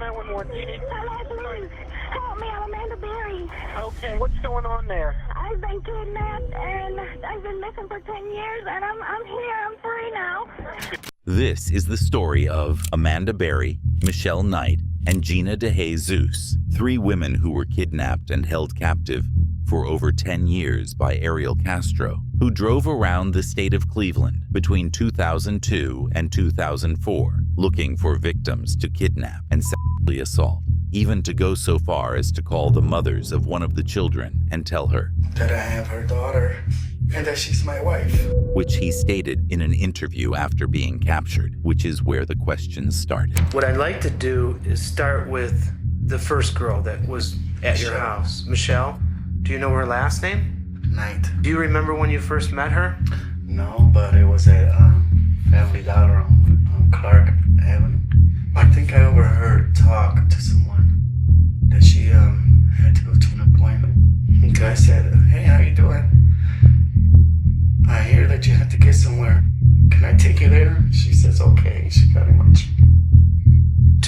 911. Please, help me, I'm Amanda Berry. Okay, what's going on there? I've been kidnapped and I've been missing for 10 years and I'm here, I'm free now. This is the story of Amanda Berry, Michelle Knight, and Gina DeJesus, three women who were kidnapped and held captive for over 10 years by Ariel Castro, who drove around the state of Cleveland between 2002 and 2004, looking for victims to kidnap and sexually assault, even to go so far as to call the mothers of one of the children and tell her that I have her daughter and that she's my wife. Which he stated in an interview after being captured, which is where the questions started. What I'd like to do is start with the first girl that was at your house, Michelle. Do you know her last name? Knight. Do you remember when you first met her? No, but it was at Family Dollar on Clark Avenue. I think I overheard talk to someone that she had to go to an appointment. Okay. I said, hey, how you doing? I hear that you have to get somewhere. Can I take you there? She says, okay. She got much.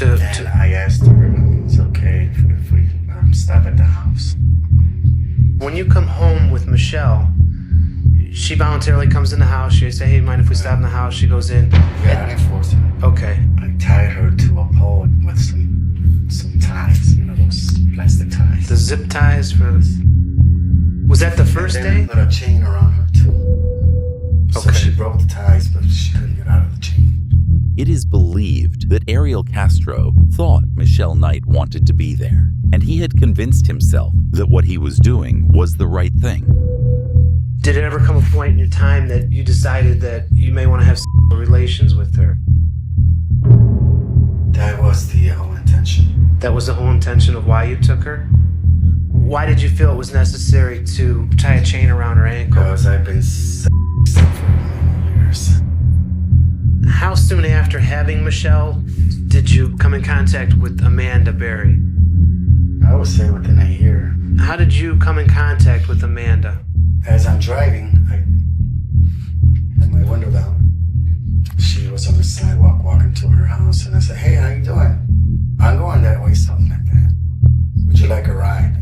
And I asked her if it's okay if we stop at the house. When you come home with Michelle, she voluntarily comes in the house. She say, hey, mind if we stop in the house? She goes in. Yeah, I didn't force her. Okay. I tied her to a pole with some ties, those plastic ties. The zip ties for... Was that the first day? I put a chain around her too. So she broke the ties, but she couldn't get out of the chain. It is believed that Ariel Castro thought Michelle Knight wanted to be there, and he had convinced himself that what he was doing was the right thing. Did it ever come a point in your time that you decided that you may want to have sexual relations with her? That was the whole intention. That was the whole intention of why you took her? Why did you feel it was necessary to tie a chain around her ankle? Because I've been sick for many years. How soon after having Michelle did you come in contact with Amanda Berry? I would say within a year. How did you come in contact with Amanda? As I'm driving, I had my window down. She was on the sidewalk walking to her house, and I said, hey, how you doing? I'm going that way, something like that. Would you like a ride?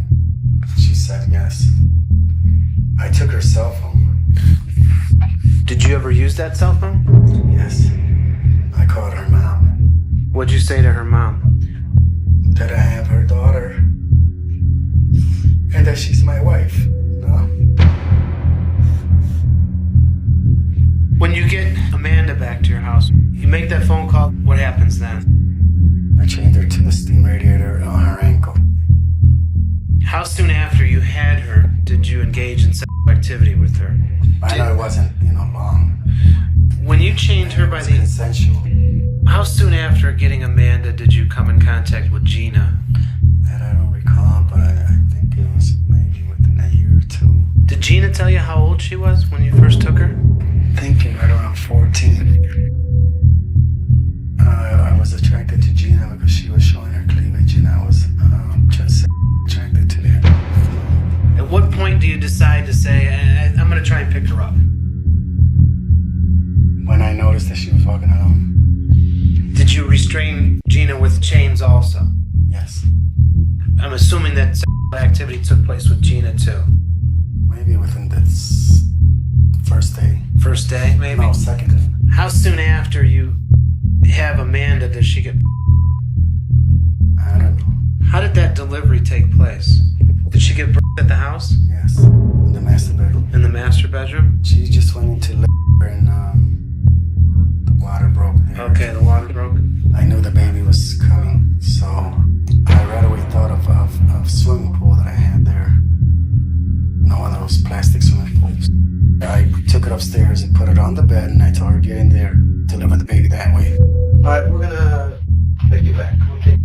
She said yes. I took her cell phone. Did you ever use that cell phone? Yes. I called her mom. What'd you say to her mom? That I have her daughter and that she's my wife. No. When you get Amanda back to your house, you make that phone call, what happens then? I chained her to the steam radiator on her ankle. How soon after you had her did you engage in sexual activity with her? I know it wasn't, long. When you chained her by the... consensual. How soon after getting Amanda did you come in contact with Gina? That I don't recall, but I think it was maybe within a year or two. Did Gina tell you how old she was when you first took her? Thinking right around 14. I was attracted to Gina because she was showing her cleavage, and I was just attracted to that. At what point do you decide to say, I'm going to try and pick her up? When I noticed that she was walking alone. Did you restrain Gina with chains also? Yes. I'm assuming that sexual activity took place with Gina too. Maybe within the first day. First day, maybe? No, second day. How soon after you have Amanda does she get... I don't know. How did that delivery take place? Did she get at the house? Yes. In the master bedroom. In the master bedroom? She just went into labor and the water broke there. Okay, the water broke. I knew the baby was coming, so I right away thought of a swimming pool that I had there. One of those plastic swimming pools. I took it upstairs and put it on the bed, and I told her, get in there, deliver the baby that way. All right, we're gonna take you back, okay?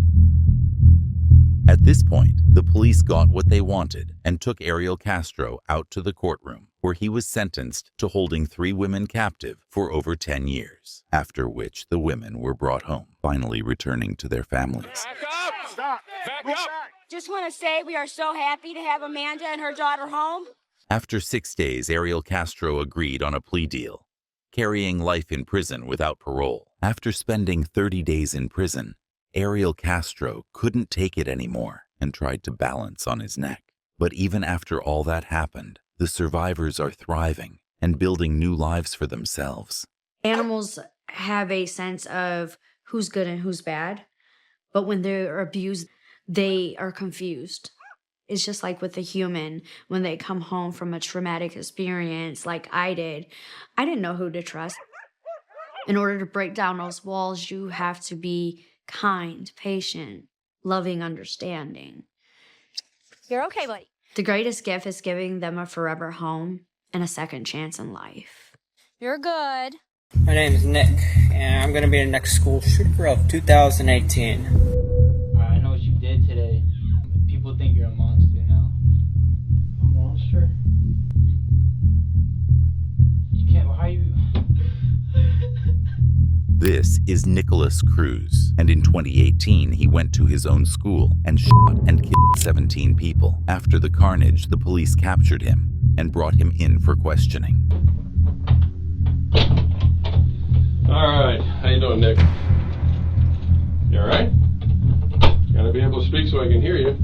At this point, the police got what they wanted and took Ariel Castro out to the courtroom, where he was sentenced to holding three women captive for over 10 years, after which the women were brought home, finally returning to their families. Back up! Stop! Back up! Just want to say we are so happy to have Amanda and her daughter home. After 6 days, Ariel Castro agreed on a plea deal, carrying life in prison without parole. After spending 30 days in prison, Ariel Castro couldn't take it anymore and tried to balance on his neck. But even after all that happened, the survivors are thriving and building new lives for themselves. Animals have a sense of who's good and who's bad, but when they're abused, they are confused. It's just like with a human, when they come home from a traumatic experience like I didn't know who to trust. In order to break down those walls, you have to be kind, patient, loving, understanding. You're okay, buddy. The greatest gift is giving them a forever home and a second chance in life. You're good. My name is Nick, and I'm going to be the next school shooter of 2018. I know what you did today. People think you're a monster now. A monster? You can't, how you... This is Nicholas Cruz, and in 2018 he went to his own school and shot and killed 17 people. After the carnage, the police captured him and brought him in for questioning. Alright, how you doing, Nick? You alright? Gotta be able to speak so I can hear you.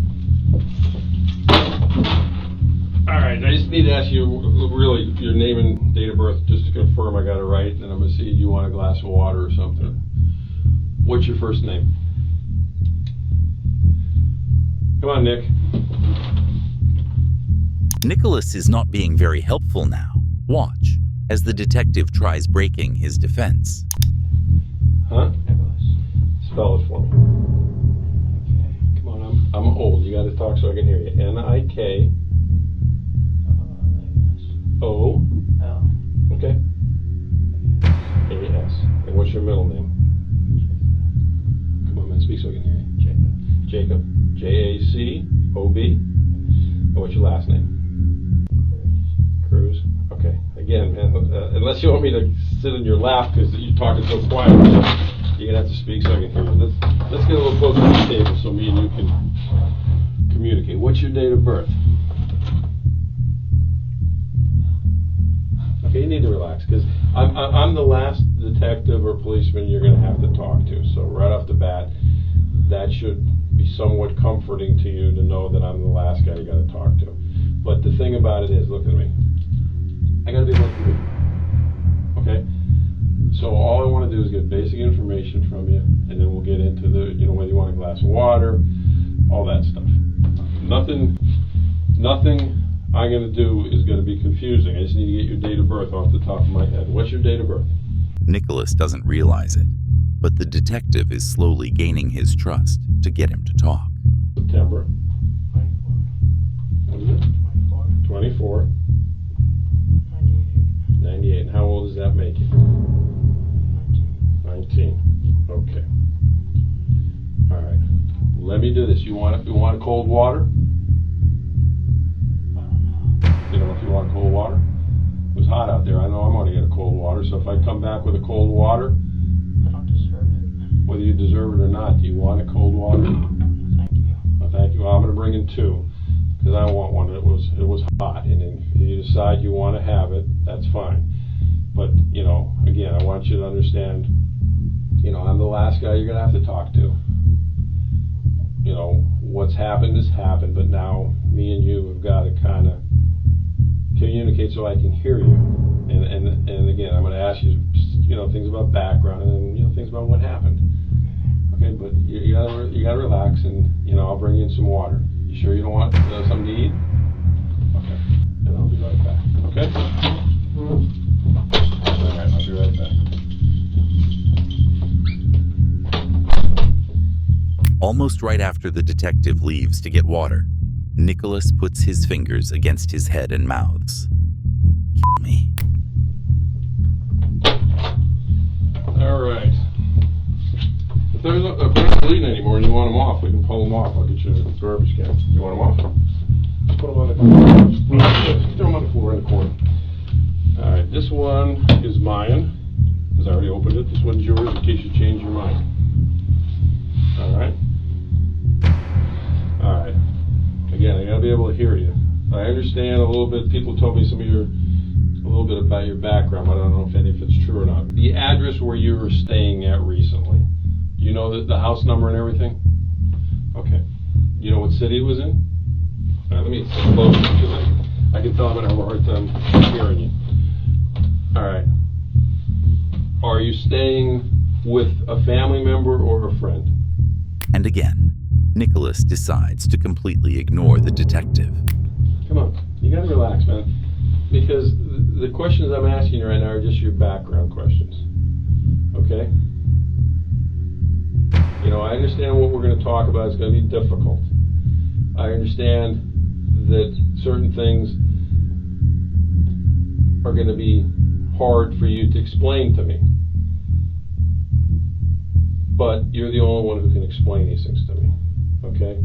Alright, I just need to ask you really your name and date of birth just to confirm I got it right, and I'm gonna see if you want a glass of water or something. What's your first name? Come on, Nick. Nicholas is not being very helpful now. Watch as the detective tries breaking his defense. Huh? Spell it for me. Okay. Come on, I'm old. You gotta talk so I can hear you. N-I-K. O. L. Okay. A-S. And what's your middle name? Come on, man, speak so I can hear you. Jacob. J-A-C-O-B. And what's your last name? Cruz. Okay. Again, man, unless you want me to sit in your lap because you're talking so quiet, you're gonna have to speak so I can hear you. Let's get a little closer to the table so me and you can communicate. What's your date of birth? Okay, you need to relax because I'm the last detective or policeman you're going to have to talk to. So right off the bat, that should be somewhat comforting to you to know that I'm the last guy you got to talk to. But the thing about it is, look at me. I got to be able to read. Okay? So all I want to do is get basic information from you, and then we'll get into the, whether you want a glass of water, all that stuff. Nothing I'm going to do is going to be confusing. I just need to get your date of birth off the top of my head. What's your date of birth? Nicholas doesn't realize it, but the detective is slowly gaining his trust to get him to talk. September. 24. What is it? 24. 98. 98. And how old does that make you? 19. Okay. All right. Let me do this. You want cold water? You know if you want cold water? It was hot out there. I know I'm going to get a cold water. So if I come back with a cold water, I don't deserve it. whether you deserve it or not, do you want a cold water? Thank you. Well, thank you. Well, I'm going to bring in 2 because I want one. It was hot, and if you decide you want to have it, that's fine. But again, I want you to understand. I'm the last guy you're going to have to talk to. What's happened has happened, but now me and you have got to kind of communicate so I can hear you. And again, I'm going to ask you, things about background and things about what happened. Okay, but you gotta relax, and I'll bring you in some water. You sure you don't want something to eat? Okay, and I'll be right back. Okay. All right, I'll be right back. Almost right after the detective leaves to get water, Nicholas puts his fingers against his head and mouths. Kill me. All right. If they're not bleeding anymore and you want them off, we can pull them off. I'll get you a garbage can. You want them off? Put them on the floor. Throw them on the floor in the corner. All right. This one is mine, because I already opened it. This one's yours in case you change your mind. All right. All right. Again, I gotta be able to hear you. I understand a little bit. People told me a little bit about your background, but I don't know if any of it's true or not. The address where you were staying at recently, do You know the house number and everything? Okay. You know what city it was in? All right, let me close it because I can tell I'm going to have a hard time hearing you. All right. Are you staying with a family member or a friend? And again, Nicholas decides to completely ignore the detective. Come on, you gotta relax, man. Because the questions I'm asking you right now are just your background questions. Okay? You know, I understand what we're gonna talk about is gonna be difficult. I understand that certain things are gonna be hard for you to explain to me. But you're the only one who can explain these things to me. Okay?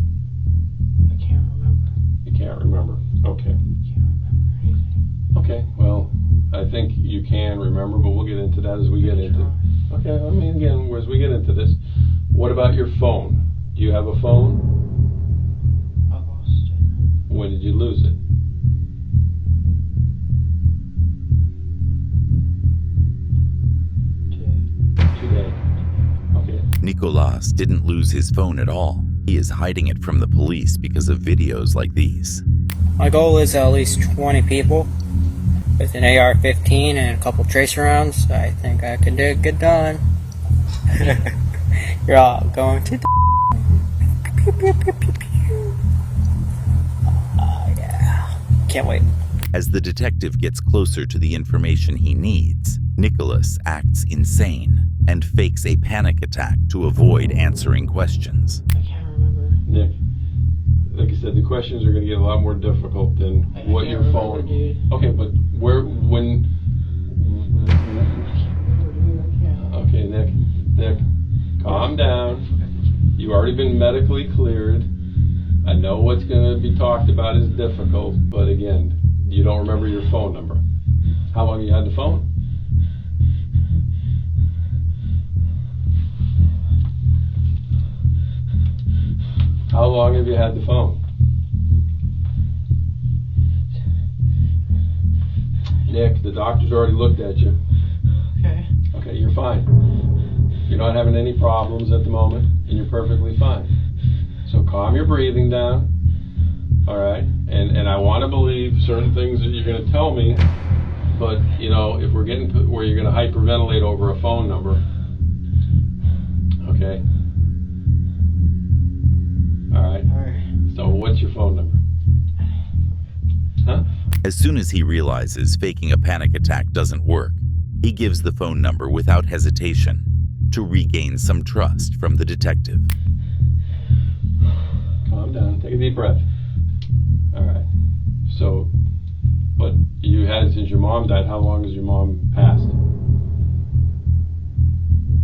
I can't remember. You can't remember. Okay. I can't remember anything. Okay, well, I think you can remember, but we'll get into that as we get into it. Okay, I mean, again, as we get into this, what about your phone? Do you have a phone? I lost it. When did you lose it? Today. Okay. Nicolas didn't lose his phone at all. He is hiding it from the police because of videos like these. My goal is at least 20 people with an AR-15 and a couple tracer rounds. I think I can get done. You're all going to yeah. Can't wait. As the detective gets closer to the information he needs, Nicholas acts insane and fakes a panic attack to avoid answering questions. I can't remember. Nick, like I said, the questions are going to get a lot more difficult than what your phone... Dude. Okay, but when... I can't remember, dude. I can't. Okay, Nick, calm down. You've already been medically cleared. I know what's going to be talked about is difficult, but again, you don't remember your phone number. How long you had the phone? How long have you had the phone? Nick, the doctor's already looked at you. Okay. Okay, you're fine. You're not having any problems at the moment, and you're perfectly fine. So calm your breathing down, all right? And I want to believe certain things that you're going to tell me, but, you know, if we're getting to where you're going to hyperventilate over a phone number, okay? All right. So what's your phone number? Huh? As soon as he realizes faking a panic attack doesn't work, he gives the phone number without hesitation to regain some trust from the detective. Calm down. Take a deep breath. All right. So, but you had it since your mom died. How long has your mom passed?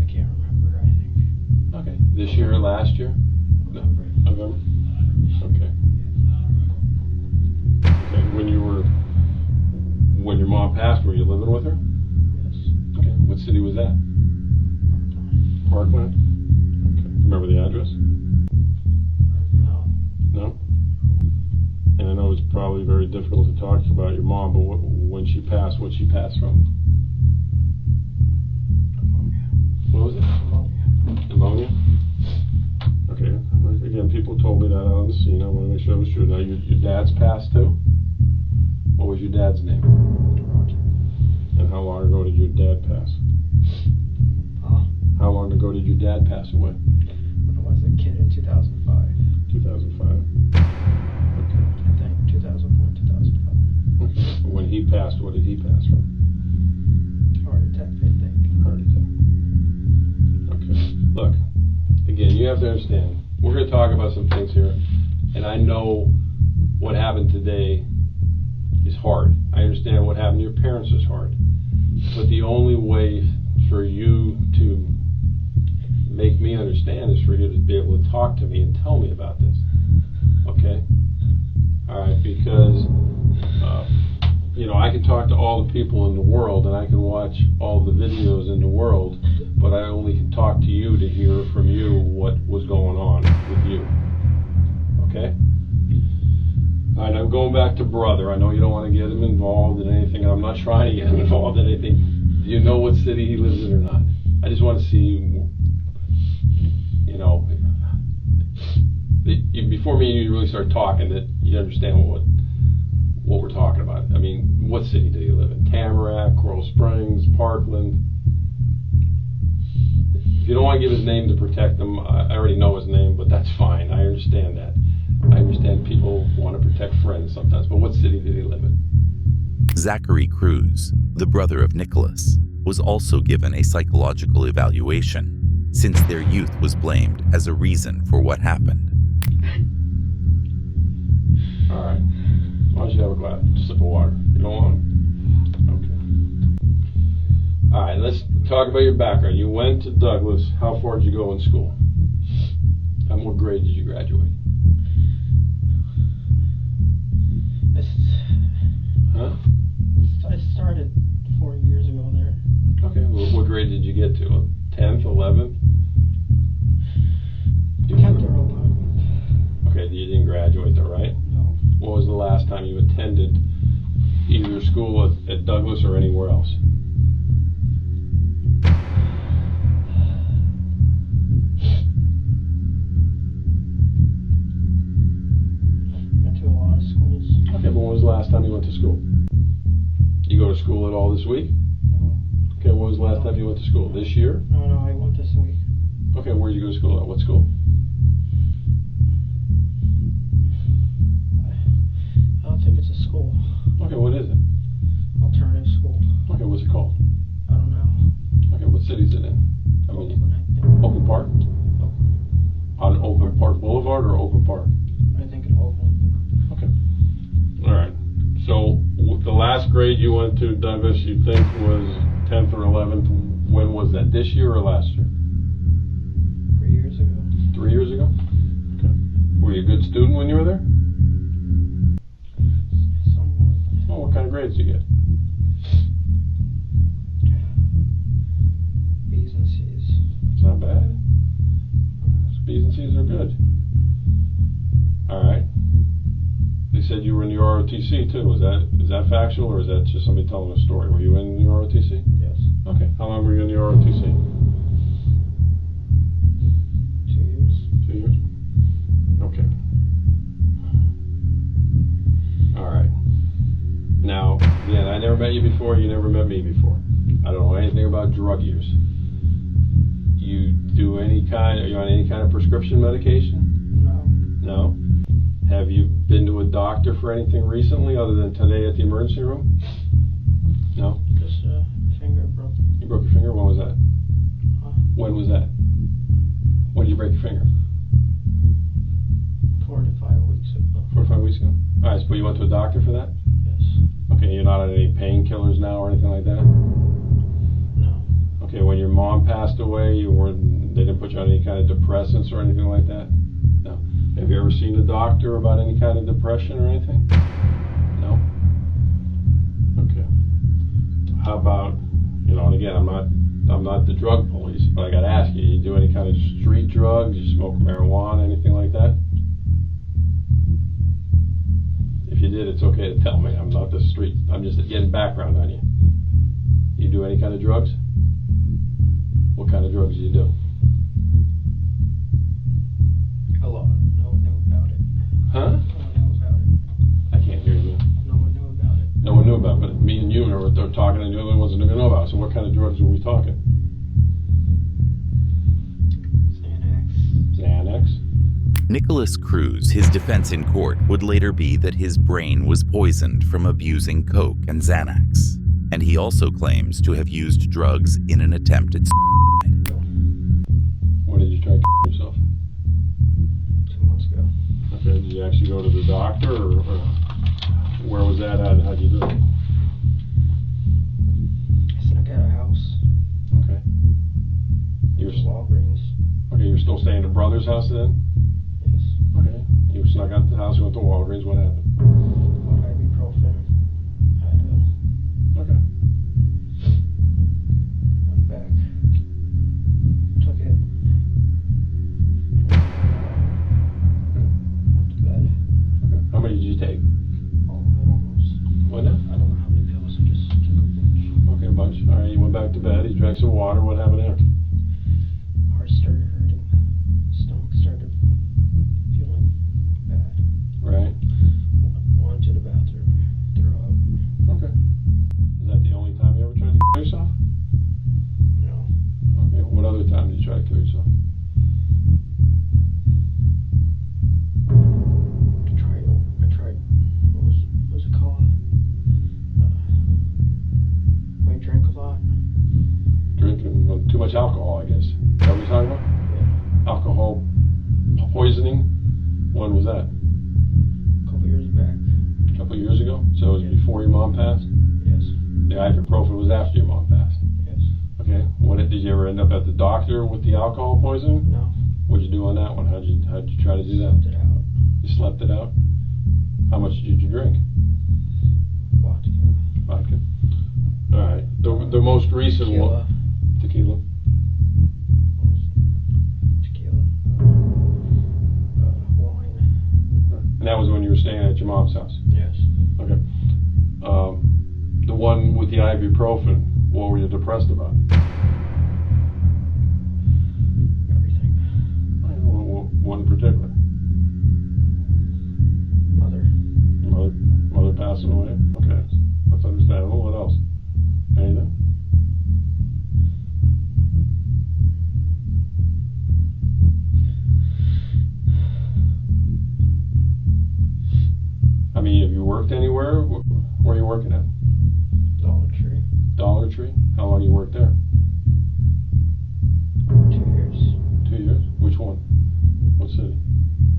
I can't remember, I think. Okay. This year or last year? November. November? Okay. Okay. When your mom passed, were you living with her? Yes. Okay. What city was that? Parkland? Okay. Remember the address? No. No? And I know it's probably very difficult to talk about your mom, but when she passed, what she passed from? Pneumonia. What was it? Pneumonia? Okay. Again, people told me that out on the scene. I want to make sure it was true. Now, your dad's passed too? What was your dad's name? Roger. And how long ago did your dad pass? How long ago did your dad pass away? When I was a kid in 2005. 2005. I think 2004, 2005. Okay. When he passed, what did he pass from? Heart attack, I think. Heart attack. Okay. Look, again, you have to understand, we're going to talk about some things here, and I know what happened today is hard. I understand what happened to your parents is hard. But the only way for you to make me understand is for you to be able to talk to me and tell me about this. Okay? All right, because, you know, I can talk to all the people in the world and I can watch all the videos in the world, but I only can talk to you to hear from you what was going on with you. Okay? All right, I'm going back to brother. I know you don't want to get him involved in anything, and I'm not trying to get him involved in anything. Do you know what city he lives in or not? I just want to see before me and you really start talking, that you understand what we're talking about. I mean, what city do you live in? Tamarack, Coral Springs, Parkland? If you don't want to give his name to protect him, I already know his name, but that's fine. I understand that. I understand people want to protect friends sometimes, but what city did he live in? Zachary Cruz, the brother of Nicholas, was also given a psychological evaluation since their youth was blamed as a reason for what happened. All right. Why don't you have a glass, sip of water? You don't want it? Okay. All right, let's talk about your background. You went to Douglas. How far did you go in school? And what grade did you graduate? Huh? I started 4 years ago there. Okay, well, what grade did you get to? 10th, 11th? 10th or 11th. Okay, you didn't graduate though, right? No. When was the last time you attended either school at Douglas or anywhere else? Went to a lot of schools. Okay, but when was the last time you went to school? You go to school at all this week? No. Okay, when was the last time you went to school? This year? No, I went this week. Okay, where did you go to school at? What school? I don't think it's a school. Okay, what is it? Alternative school. Okay, what's it called? I don't know. Okay, what city is it in? I mean, Oakland, I think. Oakland Park? Oakland. On Oakland Park Boulevard or Oakland Park? I think in Oakland. Okay. All right. So the last grade you went to, Douglas, you think was 10th or 11th. When was that? This year or last year? 3 years ago. 3 years ago? Okay. Were you a good student when you were there? Somewhat. Oh, what kind of grades did you get? B's and C's. It's not bad. B's and C's are good. All right. They said you were in the ROTC too. Is that factual or is that just somebody telling a story? Were you in the ROTC? Yes. Okay. How long were you in the ROTC? 2 years. 2 years? Okay. All right. Now, again, I never met you before. You never met me before. I don't know anything about drug use. You do are you on any kind of prescription medication? No. No. Have you been to a doctor for anything recently other than today at the emergency room? No? Just a finger broke. You broke your finger? When was that? When was that? When did you break your finger? 4 to 5 weeks ago. 4 or 5 weeks ago? Alright, so you went to a doctor for that? Yes. Okay, you're not on any painkillers now or anything like that? No. Okay, when your mom passed away, they didn't put you on any kind of depressants or anything like that? No. Have you ever seen a doctor about any kind of depression or anything? No? Okay. How about, and again, I'm not the drug police, but I gotta ask you, you do any kind of street drugs? You smoke marijuana, anything like that? If you did, it's okay to tell me. I'm not the street. I'm just getting background on you. You do any kind of drugs? What kind of drugs do you do? A lot. No one knew about it. Huh? No one knew about it. I can't hear you. No one knew about it. No one knew about it, but me and you were talking and the other one wasn't going to know about it. So what kind of drugs were we talking? Xanax. Xanax? Nicholas Cruz, his defense in court would later be that his brain was poisoned from abusing coke and Xanax. And he also claims to have used drugs in an attempt at suicide. When did you try to kill yourself? 2 months ago. Okay, did you actually go to the doctor or where was that at? How'd you do it? I snuck out of house. Okay. You're Walgreens. Okay, you're still staying at brother's house then? Yes. Okay. You snuck out the house, you went to Walgreens, what happened? Bought ibuprofen. Advil. Okay. Went back. Took it. Went to bed. Okay. How many did you take? All of it almost. What now? I don't know how many pills. I just took a bunch. Okay, a bunch. All right, you went back to bed, you drank some water, what happened there? Heart started hurting. Stomach started feeling poisoning, when was that? A couple years back. A couple years ago? So it was before your mom passed? Yes. The ibuprofen was after your mom passed? Yes. Okay. Did you ever end up at the doctor with the alcohol poisoning? No. What'd you do on that one? How'd you try to do that? Slept it out. You slept it out? How much did you drink? Vodka. Vodka? Alright. The most recent one. Tequila. Wine. And that was when you were staying at your mom's house? Yes. Okay. The one with the ibuprofen, what were you depressed about? Everything. One in particular? Mother passing away? Okay. That's understandable. What else? Anything? I mean, have you worked anywhere? Where are you working at? Dollar Tree. Dollar Tree? How long you worked there? 2 years. 2 years? Which one? What city?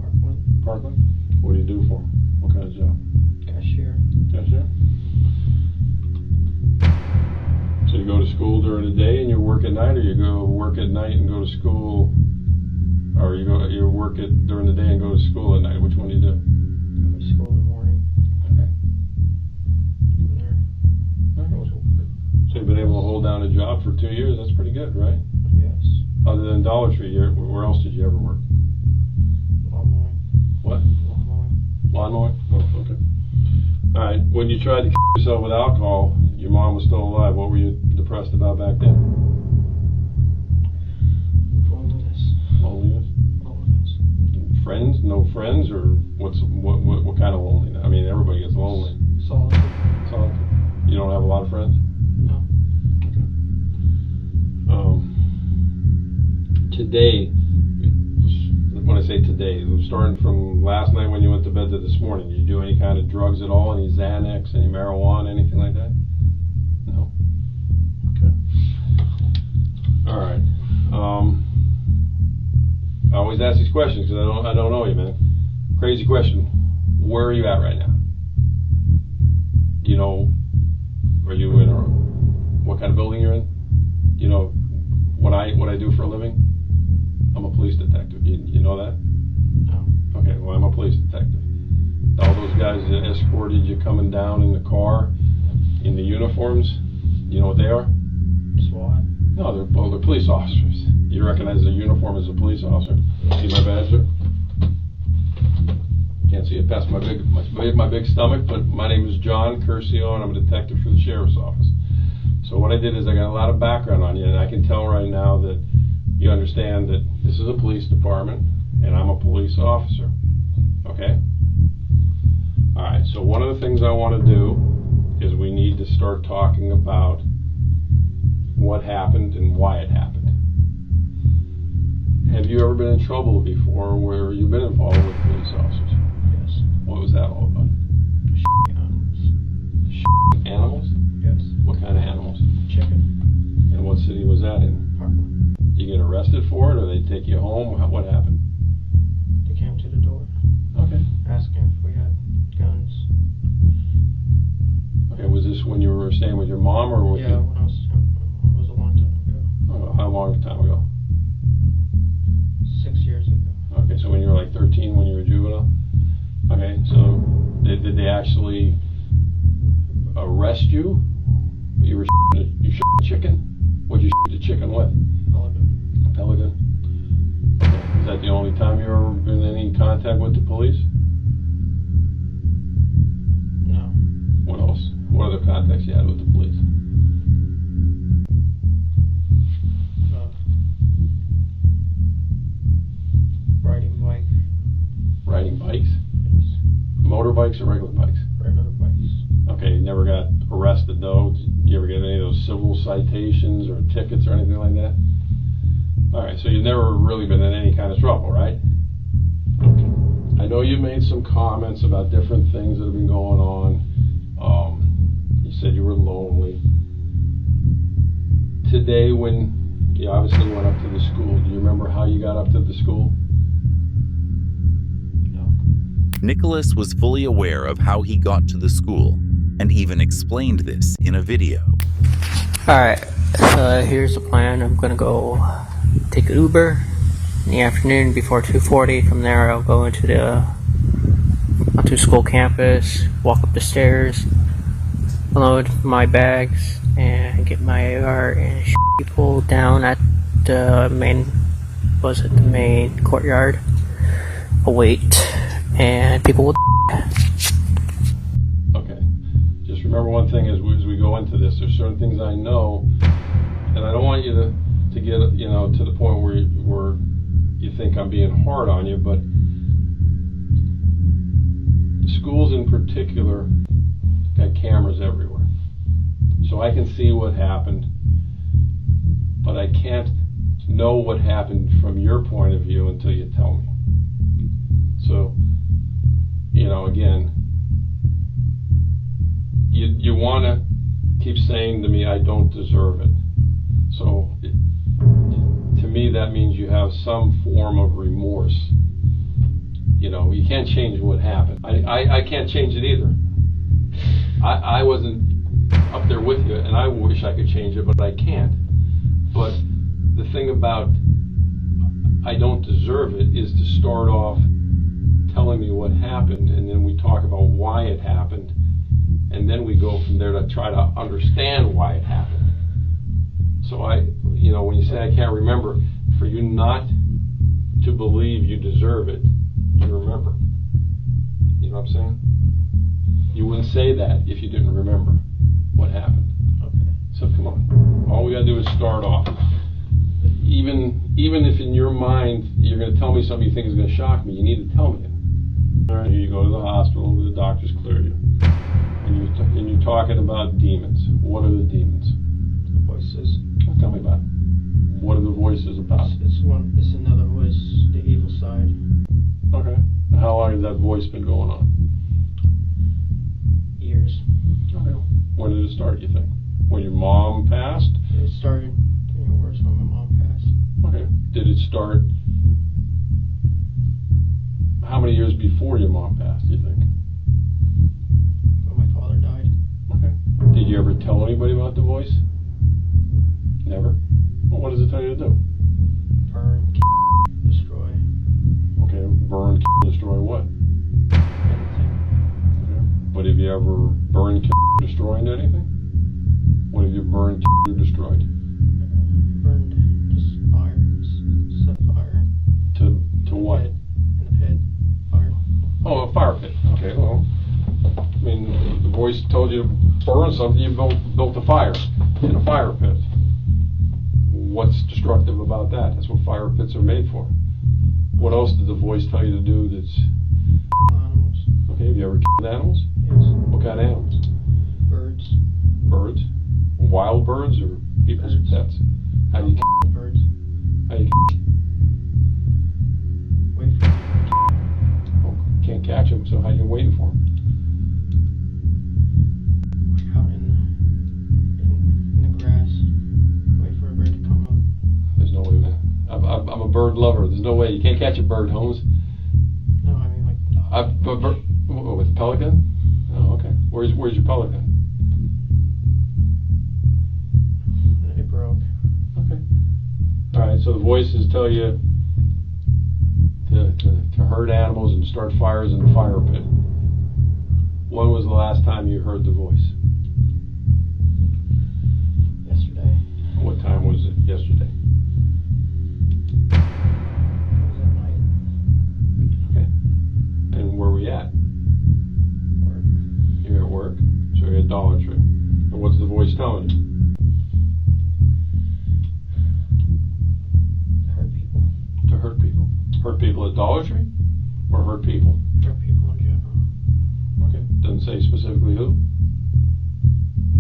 Parkland. Parkland? What do you do for them? What kind of job? Cashier. Cashier? So you go to school during the day and you work at night, or you go work at night and go to school, or you work during the day and go to school at night? Which one do you do? Go to school in the morning. Okay. From there. Go to work. So you've been able to hold down a job for 2 years. That's pretty good, right? Yes. Other than Dollar Tree, where else did you ever work? Lawn mowing. What? Lawn mowing. Lawn mowing? Oh, okay. All right. When you tried to kill yourself with alcohol, your mom was still alive. What were you depressed about back then? Loneliness. Loneliness? Loneliness. Friends? No friends? Or what kind of loneliness? I mean, everybody gets lonely. Solitude. Solitude. You don't have a lot of friends? No. Today, when I say today, starting from last night when you went to bed to this morning, did you do any kind of drugs at all? Any Xanax, any marijuana, anything like that? No? Okay. All right. I always ask these questions because I don't know you, man. Crazy question. Where are you at right now? Do you know, are you in what kind of building you're in? Do you know what I do for a living? I'm a police detective. You know that? No. Okay, well, I'm a police detective. All those guys that escorted you coming down in the car in the uniforms, you know what they are? SWAT. No, they're police officers. You recognize the uniform as a police officer? See my badge, sir? Can't see it past my big stomach, but my name is John Curcio, and I'm a detective for the sheriff's office. So what I did is I got a lot of background on you, and I can tell right now that you understand that this is a police department, and I'm a police officer. Okay? Alright, so one of the things I want to do is we need to start talking about what happened and why it happened. Have you ever been in trouble before where you've been involved with police officers? Yes. What was that all about? Animals. Animals? Yes. What kind of animals? Chicken. And what city was that in? Parkland. You get arrested for it, or they take you home? What happened? They came to the door. Okay. Asking if we had guns. Okay, was this when you were staying with your mom, or with Yeah, when I was a long time ago. Oh, how long a time ago? 6 years ago. Okay, so when you were like 13, when you were a juvenile? Okay, so did they actually arrest you? You shot a chicken? What'd you shoot the chicken with? Pelican. A pelican? Okay. Is that the only time you ever been in any contact with the police? No. What else? What other contacts you had with the police? Riding bike. Riding bikes? Yes. Motorbikes or regular bikes? Regular bikes. Okay, you never got arrested though? Did you ever get any of those civil citations or tickets or anything like that? Alright, so you've never really been in any kind of trouble, right? Okay. I know you made some comments about different things that have been going on. You said you were lonely. Today when you obviously went up to the school, do you remember how you got up to the school? Nicholas was fully aware of how he got to the school and even explained this in a video. Alright, here's the plan. I'm gonna go take Uber in the afternoon before 2:40. From there, I'll go onto school campus, walk up the stairs, unload my bags, and get my AR and people down at the main courtyard. I'll wait, and people will. Okay. Just remember one thing as we go into this. There's certain things I know, and I don't want you to get to the point where you think I'm being hard on you, but schools in particular got cameras everywhere, so I can see what happened, but I can't know what happened from your point of view until you tell me. So, again, you want to keep saying to me, I don't deserve it. So, to me, that means you have some form of remorse. You can't change what happened. I can't change it either. I wasn't up there with you, and I wish I could change it, but I can't. But the thing about I don't deserve it is to start off telling me what happened, and then we talk about why it happened, and then we go from there to try to understand why it happened. So when you say I can't remember, for you not to believe you deserve it, you remember. You know what I'm saying? You wouldn't say that if you didn't remember what happened. Okay. So come on. All we gotta do is start off. Even if in your mind you're gonna tell me something you think is gonna shock me, you need to tell me it. All right, here you go to the hospital, the doctors clear you. And you're talking about demons. What are the demons? The voices. Well, tell me about it. What are the voices about? It's another voice, the evil side. Okay. And how long has that voice been going on? Years. Okay. When did it start, you think? When your mom passed? It started getting worse when my mom passed. Okay. Did it start how many years before your mom passed, do you think? When my father died. Okay. Did you ever tell anybody about the voice? Never? Well, what does it tell you to do? Burn, destroy. Okay, burn, destroy what? Everything. Okay. But have you ever burned, destroyed anything? What have you burned, destroyed? Burned, just fire. Set fire. To what? In the pit. Fire. Oh, a fire pit. Okay, well, I mean, the voice told you to burn something, you built a fire in a fire pit. What's destructive about that? That's what fire pits are made for. What else did the voice tell you to do that's... Animals. Okay, have you ever killed animals? Yes. What kind of animals? Birds. Birds? Wild birds or people's Birds. pets? How do you kill Birds. How do you Wait for them. oh, can't catch them, so how are you waiting for them? Out in the grass. Wait for a bird to come up. There's no way, man. I'm a bird lover. There's no way. You can't catch a bird, Holmes. No, I mean like... With a pelican? Oh, okay. Where's your pelican? It broke. Okay. All right. So the voices tell you to hurt animals and start fires in the fire pit. When was the last time you heard the voice? Yesterday. What time was it yesterday? It was at night. Okay. And where were we at? Work. You're at work. So you're at Dollar Tree. And what's the voice telling you? Hurt people. To hurt people. Hurt people at Dollar Tree? Or hurt people? Hurt people in general. Okay. Doesn't say specifically who?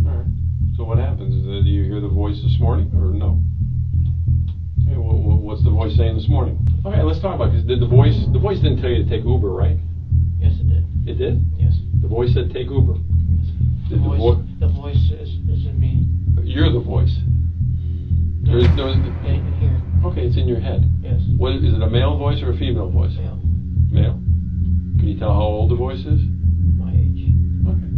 Alright. So what happens? Do you hear the voice this morning or no? Okay, what's the voice saying this morning? Okay, let's talk about it. Did the voice didn't tell you to take Uber, right? Yes, it did. It did? Yes. The voice said take Uber. Yes. Did The voice isn't me. You're the voice. No, There's yeah, you can hear it. okay, it's in your head. Yes. What is it, a male voice or a female voice? Male. Male. Can you tell how old old the voice is? My age. Okay.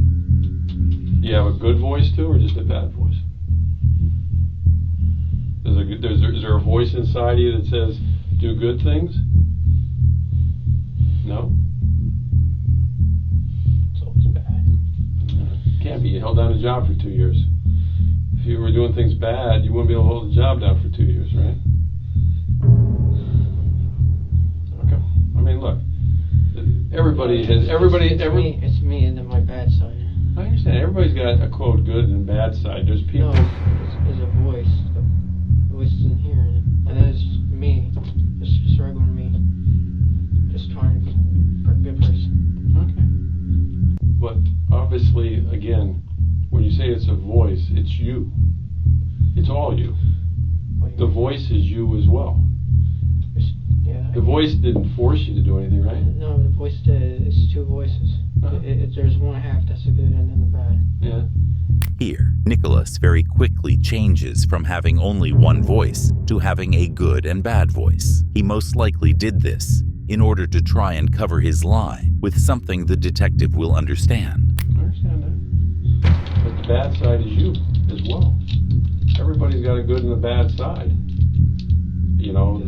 Do you have a good voice too, or just a bad voice? Is there a voice inside you that says, do good things? No? It's always bad. Can't be. You held down a job for 2 years. If you were doing things bad, you wouldn't be able to hold the job down for 2 years, right? Okay. I mean, look. It's me and then my bad side. I understand. Everybody's got a quote good and bad side. There's people. No, it's a voice. The voice is in here, and then it's me. It's just regular me. Just trying to be a good person. Okay. But obviously, again, when you say it's a voice, it's you. It's all you. The voice is you as well. Yeah. The voice didn't force you to do anything, right? No, the voice did. It's two voices. There's one half that's the good and then the bad. Yeah. Here, Nicholas very quickly changes from having only one voice to having a good and bad voice. He most likely did this in order to try and cover his lie with something the detective will understand. I understand that. But the bad side is you as well. Everybody's got a good and a bad side. You know,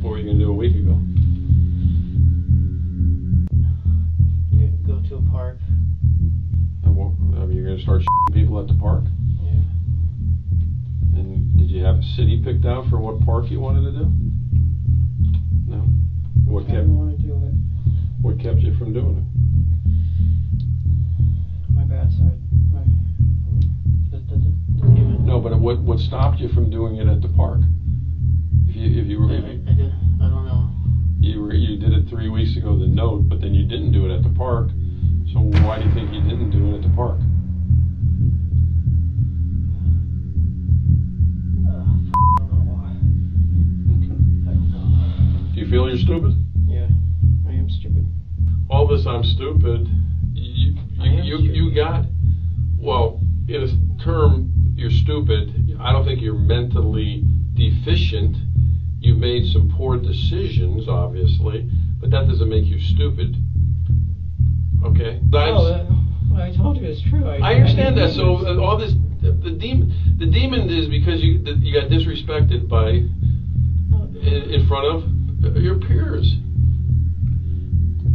what were you going to do a week ago? You go to a park. And what, you're going to start shitting people at the park? Yeah. And did you have a city picked out for what park you wanted to do? No? I didn't want to do it. What kept you from doing it? My bad side. The demon. No, but what stopped you from doing it at the park? If you were, I don't know. You did it 3 weeks ago, the note, but then you didn't do it at the park. So why do you think you didn't do it at the park? I don't know why. Okay. I don't know. Do you feel you're stupid? Yeah, I am stupid. All this I'm stupid. You got, well, in a term, you're stupid. I don't think you're mentally deficient. You've made some poor decisions, obviously, but that doesn't make you stupid. Okay? I told you it's true. I understand that. So all this, the demon is because you got disrespected by in front of your peers.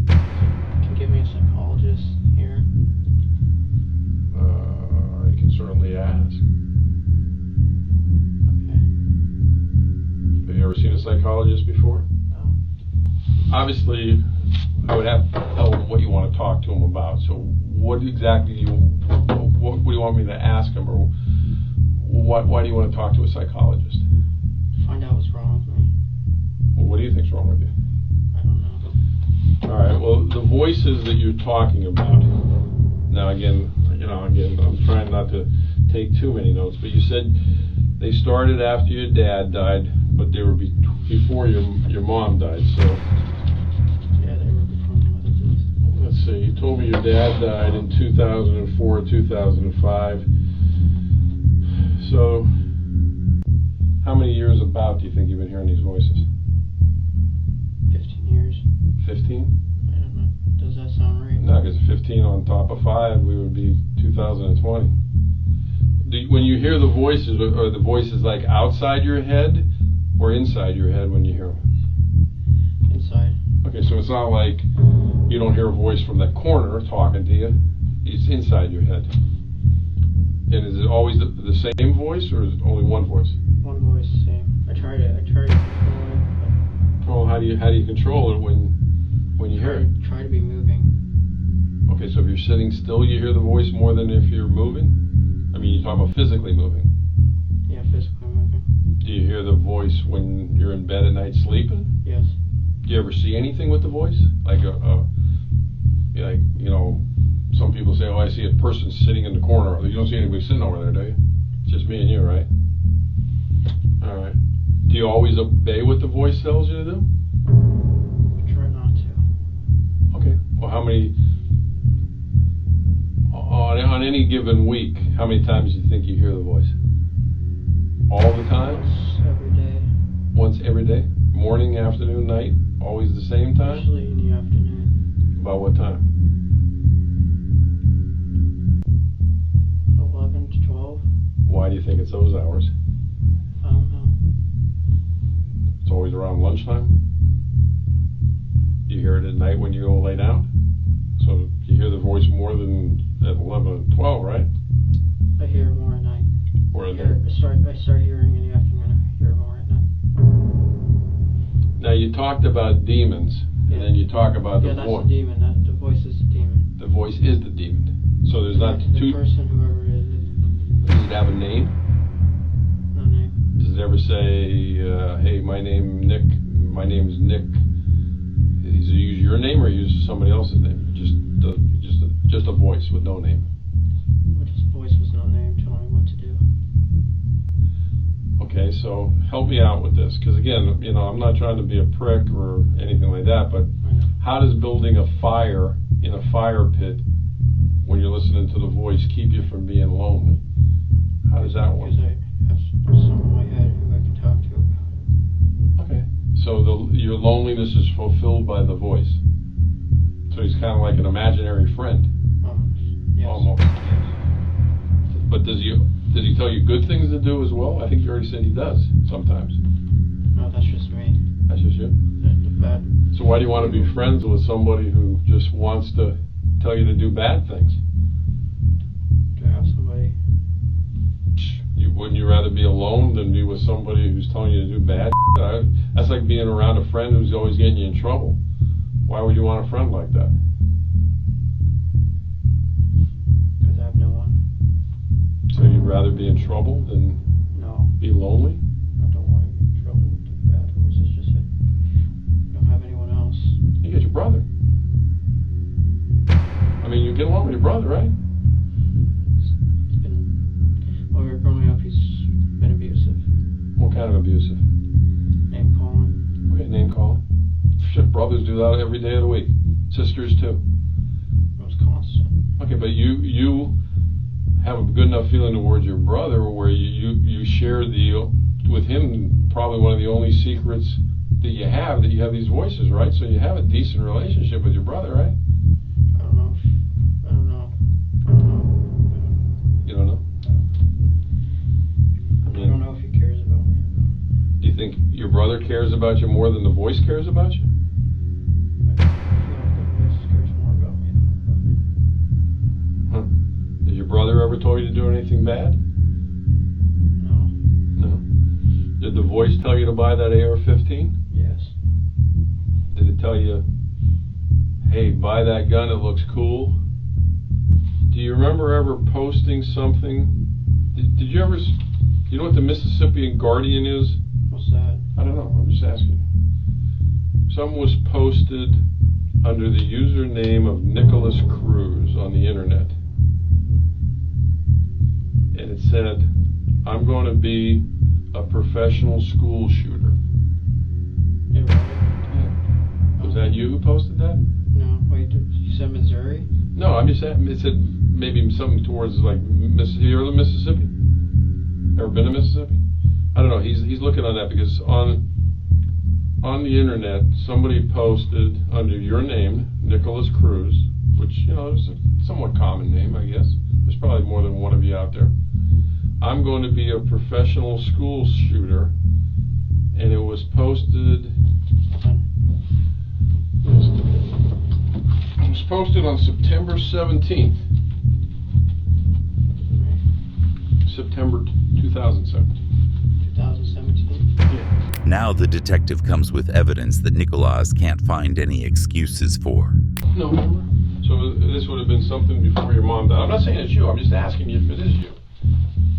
Can you give me a psychologist here? I can certainly ask. Have you ever seen a psychologist before? No. Obviously, I would have to tell them what you want to talk to them about. So what exactly do you want me to ask them, or why do you want to talk to a psychologist? Find out what's wrong with me. Well, what do you think's wrong with you? I don't know. All right, well, the voices that you're talking about. Now, again, I'm trying not to take too many notes, but you said they started after your dad died, but they were before your mom died, so. Yeah, they were before my mother did. Let's see, you told me your dad died in 2004, 2005. So, how many years about do you think you've been hearing these voices? 15 years. 15? I don't know. Does that sound right? No, because 15 on top of 5, we would be 2020. When you hear the voices, are the voices like outside your head or inside your head when you hear them? Inside. Okay, so it's not like you don't hear a voice from that corner talking to you. It's inside your head. And is it always the same voice, or is it only one voice? One voice, same. I try to control it. Well, how do you control it when you hear it? Try to be moving. Okay, so if you're sitting still, you hear the voice more than if you're moving? I mean, you're talking about physically moving. Yeah, physically moving. Do you hear the voice when you're in bed at night sleeping? Yes. Do you ever see anything with the voice? Like some people say, oh, I see a person sitting in the corner. You don't see anybody sitting over there, do you? It's just me and you, right? All right. Do you always obey what the voice tells you to do? I try not to. Okay. Well, how many, on any given week, how many times do you think you hear the voice? All the time? Once every day. Once every day? Morning, afternoon, night? Always the same time? Usually in the afternoon. About what time? think it's those hours. I don't know. It's always around lunchtime. You hear it at night when you go lay down. So you hear the voice more than at 11 and 12, right? I hear it more at night. Or at I start hearing in the afternoon. I hear it more at night. Now you talked about demons, and then you talk about the that's voice. the demon. The voice is the demon. The voice is the demon. So there's not the two. person, whoever it is. Does it have a name? No name. Does it ever say, "Hey, my name's Nick. Does it use your name or use somebody else's name? Just a voice with no name. Just a voice with no name telling me what to do. Okay, so help me out with this, because again, I'm not trying to be a prick or anything like that, but how does building a fire in a fire pit when you're listening to the voice keep you from being lonely? How does that work? Because I have someone in my head who I can talk to about it. Okay, so your loneliness is fulfilled by the voice. So he's kind of like an imaginary friend. Yes. Almost. Yes. But does he tell you good things to do as well? I think you already said he does sometimes. No, that's just me. That's just you? The bad. So why do you want to be friends with somebody who just wants to tell you to do bad things? To have somebody. Wouldn't you rather be alone than be with somebody who's telling you to do bad shit? That's like being around a friend who's always getting you in trouble. Why would you want a friend like that? Because I have no one. So you'd rather be in trouble than be lonely? I don't want to be in trouble with the bad voice. It's just that I don't have anyone else. You got your brother. I mean, you get along with your brother, right? While we were growing up, he's been abusive. What kind of abusive? Name calling. Okay, name calling. Shit, brothers do that every day of the week. Sisters too. It was constant. Okay, but you have a good enough feeling towards your brother where you share with him probably one of the only secrets that you have these voices, right? So you have a decent relationship with your brother, right? I don't know. You don't know? I don't know if he cares about me or not. Do you think your brother cares about you more than the voice cares about you? I feel like the voice cares more about me than my brother. Huh. Has your brother ever told you to do anything bad? No. No. Did the voice tell you to buy that AR-15? Yes. Did it tell you, hey, buy that gun, it looks cool? Do you remember ever posting something? Did you ever, you know what the Mississippian Guardian is? What's that? I don't know, I'm just asking. Something was posted under the username of Nicholas Cruz on the internet. And it said, I'm going to be a professional school shooter. Yeah. Was that you who posted that? No, wait, you said Missouri? No, I'm just saying, it said maybe something towards like, you ever lived in Mississippi? Ever been to Mississippi? I don't know, he's looking on that because on the internet, somebody posted under your name, Nicholas Cruz, which, is a somewhat common name, I guess. There's probably more than one of you out there. I'm going to be a professional school shooter, and it was posted. It was posted on September 17th. September 2017. 2017? Yeah. Now the detective comes with evidence that Nicolas can't find any excuses for. No, remember? So this would have been something before your mom died. I'm not saying it's you, I'm just asking you if it is you.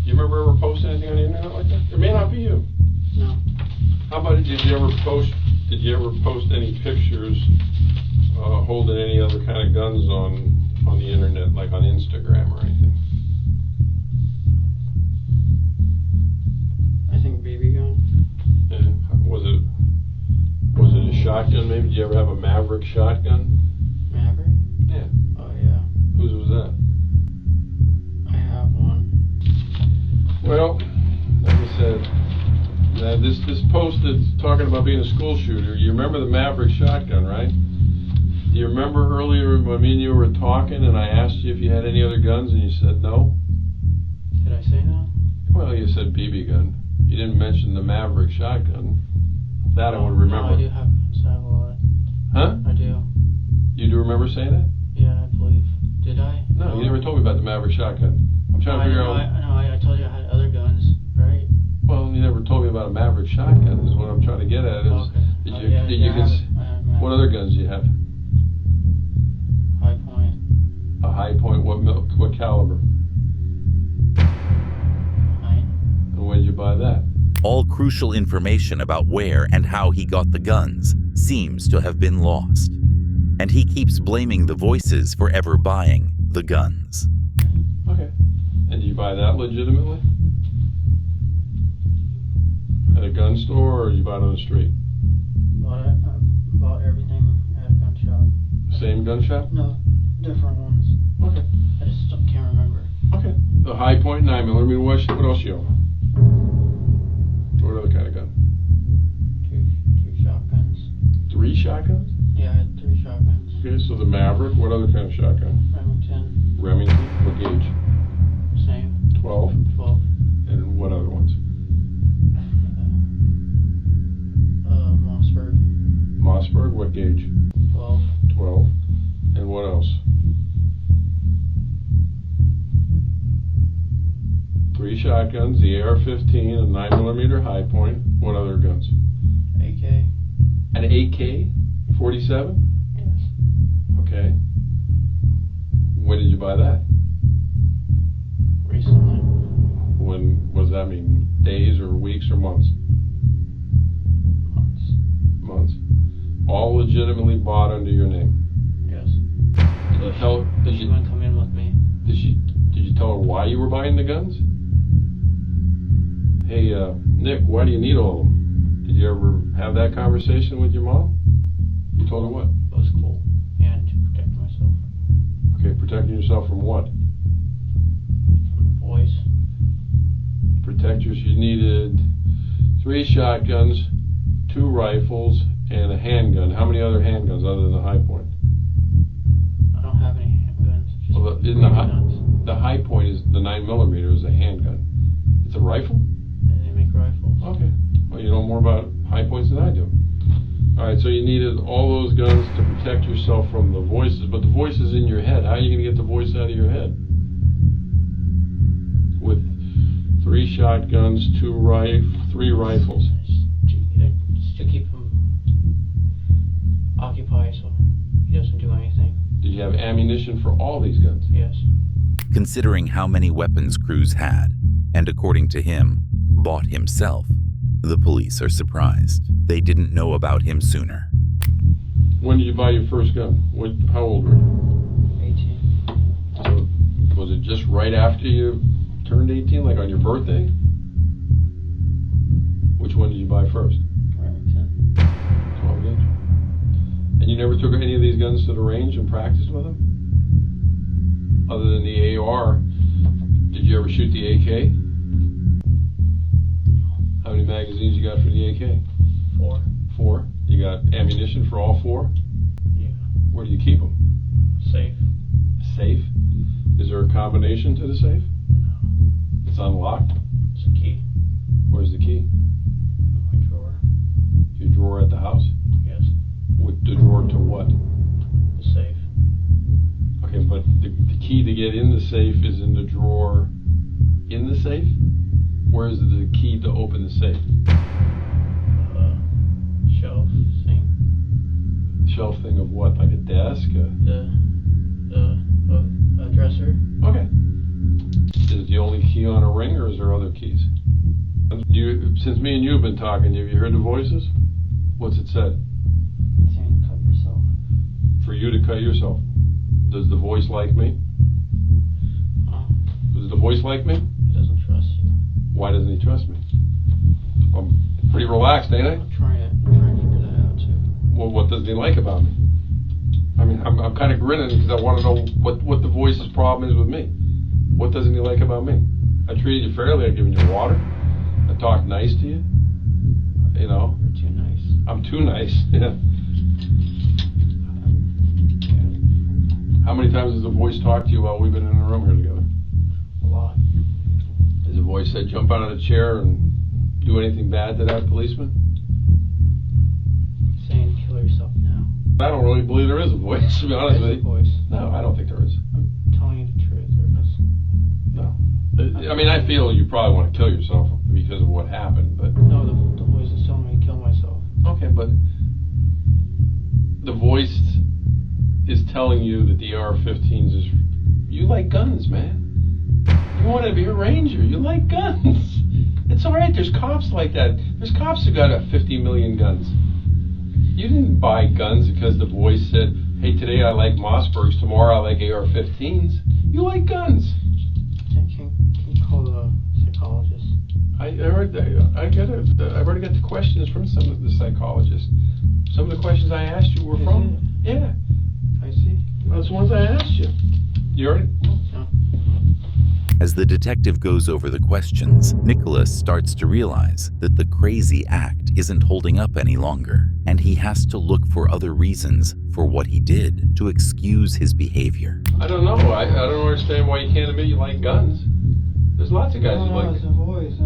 You remember ever posting anything on the internet like that? It may not be you. No. How about did you ever post any pictures holding any other kind of guns on the internet, like on Instagram or anything? I think BB gun. Yeah. Was it a shotgun maybe? Did you ever have a Maverick shotgun? Maverick? Yeah. Oh yeah. Whose was that? I have one. Well, like I said, this post that's talking about being a school shooter, you remember the Maverick shotgun, right? Do you remember earlier when me and you were talking and I asked you if you had any other guns and you said no? Did I say no? Well, you said BB gun. You didn't mention the Maverick shotgun. That I would remember. No, I do have a lot. Huh? I do. You do remember saying that? Yeah, I believe. Did I? No, you never told me about the Maverick shotgun. I'm trying to figure out. I told you I had other guns, right? Well, you never told me about a Maverick shotgun. Is what I'm trying to get at. What other guns do you have? High point. A high point. What caliber? 9. And when did you buy that? All crucial information about where and how he got the guns seems to have been lost. And he keeps blaming the voices for ever buying the guns. Okay. And do you buy that legitimately? At a gun store, or you buy it on the street? Bought everything at a gun shop. Same gun shop? No, different ones. Okay. I just can't remember. Okay. The high point 9mm. What else you own? What other kind of gun? Two shotguns. 3 shotguns? Yeah, I had 3 shotguns. Okay, so the Maverick. What other kind of shotgun? Remington. Remington. What gauge? Same. 12. 12. And what other ones? Mossberg. Mossberg. What gauge? 12. 12. And what else? 3 shotguns, the AR-15, a 9mm high point. What other guns? AK. An AK-47? Yes. Okay. When did you buy that? Recently. What does that mean? Days or weeks or months? Months. Months. All legitimately bought under your name. Yes. Did She's gonna come in with me. Did you tell her why you were buying the guns? Hey, Nick, why do you need all of them? Did you ever have that conversation with your mom? You told her what? It was cool. And to protect myself. Okay, protecting yourself from what? From boys. Protect yourself. You needed 3 shotguns, 2 rifles, and a handgun. How many other handguns other than the high point? I don't have any handguns. Just Well, the high point is the 9mm is a handgun. It's a rifle? They make rifles. Okay. Well, you know more about high points than I do. All right, so you needed all those guns to protect yourself from the voices, but the voice is in your head. How are you going to get the voice out of your head? With 3 shotguns, 3 rifles. Just to keep him occupied so he doesn't do anything. Did you have ammunition for all these guns? Yes. Considering how many weapons Cruz had, and according to him, bought himself, the police are surprised. They didn't know about him sooner. When did you buy your first gun? How old were you? 18. So, was it just right after you turned 18, like on your birthday? Which one did you buy first? Remington. 12 gauge. And you never took any of these guns to the range and practiced with them? Other than the AR, did you ever shoot the AK? How many magazines you got for the AK? 4. 4. You got ammunition for all 4? Yeah. Where do you keep them? Safe. Safe? Is there a combination to the safe? No. It's unlocked? It's a key. Where's the key? In my drawer. Your drawer at the house? Yes. With the drawer to what? The safe. Okay, but the key to get in the safe is in the drawer in the safe? Where's the key to open the safe? Shelf thing. Shelf thing of what? Like a desk? A dresser. Okay. Is it the only key on a ring, or is there other keys? Since me and you have been talking, have you heard the voices? What's it said? It's saying cut yourself. For you to cut yourself. Does the voice like me? Does the voice like me? He doesn't trust you. Why doesn't he trust me? I'm pretty relaxed, ain't I? I'm trying to figure that out too. Well, what doesn't he like about me? I mean, I'm kind of grinning because I want to know what the voice's problem is with me. What doesn't he like about me? I treated you fairly. I've given you water. I talked nice to you. You know. You're too nice. I'm too nice. Yeah. How many times has the voice talked to you while we've been in the room here together? A lot. Has the voice said jump out of the chair and do anything bad to that policeman? Saying kill yourself now. I don't really believe there is a voice, to be honest with There's a you. voice. No, I don't think there is. I'm telling you the truth. There is. No. I mean, I feel you probably want to kill yourself because of what happened, but... No, the voice is telling me to kill myself. Okay, but the voice is telling you that the AR-15s is... You like guns, man. You want to be a ranger. You like guns. It's all right. There's cops like that. There's cops who got 50 million guns. You didn't buy guns because the voice said, hey, today I like Mossbergs, tomorrow I like AR-15s. You like guns. Can you call the psychologist? I've already got the questions from some of the psychologists. Some of the questions I asked you were from... Yeah. I see. That's the ones I asked you. You already... No. As the detective goes over the questions, Nicholas starts to realize that the crazy act isn't holding up any longer, and he has to look for other reasons for what he did to excuse his behavior. I don't know. I don't understand why you can't admit you like guns. There's lots of guys who like... No, it's a voice.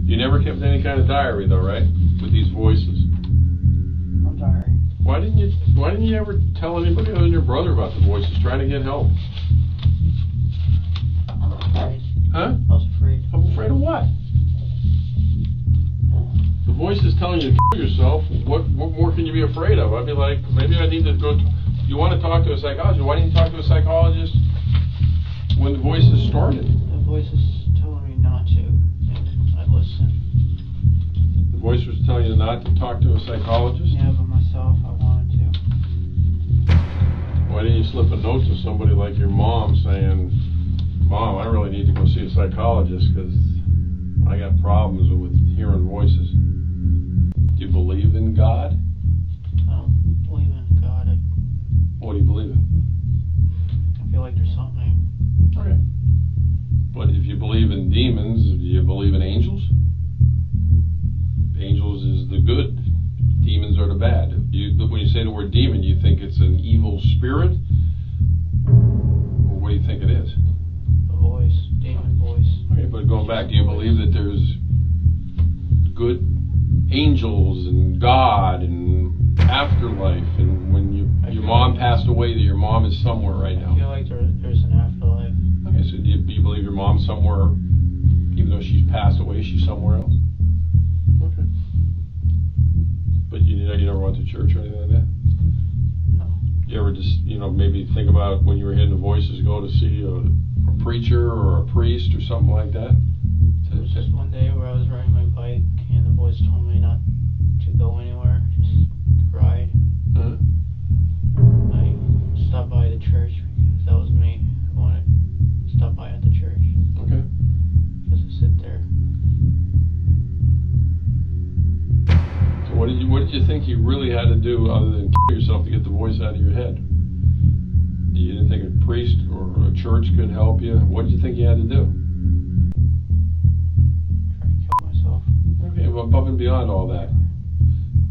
You never kept any kind of diary, though, right? With these voices. No diary. Why didn't you ever tell anybody other than your brother about the voices, trying to get help? I was afraid. Huh? I was afraid. I'm afraid of what? The voice is telling you to kill yourself. What more can you be afraid of? I'd be like, maybe I need to go... You want to talk to a psychologist. Why didn't you talk to a psychologist when the voices started? The voice is telling me not to, and I listen. The voice was telling you not to talk to a psychologist? Yeah, but myself, I wanted to. Why didn't you slip a note to somebody like your mom saying, Mom, I really need to go see a psychologist because I got problems with hearing voices? Do you believe in God? I don't believe in God. What do you believe in? I feel like there's something. Okay. But if you believe in demons, do you believe in angels? Angels is the good. Demons are the bad. When you say the word demon, you think it's an evil spirit? Or what do you think it is? A voice. Demon voice. Okay, but going back, do you believe that there's good angels and God and afterlife, and when your mom passed away, that your mom is somewhere right now? I feel like there's an afterlife. Okay, so do you believe your mom's somewhere, even though she's passed away, she's somewhere else? Okay. But you never went to church or anything like that? No. You ever just, maybe think about when you were hearing the voices, go to see a preacher or a priest or something like that? It was just one day where I was riding my bike and the voice told me not to go anywhere, just to ride. Huh? I stopped by the church because that was me. I wanted to stop by at the church. Okay. Just to sit there. So what did you think you really had to do other than kill yourself to get the voice out of your head? You didn't think a priest or a church could help you? What did you think you had to do? Try to kill myself. Okay, well, above and beyond all that,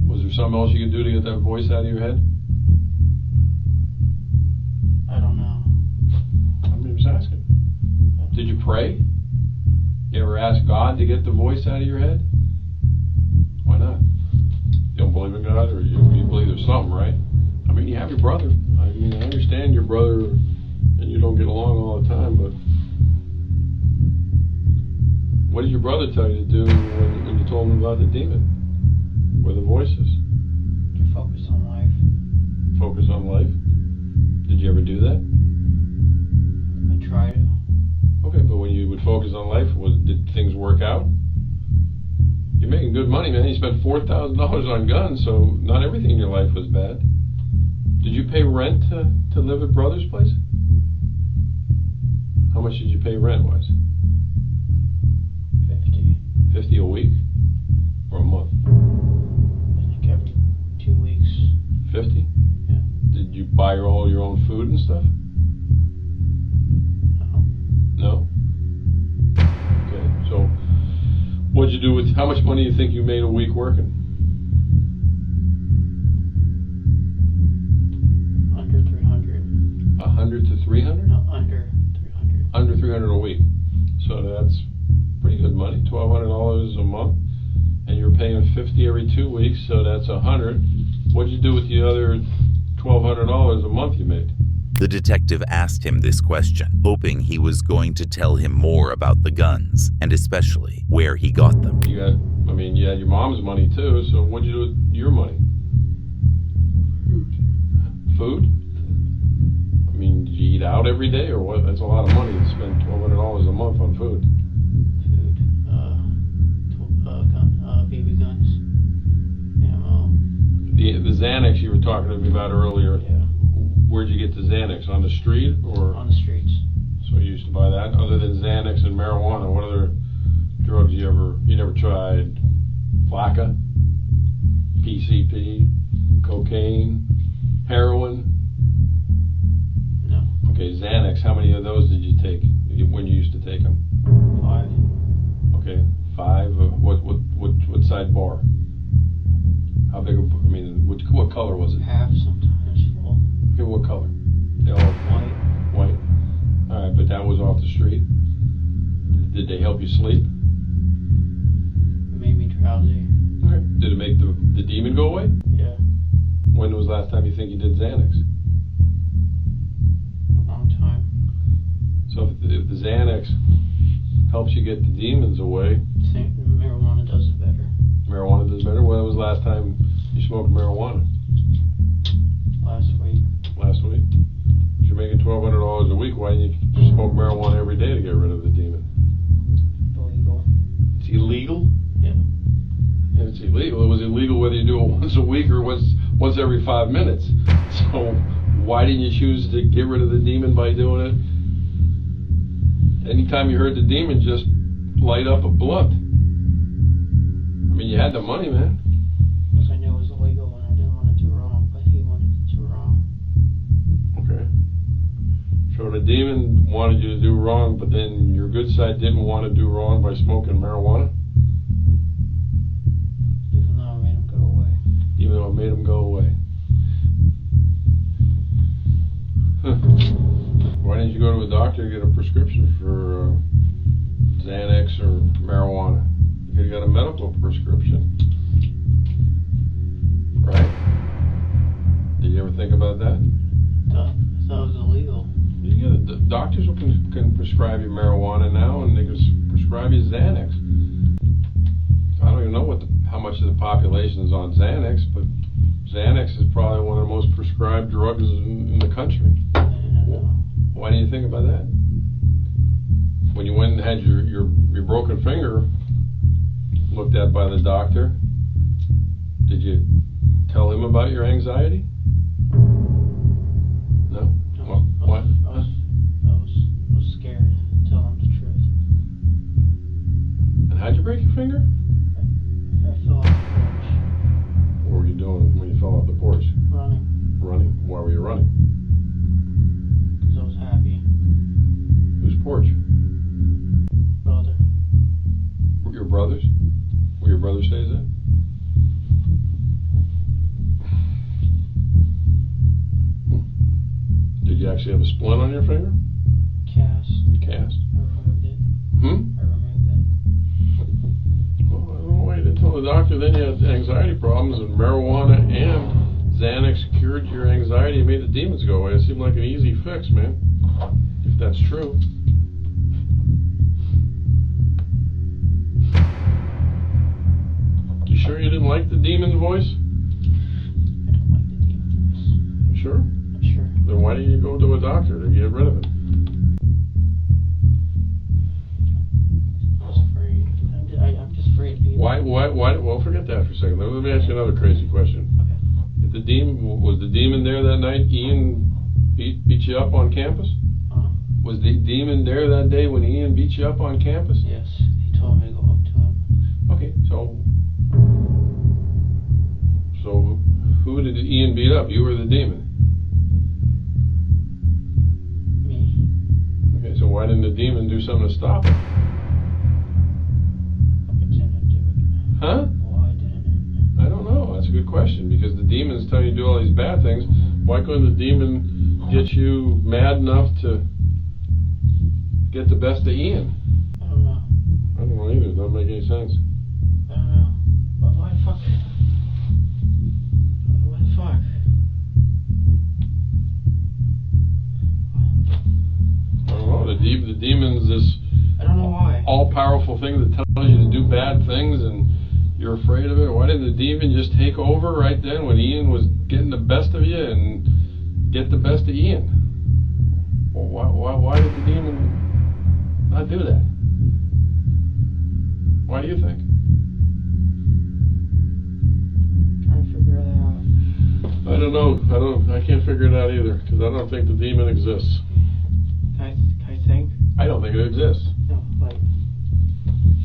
was there something else you could do to get that voice out of your head? I don't know. I'm just asking. Did you pray? You ever ask God to get the voice out of your head? Why not? You don't believe in God, or you believe there's something, right? I mean, you have your brother. I mean, I understand your brother and you don't get along all the time, but what did your brother tell you to do when you told him about the demon? Or the voices? To focus on life. Focus on life? Did you ever do that? I try to. Okay, but when you would focus on life, did things work out? You're making good money, man. You spent $4,000 on guns, so not everything in your life was bad. Did you pay rent to live at Brother's place? How much did you pay rent-wise? 50. 50 a week? Or a month? I think every 2 weeks. 50? Yeah. Did you buy all your own food and stuff? No. No? Okay, so what'd you do with, how much money do you think you made a week working? Under 300. 100 to 300? No, under 300. Under 300 a week. So that's 2 weeks, so that's $100. What'd you do with the other $1,200 a month you made? The detective asked him this question, hoping he was going to tell him more about the guns, and especially where he got them. You had your mom's money too, so what'd you do with your money? Food? I mean, did you eat out every day or what? That's a lot of money to spend $1,200 a month on food. Baby guns, ammo. The Xanax you were talking to me about earlier. Yeah. Where'd you get the Xanax? On the street or? On the streets. So you used to buy that? Other than Xanax and marijuana, what other drugs you never tried? Flakka? PCP? Cocaine? Heroin? No. Okay, Xanax, how many of those did you take when you used to take them? 5. Okay, 5. What side bar? How big? What color was it? Half, sometimes full. Okay, what color? They all white. All right, but that was off the street. Did they help you sleep? It made me drowsy. Okay. Did it make the demon go away? Yeah. When was the last time you think you did Xanax? A long time. So if the Xanax helps you get the demons away, Marijuana does it better. Marijuana does better? When was the last time you smoked marijuana? Last week. Last week? If you're making $1,200 a week, why didn't you smoke marijuana every day to get rid of the demon? Illegal. It's illegal? Yeah. If it's illegal, it was illegal whether you do it once a week or once every 5 minutes. So why didn't you choose to get rid of the demon by doing it? Anytime you heard the demon, just light up a blunt. I mean, you had the money, man. Because I knew it was illegal and I didn't want to do wrong, but he wanted to do wrong. Okay. So the demon wanted you to do wrong, but then your good side didn't want to do wrong by smoking marijuana? Even though I made him go away. Even though it made him go away. Huh. Why didn't you go to a doctor and get a prescription for Xanax or marijuana? You could have got a medical prescription. Right? Did you ever think about that? I thought it was illegal. The doctors can prescribe you marijuana now, and they can prescribe you Xanax. I don't even know how much of the population is on Xanax, but Xanax is probably one of the most prescribed drugs in the country. Why didn't you think about that? When you went and had your broken finger looked at by the doctor, did you tell him about your anxiety? No? Why? I was scared to tell him the truth. And how'd you break your finger? I fell off the porch. What were you doing when you fell off the porch? Running. Running? Why were you running? Because I was happy. Whose porch? Brother. Your brother's? Where your brother stays at? Did you actually have a splint on your finger? Cast. Cast? I removed it. I Hmm? removed it. Well, I don't know why you didn't tell the doctor. Then you had anxiety problems, and marijuana and Xanax cured your anxiety and made the demons go away. It seemed like an easy fix, man. If that's true. You sure you didn't like the demon's voice? I don't like the demon voice. You sure? I'm sure. Then why didn't you go to a doctor to get rid of it? I was afraid. I'm just afraid of people. Why, well, forget that for a second. Let me ask you another crazy question. Okay. If was the demon there that night? Ian beat you up on campus? Was the demon there that day when Ian beat you up on campus? Yes. He told me to go up to him. Okay, so who did Ian beat up? You or the demon? Me. Okay, so why didn't the demon do something to stop it? I didn't do it. Huh? Why didn't it? I don't know. That's a good question, because the demon's telling you to do all these bad things. Why couldn't the demon get you mad enough to get the best of Ian? I don't know. I don't know either. It doesn't make any sense. I don't know. But why the fuck? powerful thing that tells you to do bad things and you're afraid of it? Why didn't the demon just take over right then when Ian was getting the best of you and get the best of Ian? Well, why did the demon not do that? Why do you think? Trying to figure that out. I don't know. I can't figure it out either because I don't think the demon exists. I think. I don't think it exists. No, like.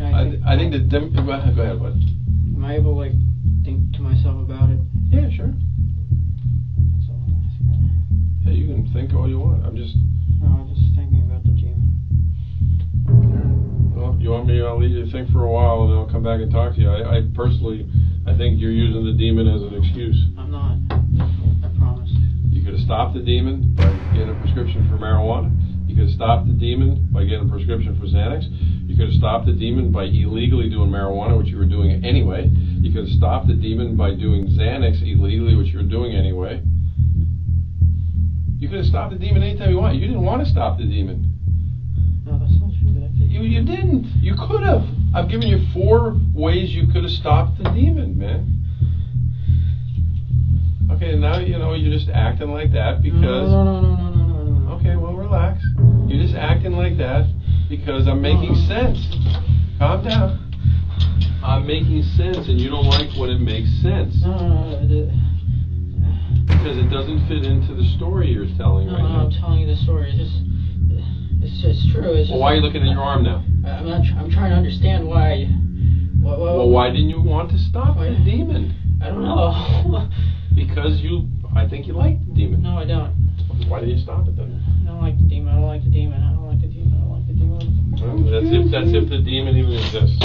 I think the demon. Go ahead, bud. Am I able to like think to myself about it? Yeah, sure. That's all I'm asking. Yeah, you can think all you want. I'm just thinking about the demon. Well, you want me? I'll leave you to think for a while, and then I'll come back and talk to you. I personally, I think you're using the demon as an excuse. I'm not. I promise. You could have stopped the demon by getting a prescription for marijuana. You could have stopped the demon by getting a prescription for Xanax. You could have stopped the demon by illegally doing marijuana, which you were doing anyway. You could have stopped the demon by doing Xanax illegally, which you were doing anyway. You could have stopped the demon anytime you want. You didn't want to stop the demon. No, that's not true. You didn't. You could have. I've given you 4 ways you could have stopped the demon, man. Okay, now you know you're just acting like that because. No. Okay, well, relax. You're just acting like that because I'm making sense. Calm down. I'm making sense, and you don't like when it makes sense. Because it doesn't fit into the story you're telling right now. I'm telling you the story. It's true. It's just, Well, why are you looking at your arm now? I'm trying to understand why. Well, why didn't you want to stop the demon? I don't know. Because I think you like the demon. No, I don't. Why didn't you stop it then? I don't like the demon. I don't like the demon. I don't like the demon. I don't like the demon. Well, that's if the demon even exists.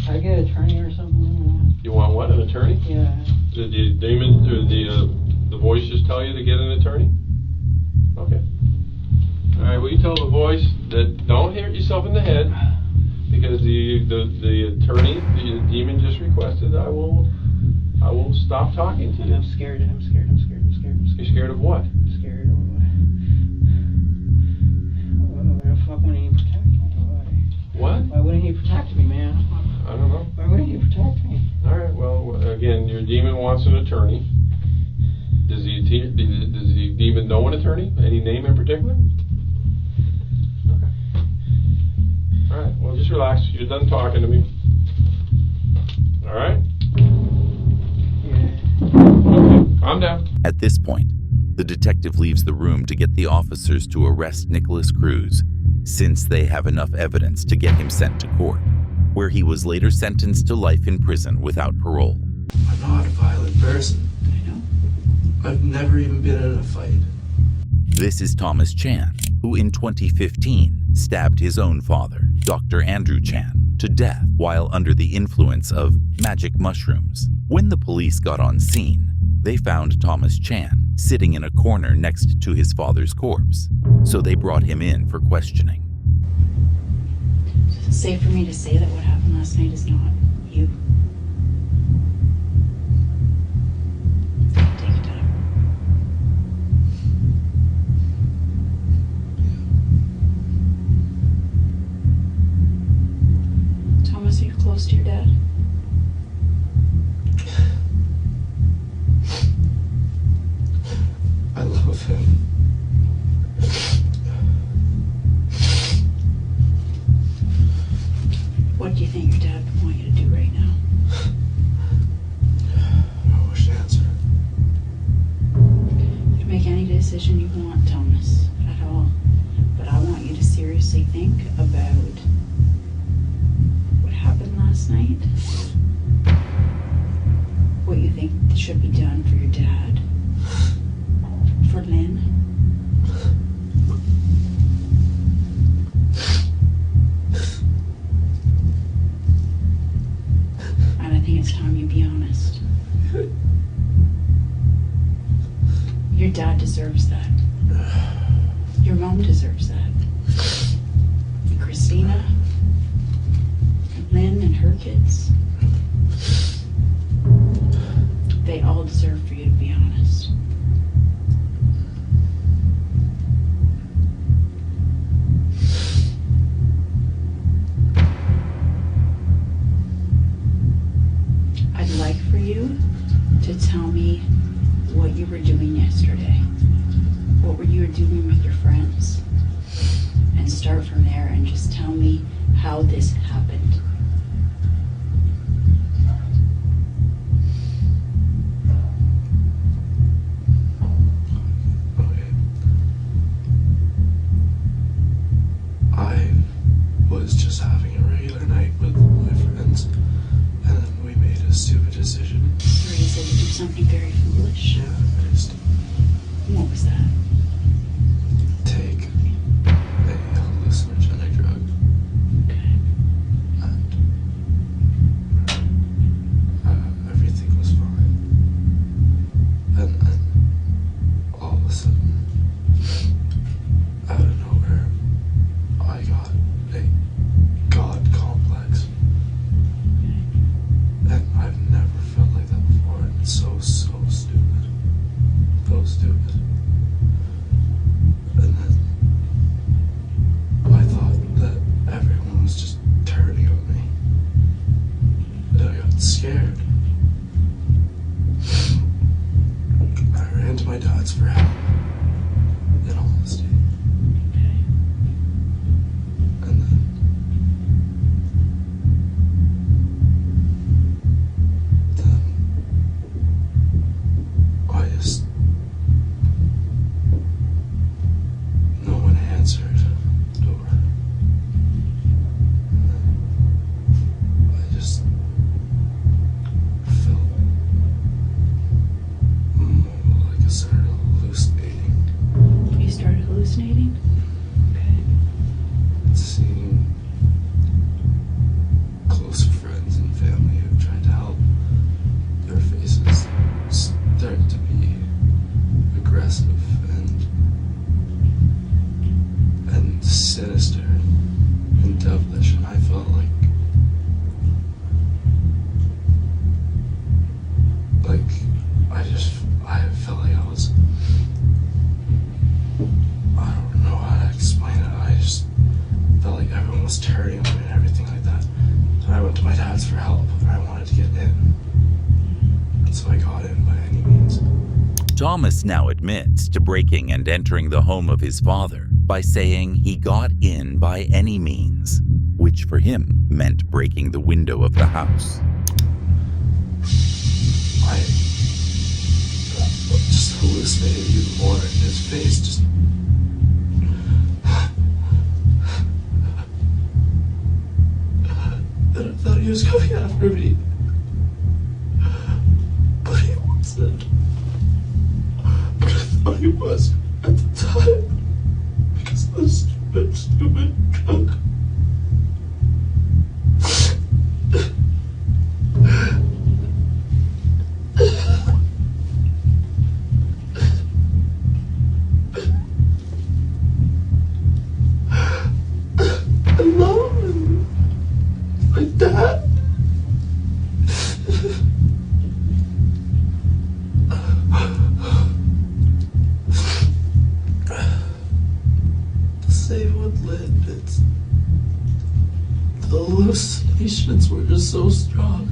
Can I get an attorney or something? You want what? An attorney? Yeah. Did the demon or the voice just tell you to get an attorney? Okay. All right. Well, you tell the voice that don't hit yourself in the head because the attorney, the demon just requested. I will stop talking to you. I'm scared. I'm scared. You're scared of what? I'm scared of fuck wouldn't he protect me? What? Why wouldn't he protect me, man? I don't know. Why wouldn't he protect me? All right. Well, again, your demon wants an attorney. Does the demon know an attorney? Any name in particular? Okay. All right. Well, just relax. You're done talking to me. All right. Okay. Calm down. At this point, the detective leaves the room to get the officers to arrest Nicholas Cruz, since they have enough evidence to get him sent to court, where he was later sentenced to life in prison without parole. I'm not a violent person. I know. I've never even been in a fight. This is Thomas Chan, who in 2015 stabbed his own father, Dr. Andrew Chan, to death while under the influence of magic mushrooms. When the police got on scene, they found Thomas Chan sitting in a corner next to his father's corpse, so they brought him in for questioning. Is it safe for me to say that what happened last night is not you? Take your time. Thomas, are you close to your dad? I love him. What do you think your dad would want you to do right now? I wish to answer. You can make any decision you want, Thomas, at all. But I want you to seriously think about what happened last night. What you think should be done for your dad. For Lynn. And I think it's time you be honest. Your dad deserves that. Your mom deserves that. And Christina, and Lynn and her kids. They all deserve for you to be honest. tell me what you were doing yesterday. What were you doing with your friends? And start from there and just tell me how this happened. I was just having a regular night with my friends, and then we made a stupid decision. Or you said you did something very foolish. Yeah, I just What was that? take a hallucinogenic drug. Okay. And everything was fine. And then all of a sudden, out of nowhere, I got a God complex. And I've never felt like that before, and it's so stupid. So stupid. And then I thought that everyone was just turning on me. And I got scared. I ran to my dad's for help, in honesty. Okay. And then I just, no one answered the door. And then I just felt more like I started hallucinating. You started hallucinating? Okay. Seeing close friends and family who tried to help, their faces started to be aggressive and sinister and devilish, and I felt like I felt like I was, I don't know how to explain it. I just felt like everyone was turning on me and everything like that. So I went to my dad's for help, and I wanted to get in. So I got in by any means. Thomas now admits to breaking and entering the home of his father by saying he got in by any means, which for him meant breaking the window of the house. I just hallucinated even more, and his face just... Then I thought he was coming after me. But he wasn't. But I thought he was at the time. Because of the stupid drug. I love him. My dad. The same with Lynn. It's the hallucinations were just so strong.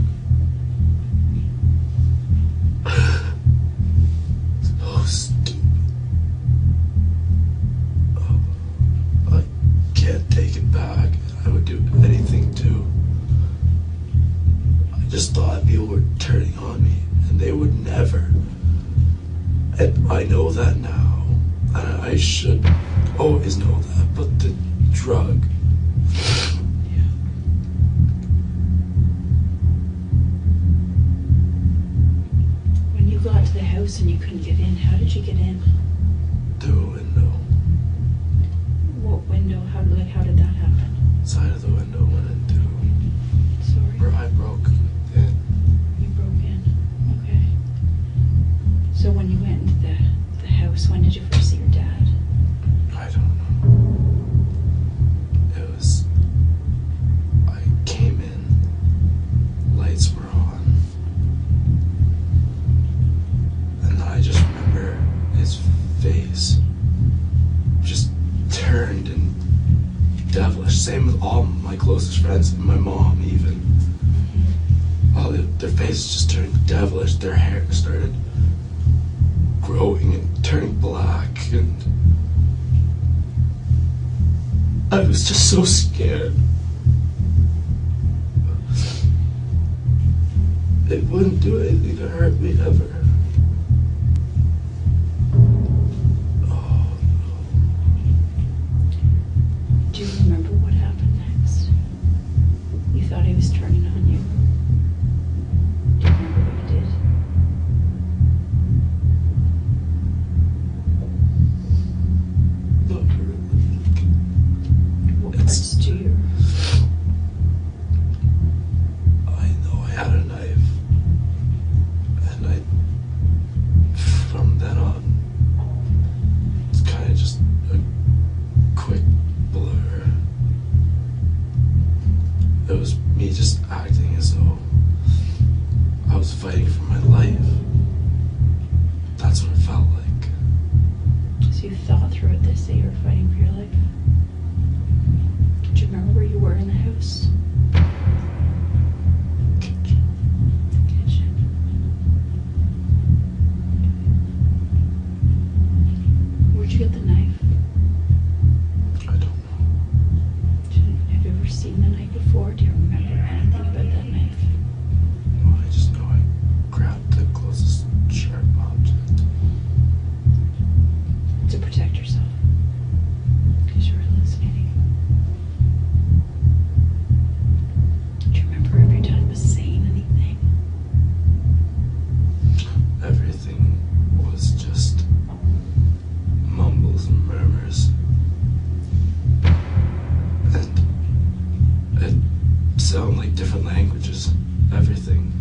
So stupid. I can't take it back. I would do anything to. I just thought people were turning on me, and they would never. And I know that now. And I should always know that. But the drug. When you got to the house and you couldn't get in, how did you get in? Through a window. What window? How did that happen? Side of the window went in through. Sorry. Where I broke in. You broke in. Okay. So when you went into the house, when did you first see your dad? I don't know. It was. I came in, lights were on, and I just remember his face just turned and devilish. Same with all my closest friends, and my mom even. Oh, their faces just turned devilish. Their hair started growing and turning black, and I was just so scared. It wouldn't do anything to hurt me ever. Do you remember what happened next? You thought he was turning on you. Do you remember what he did? Not really. What parts do you remember? I know I had a knife, and from then on, it's kind of just a quick blur. It was me just acting as though I was fighting for my life. That's what it felt like. So you thought through this, that you were fighting for your life? Do you remember where you were in the house? Kitchen. Where'd you get the knife? I don't know. Have you ever seen the knife before? Do you remember anything about that knife? Well, I just know I grabbed the closest sharp object. To protect yourself. Because you were hallucinating. Do you remember if your dad was saying anything? Everything was just mumbles and murmurs. And it sounded like different languages. Everything.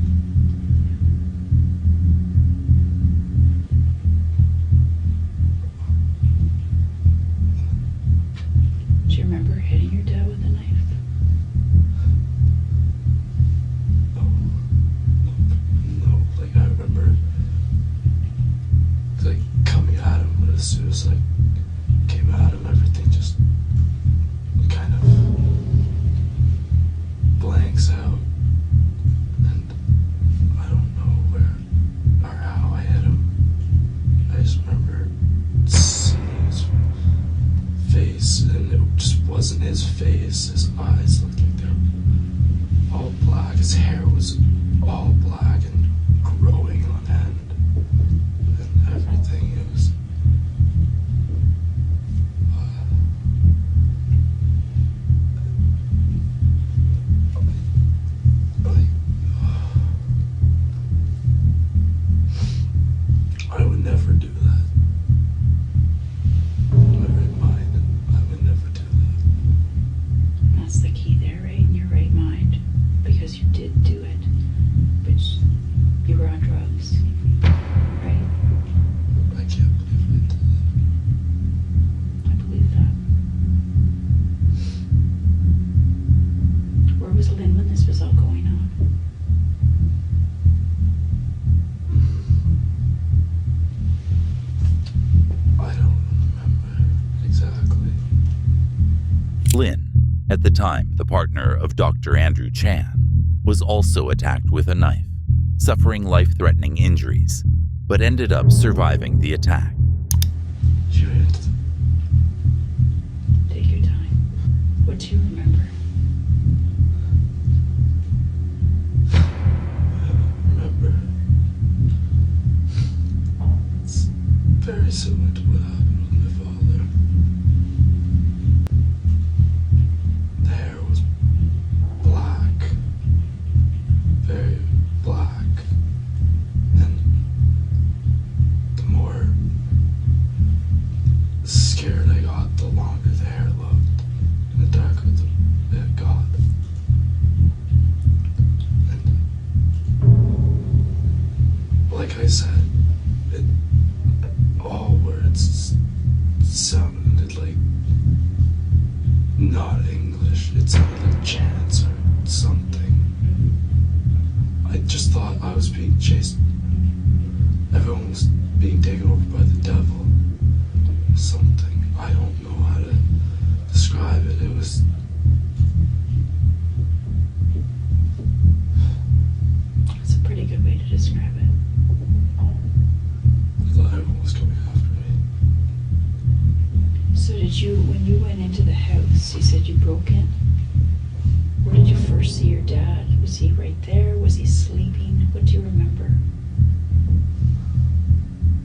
Do you remember hitting your dad with a knife? No, like I remember like coming at him, but as soon as I came at him, everything just kind of blanks out. And I don't know where or how I hit him. I just remember seeing his face, and it just wasn't his face. His eyes looked like they were all black. His hair was all black and growing on end. And everything, it was... I would never do that. In my right mind, I would never do that. That's the key there, right? In your right mind. Because you did do it. But you were on drugs. Right? I can't believe I did that. I believe that. Where was Lynn when this was all going on? I don't remember exactly. Lynn, at the time the partner of Dr. Andrew Chan, was also attacked with a knife, suffering life-threatening injuries, but ended up surviving the attack. She ran into Take your time. What do you remember? remember. It's very similar to what happened with my father. The hair was black, very black, and the more scared I got, the longer the hair looked, and the darker it got. And like I said, all words sounded like not English. It sounded like chants or something. I just thought I was being chased. Everyone was being taken over by the devil. Something. I don't know how to describe it. It was... It's a when you went into the house, you said you broke in? Where did you first see your dad? Was he right there? Was he sleeping? What do you remember?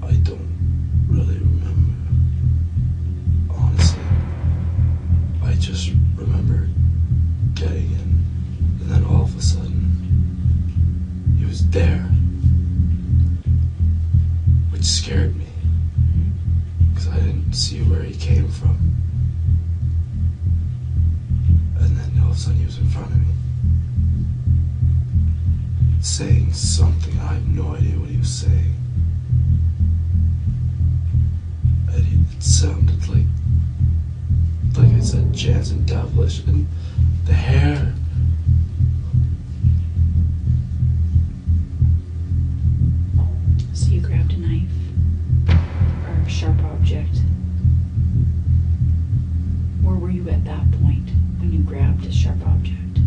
I don't really remember. Honestly, I just remember getting in, and then all of a sudden, he was there, which scared me, because I didn't see where he came from. And then all of a sudden he was in front of me, saying something. I have no idea what he was saying. And it sounded like I said, jazz and devilish, and the hair. So you grabbed a knife or a sharp object. Where were you at that point when you grabbed a sharp object?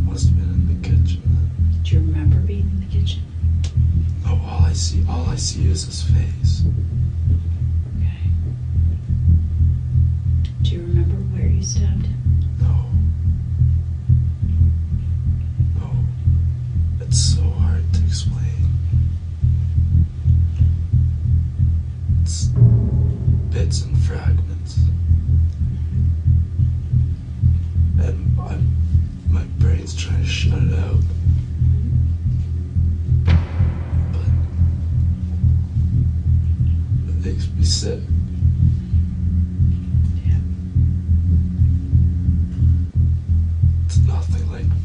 Must have been in the kitchen then. Do you remember being in the kitchen? No, all I see is his face. Okay. Do you remember where you stabbed him? No. It's so hard to explain. It's bits and fragments. And my brain's trying to shut it out. But it makes me sick. Yeah. It's nothing like me.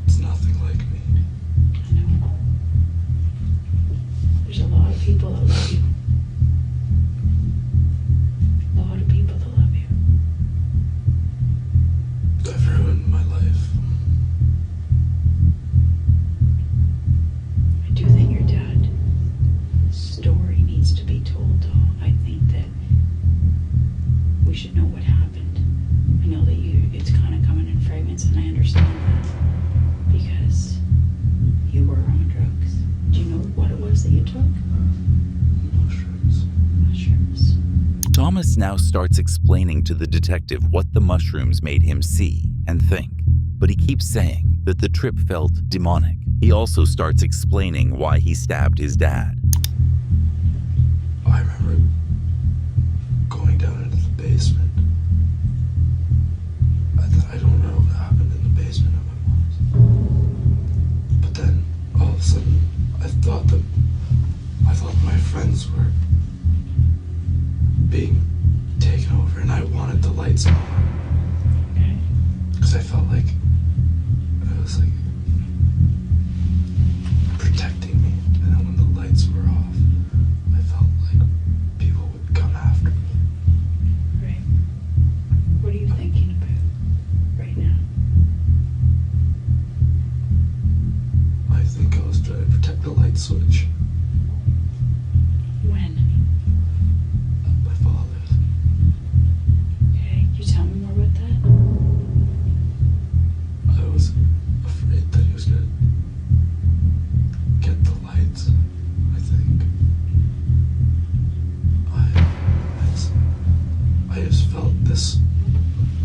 It's nothing like me. I know. There's a lot of people that love you. A lot of people that love you. I've ruined my life. I do think your dad's story needs to be told, though. I think that we should know what happened. I know that it's kind of coming in fragments, and I understand that because you were on drugs. Do you know what it was that you took? Mushrooms. Mushrooms. Thomas now starts explaining to the detective what the mushrooms made him see and think, but he keeps saying that the trip felt demonic. He also starts explaining why he stabbed his dad. I remember going down into the basement. I don't know what happened in the basement of my mom's. But then all of a sudden I thought my friends were being taken over, and I wanted the lights on. Okay. Because I felt like it was like protecting me. And then when the lights were off, I felt like people would come after me. Right. What are you thinking about right now? I think I was trying to protect the light switch. When? My father's. Okay. Can you tell me more about that? I was afraid that he was gonna get the lights, I think. I just felt this.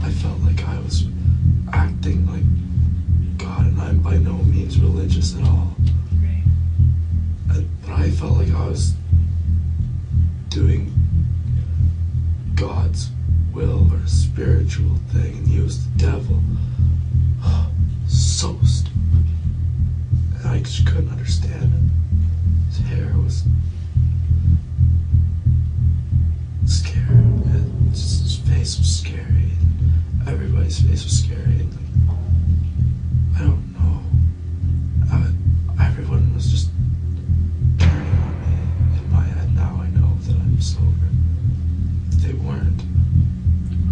I felt like I was acting like God, and I'm by no means religious at all. Right. But I felt like I was doing God's will or a spiritual thing, and he was the devil. So stupid. And I just couldn't understand it. His hair was scary. His face was scary. Everybody's face was scary. And I don't know. Everyone was just turning on me. In my head now I know that I'm sober. They weren't.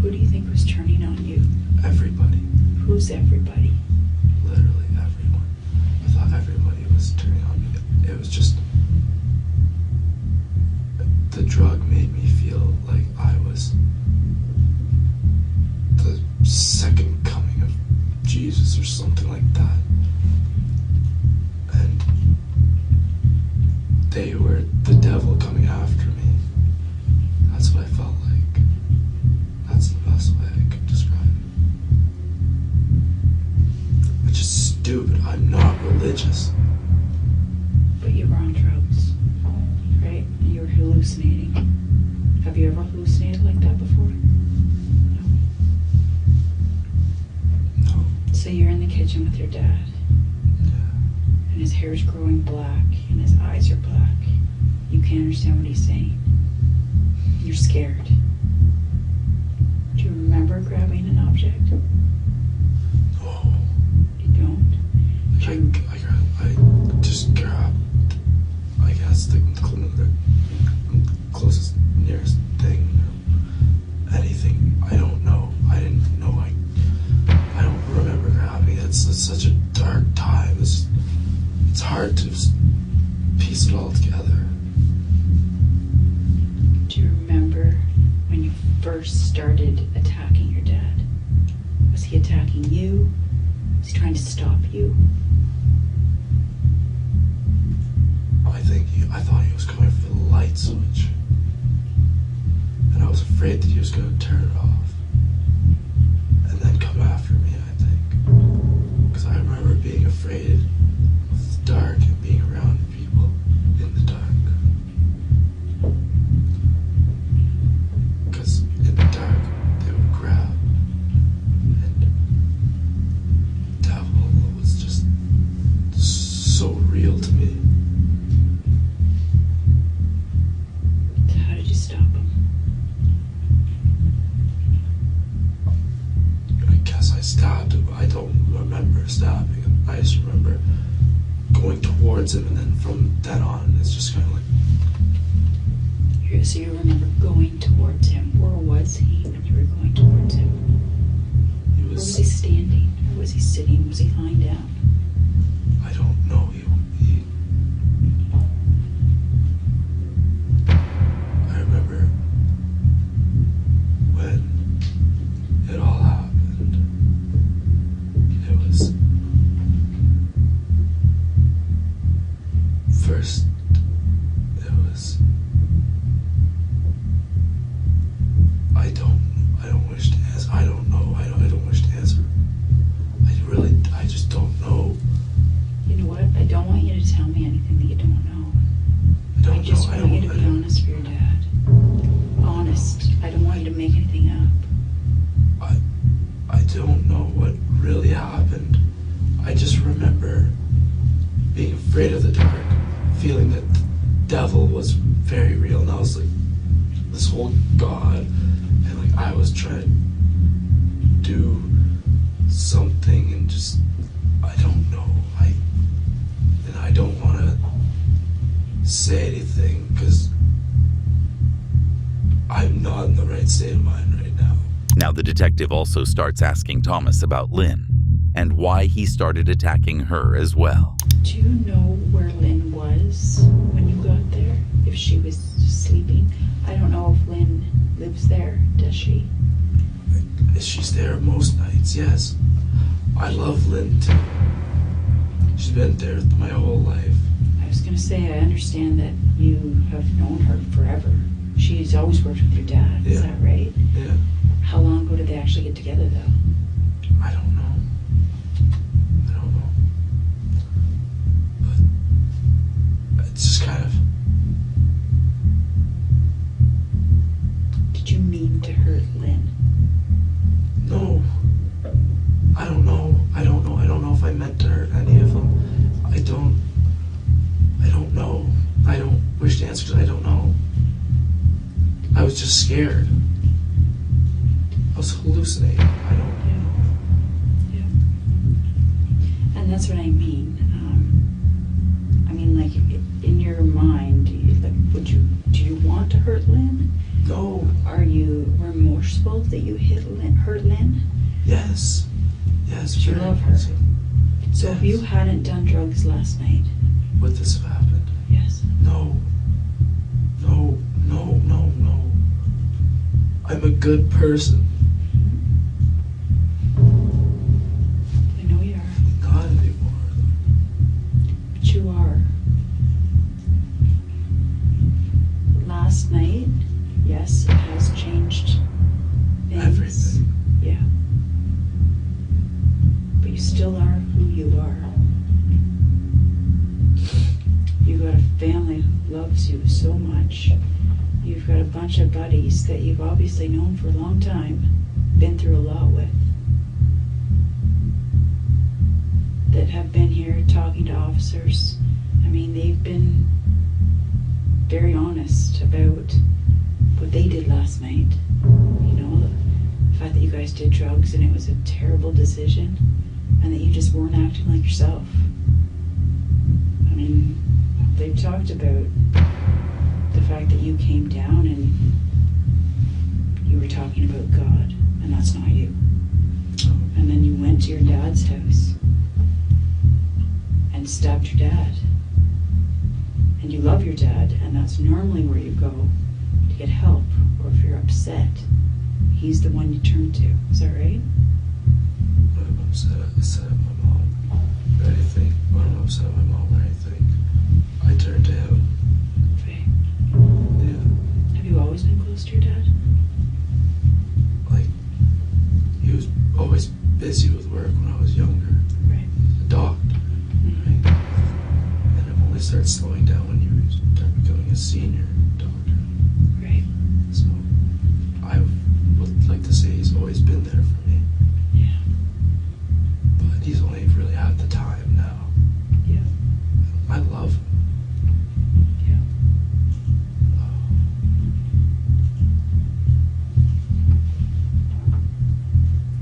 Who do you think was turning on you? Everybody. Who's everybody? Literally everyone. I thought everybody was turning on me. It was just... The drug made me feel like I was the second coming of Jesus or something like that. And they were the devil coming after me. That's what I felt like. best way I could describe it. Which is stupid. I'm not religious. But you were on drugs, right? And you were hallucinating. Have you ever hallucinated like that before? No. So you're in the kitchen with your dad. Yeah. And his hair's growing black and his eyes are black. You can't understand what he's saying. You're scared. Do you remember grabbing an object? No. You don't? I just grabbed, I guess, the closest, nearest thing, or anything. I don't know. I didn't know. I don't remember grabbing it. It's such a dark time. It's hard to piece it all together. Do you remember when you first started attacking your dad? Was he attacking you? Was he trying to stop you? I thought he was coming for the light switch. And I was afraid that he was going to turn it off. And then come after me, I think. Because I remember being afraid of the dark and being around people in the dark. Because in the dark, they would grab. And the devil was just so real to me. How did you stop him? I guess I stabbed him. I don't remember stabbing him. I just remember going towards him, and then from then on, it's just kind of like... So you remember going towards him. Where was he when you were going towards him? Where was he standing? Or was he sitting? Was he lying down? I don't know. I remember when it all happened. It was first. It was. I don't wish to answer. I don't know. I don't wish to answer. I just don't know. You know what? I don't want you to tell me anything that you don't know. I just want you to be honest for your dad. Honest. I don't want you to make anything up. I don't know what really happened. I just remember being afraid of the dark, feeling that the devil was very real, and I was like, this whole God, and like I was trying to do something, and just I don't know. I don't want to say anything because I'm not in the right state of mind right now. Now the detective also starts asking Thomas about Lynn and why he started attacking her as well. Do you know where Lynn was when you got there? If she was sleeping? I don't know if Lynn lives there, does she? She's there most nights, yes. I love Lynn too. She's been there my whole life. I was going to say, I understand that you have known her forever. She's always worked with your dad, is that right? Yeah. How long ago did they actually get together, though? I don't know. But it's just kind of... Did you mean to hurt Lynn? No. I don't know. I don't know if I meant to hurt any of them. I don't know. I don't wish to answer because I don't know. I was just scared. I was hallucinating. I don't know. Yeah. And that's what I mean. Like, in your mind, do you want to hurt Lynn? No. Are you remorseful that you hurt Lynn? Yes. Yes. Do you love her? So if you hadn't done drugs last night, would this have happened? Yes. No. I'm a good person. I know you are. Not anymore. But you are. Last night, yes, it has changed things. Everything. Yeah. But you still are who you are. You got a family who loves you so much. You've got a bunch of buddies that you've obviously known for a long time, been through a lot with, that have been here talking to officers. I mean, they've been very honest about what they did last night. You know, the fact that you guys did drugs and it was a terrible decision, and that you just weren't acting like yourself. I mean, they've talked about the fact that you came down and you were talking about God, and that's not you. And then you went to your dad's house and stabbed your dad. And you love your dad, and that's normally where you go to get help, or if you're upset, he's the one you turn to. Is that right? When I'm upset at my mom or anything, when I'm upset at my mom or anything, I turn to him. Right. Yeah. Have you always been close to your dad? Like, he was always busy with work when I was younger. Right. A doctor. Mm-hmm. Right? And it only started slowing down when you start becoming a senior doctor. Right. So, I would like to say he's always been there for me. Yeah. But he's only really had the time now. Yeah. I love him. Yeah.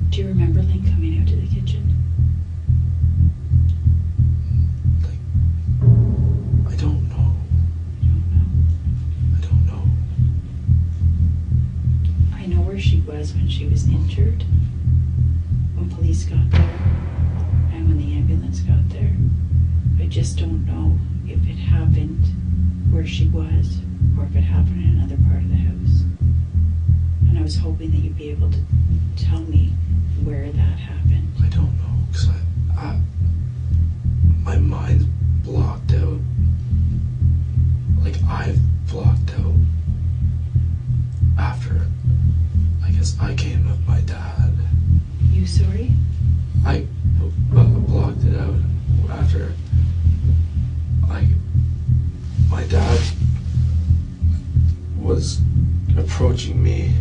Do you remember Lynn coming out to the kitchen? I don't know. I don't know. I don't know. I know where she was when she was injured, when police got there, and when the ambulance got there. I just don't know if it happened where she was, or if it happened in another part of the house. And I was hoping that you'd be able to tell me where that happened. I don't know, because my mind's blocked out. Like, I've blocked out after, I guess, I came with my dad. You sorry? I blocked it out after, my dad was approaching me,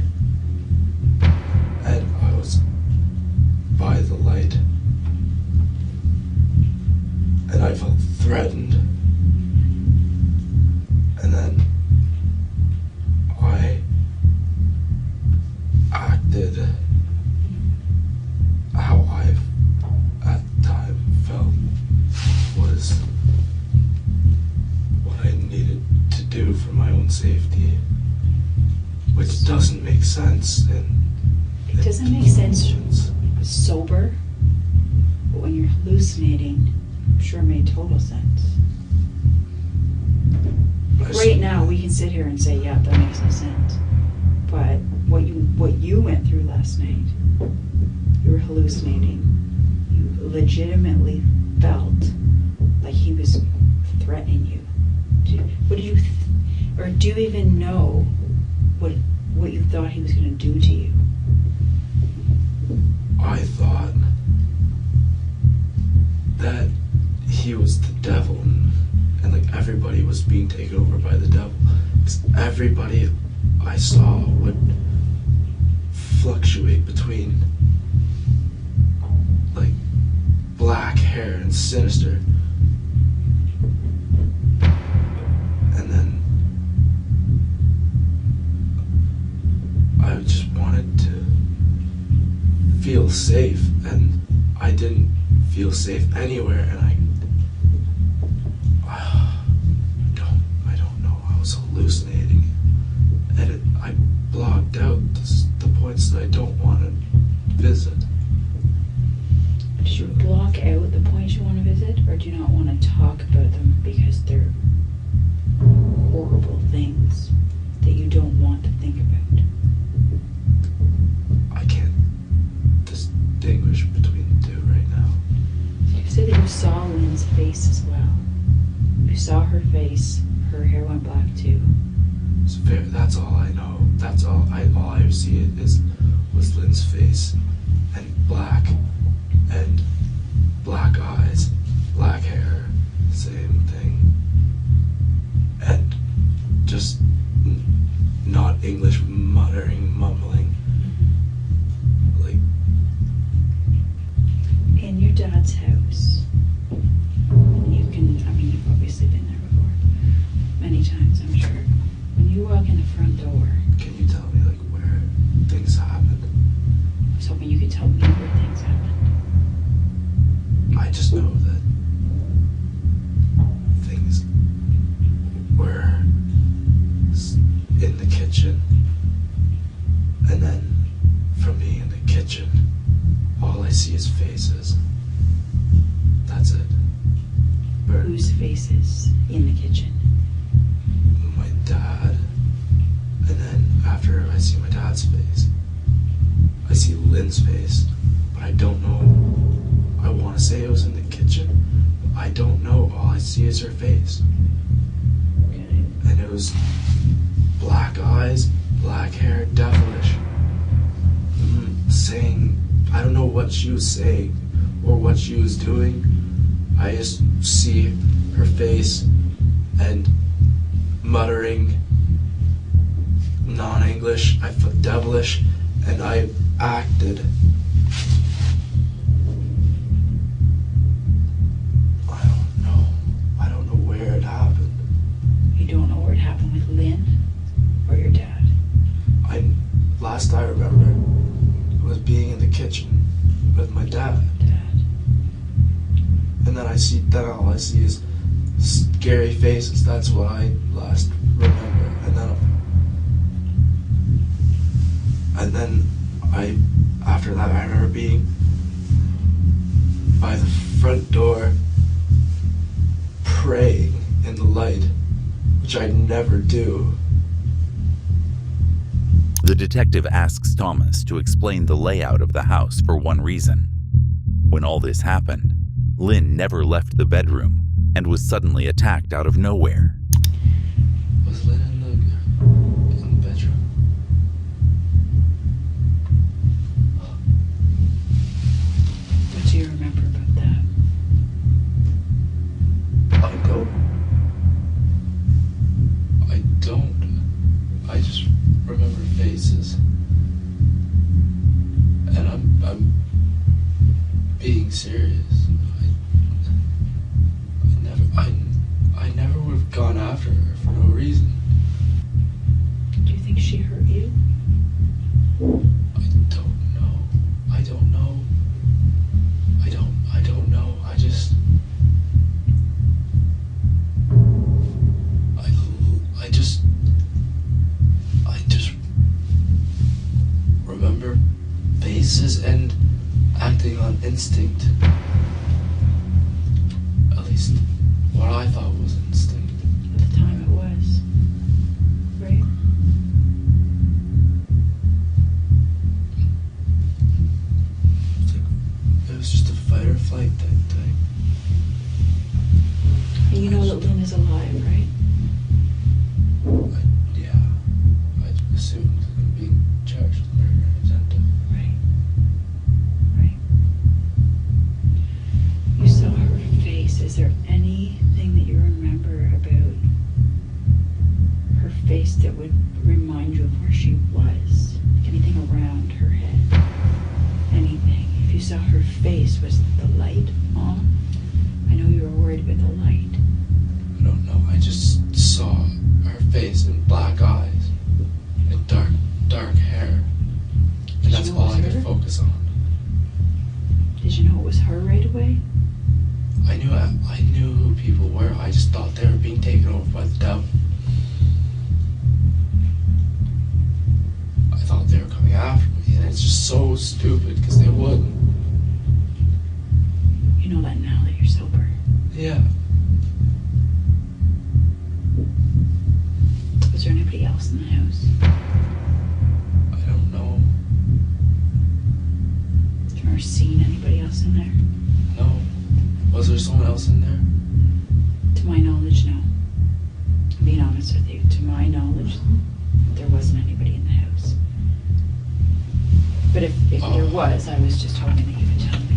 and I was by the light, and I felt threatened, and then I acted how I at the time felt was what I needed to do for my own safety, which doesn't make sense. It doesn't make sense sober, but when you're hallucinating, I'm sure it made total sense. Right now, we can sit here and say, yeah, that makes no sense. But what you went through last night, you were hallucinating. You legitimately felt like he was threatening you. Do you even know what you thought he was going to do to you? I thought that he was the devil, and like everybody was being taken over by the devil. Because everybody I saw would fluctuate between like black hair and sinister, and then I just wanted to feel safe, and I didn't feel safe anywhere, and I don't know, I was hallucinating, and I blocked out the points that I don't want to visit. Did you block out the points you want to visit, or do you not want to talk about them because they're horrible things that you don't want to think about? I can't distinguish between the two right now. You said that you saw Lynn's face as well. You saw her face, her hair went black too. That's all I know. That's all I see it is was Lynn's face, and black eyes, black hair, same thing, and just not English, muttering, mumbling, like. In your dad's house, you've obviously been there before, many times, I'm sure. When you walk in the front door, Can you tell me, like, where things happened? I was hoping you could tell me where things happened. I just know that things were in the kitchen, and then from being in the kitchen, all I see is faces. That's it. Whose faces in the kitchen? My dad, and then after I see my dad's face, I see Lynn's face, but I don't know. I want to say it was in the kitchen, but I don't know. All I see is her face. Okay. And it was black eyes, black hair, devilish. Saying, I don't know what she was saying or what she was doing. I just see her face and muttering non-English. I felt devilish, and I acted. I don't know where it happened. You don't know where it happened with Lynn or your dad? Last I remember was being in the kitchen with my dad. And then all I see is scary faces. That's what I last remember. And then after that, I remember being by the front door praying in the light, which I never do. The detective asks Thomas to explain the layout of the house for one reason. When all this happened, Lynn never left the bedroom and was suddenly attacked out of nowhere. Was Lynn in the bedroom? What do you remember about that? I don't. I just remember faces. And I'm being serious. I never would have gone after her for no reason. Do you think she hurt you? I don't know. I don't know. I just remember faces and acting on instinct. At least what I thought was instinct. At the time it was. Right? It was just a fight or flight type thing. And you know that Lynn is alive, right? Yeah. I assumed being charged with murder and attempted. Right. You saw her face. Is there anything that you remember about her face that would remind you of where she was? Like anything around her head? Anything? If you saw her face, was the light on? I know you were worried about the light. I don't know. I just saw her face and black eyes and dark hair. And that's all I could focus on. Did you know it was her right away? I knew who people were. I just thought they were being taken over by the devil. I thought they were coming after me, and it's just so stupid because they wouldn't. You know that now that you're sober. Yeah. Was there anybody else in the house? I don't know. Have you ever seen anybody else in there? No. Was there someone else in there? To my knowledge, no. Being honest with you, to my knowledge, there wasn't anybody in the house. was. I was just hoping that you could tell me.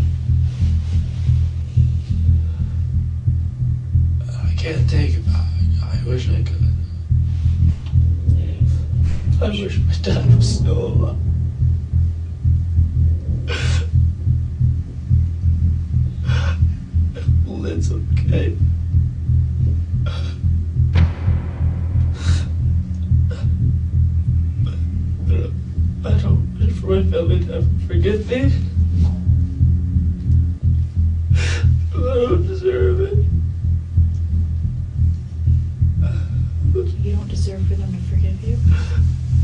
I can't take it back. I wish I could. I wish my dad was still alive. Well, it's okay. I don't wish for my family to ever forget me. I don't deserve it. You don't deserve for them to forgive you?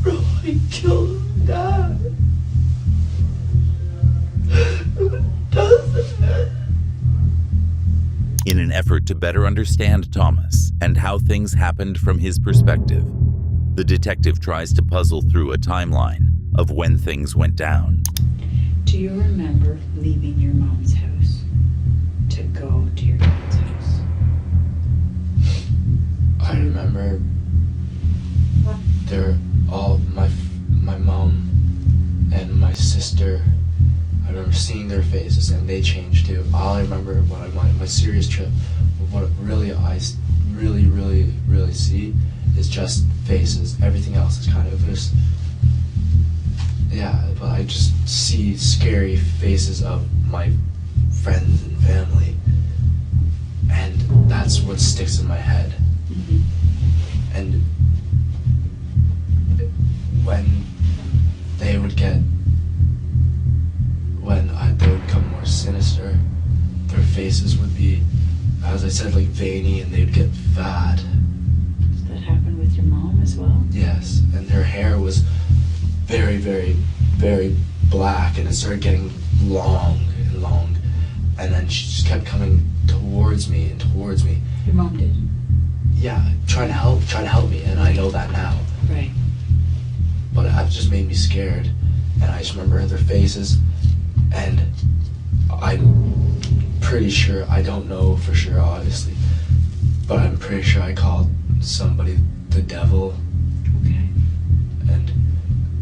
Bro, I killed Dad. Who does that? In an effort to better understand Thomas and how things happened from his perspective, the detective tries to puzzle through a timeline of when things went down. Do you remember leaving your mom's house to go to your dad's house? I remember they're all my mom and my sister. I remember seeing their faces and they changed too. All I remember when my serious trip, what really I really see is just faces. Everything else is kind of just, yeah, but I just see scary faces of my friends and family, and that's what sticks in my head. And when they would become more sinister, their faces would be, as I said, like veiny, and they'd get fat. Does that happen with your mom as well? Yes, and her hair was very, very, very black, and it started getting long and long, and then she just kept coming towards me and towards me. Your mom did? Yeah, trying to help me, and I know that now. Right. But it just made me scared, and I just remember their faces, and I'm pretty sure, I don't know for sure obviously, but I'm pretty sure I called somebody the devil. Okay. And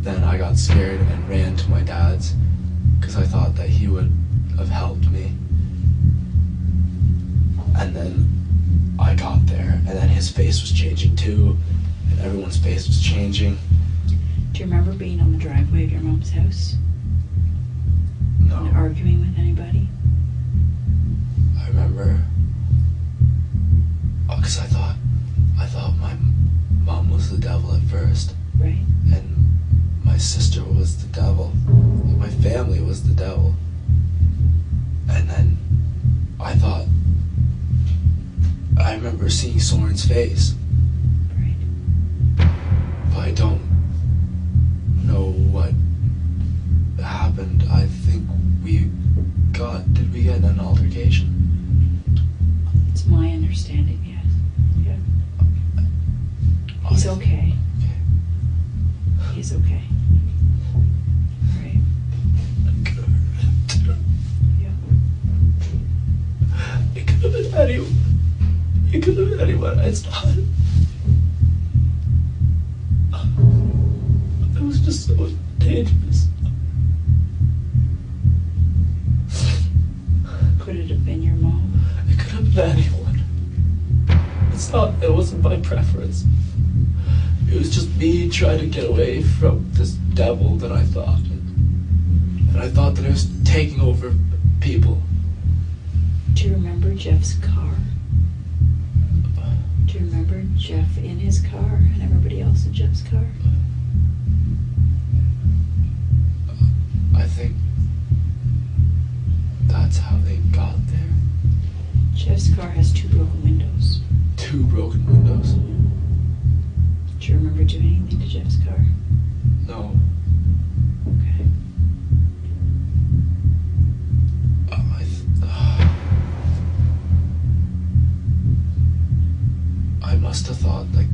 then I got scared and ran to my dad's because I thought that he would have helped me. And then I got there, and then his face was changing too, and everyone's face was changing. Do you remember being on the driveway of your mom's house? No. And arguing with anybody? I remember, because I thought my mom was the devil at first. Right. And my sister was the devil. My family was the devil. And then I thought, I remember seeing Soren's face. Right. But I don't know what happened. I think did we get an altercation? It's my understanding, yes. Yeah. He's okay. He's okay. Right. Yeah. It could have been anyone. It could have been anyone. It's not. It was just so dangerous. Could it have been your mom? It could have been anyone. It wasn't my preference. It was just me trying to get away from this devil that I thought. And I thought that it was taking over people. Do you remember Jeff's car? Do you remember Jeff in his car and everybody else in Jeff's car? I think that's how they got there. Jeff's car has 2 broken windows. 2 broken windows? Do you remember doing anything to Jeff's car? No. Okay. I must have thought like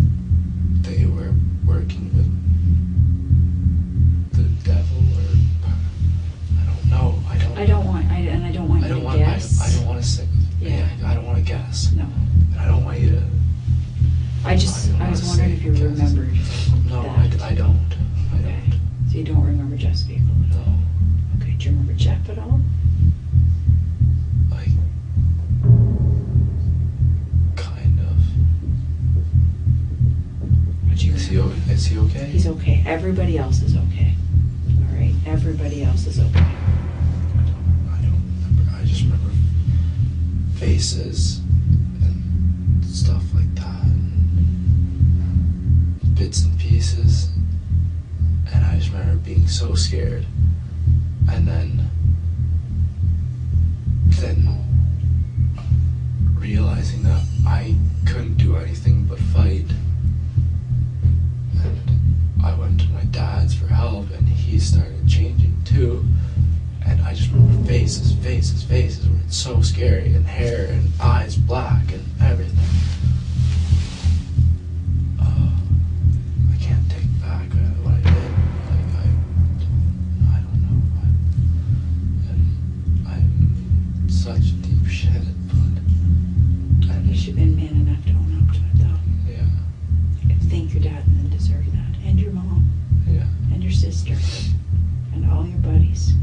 they were working with the devil, or I don't know. I don't want you to guess. I don't want to say. Yeah. I don't want to guess. No. And I don't want you to. I was wondering if you remembered. No, that. I don't. I Okay. don't. what you remember. Is he okay? He's okay. Everybody else is okay. All right? Everybody else is okay. I don't remember. I just remember faces and stuff like that. And bits and pieces. And I just remember being so scared. And then realizing that I couldn't do anything but fight. And I went to my dad's for help, and he started changing too. And I just remember faces where it's so scary, and hair and eyes black and everything. I can't take back what I did. I don't know. I'm such a deep shit. You should have been man enough to own up to it, though. Yeah. Thank your dad and then deserve that. And your mom. Yeah. And your sister. And all your buddies.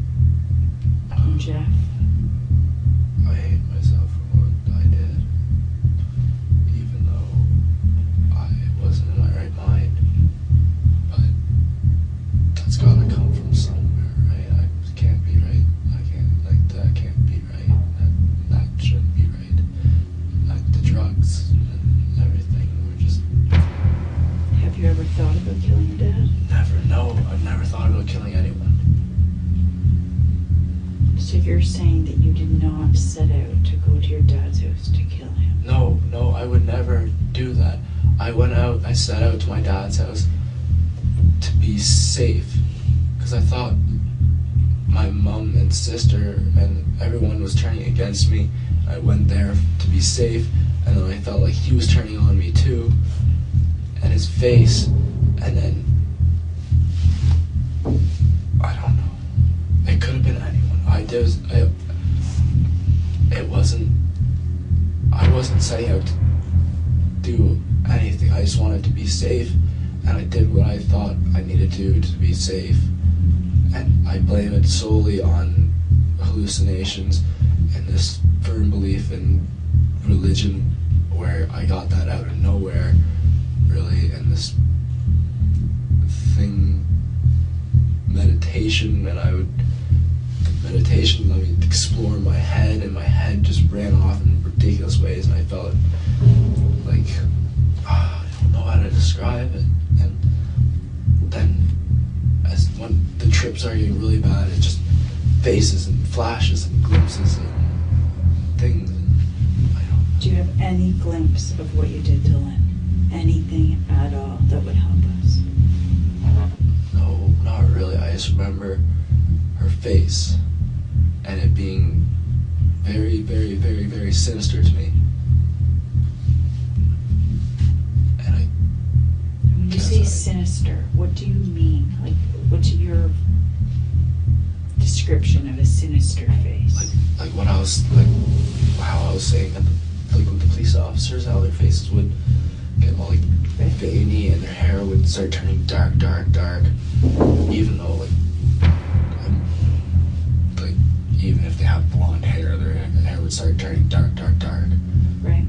And Jeff. I hate myself for what I did. Even though I wasn't in my right mind. But that's gotta come from somewhere, right? I can't be right. That can't be right. That shouldn't be right. The drugs and everything were just... Have you ever thought about killing your dad? Never, no. I've never thought about killing anyone. So you're saying that you did not set out to go to your dad's house to kill him? No, I would never do that. I set out to my dad's house to be safe. Because I thought my mom and sister and everyone was turning against me. I went there to be safe, and then I felt like he was turning on me too. And his face, and then... I don't know. It could have been anyone. I wasn't setting out to do anything. I just wanted to be safe, and I did what I thought I needed to do to be safe. And I blame it solely on hallucinations and this firm belief in religion, where I got that out of nowhere, really, and this thing, meditation, and meditation let me explore my head, and my head just ran off in ridiculous ways, and I felt like, I don't know how to describe it. And then when the trips are getting really bad, it's just faces and flashes and glimpses and things. Do you have any glimpse of what you did to Lynn? Anything at all that would help us? No, not really. I just remember her face and it being very, very, very, very sinister to me. And when you say sinister, what do you mean? Like, what's your description of a sinister face? Like what I was, like how I was saying, like with the police officers, how their faces would get all like veiny and their hair would start turning dark, even though even if they have blonde hair, their hair would start turning dark. Right.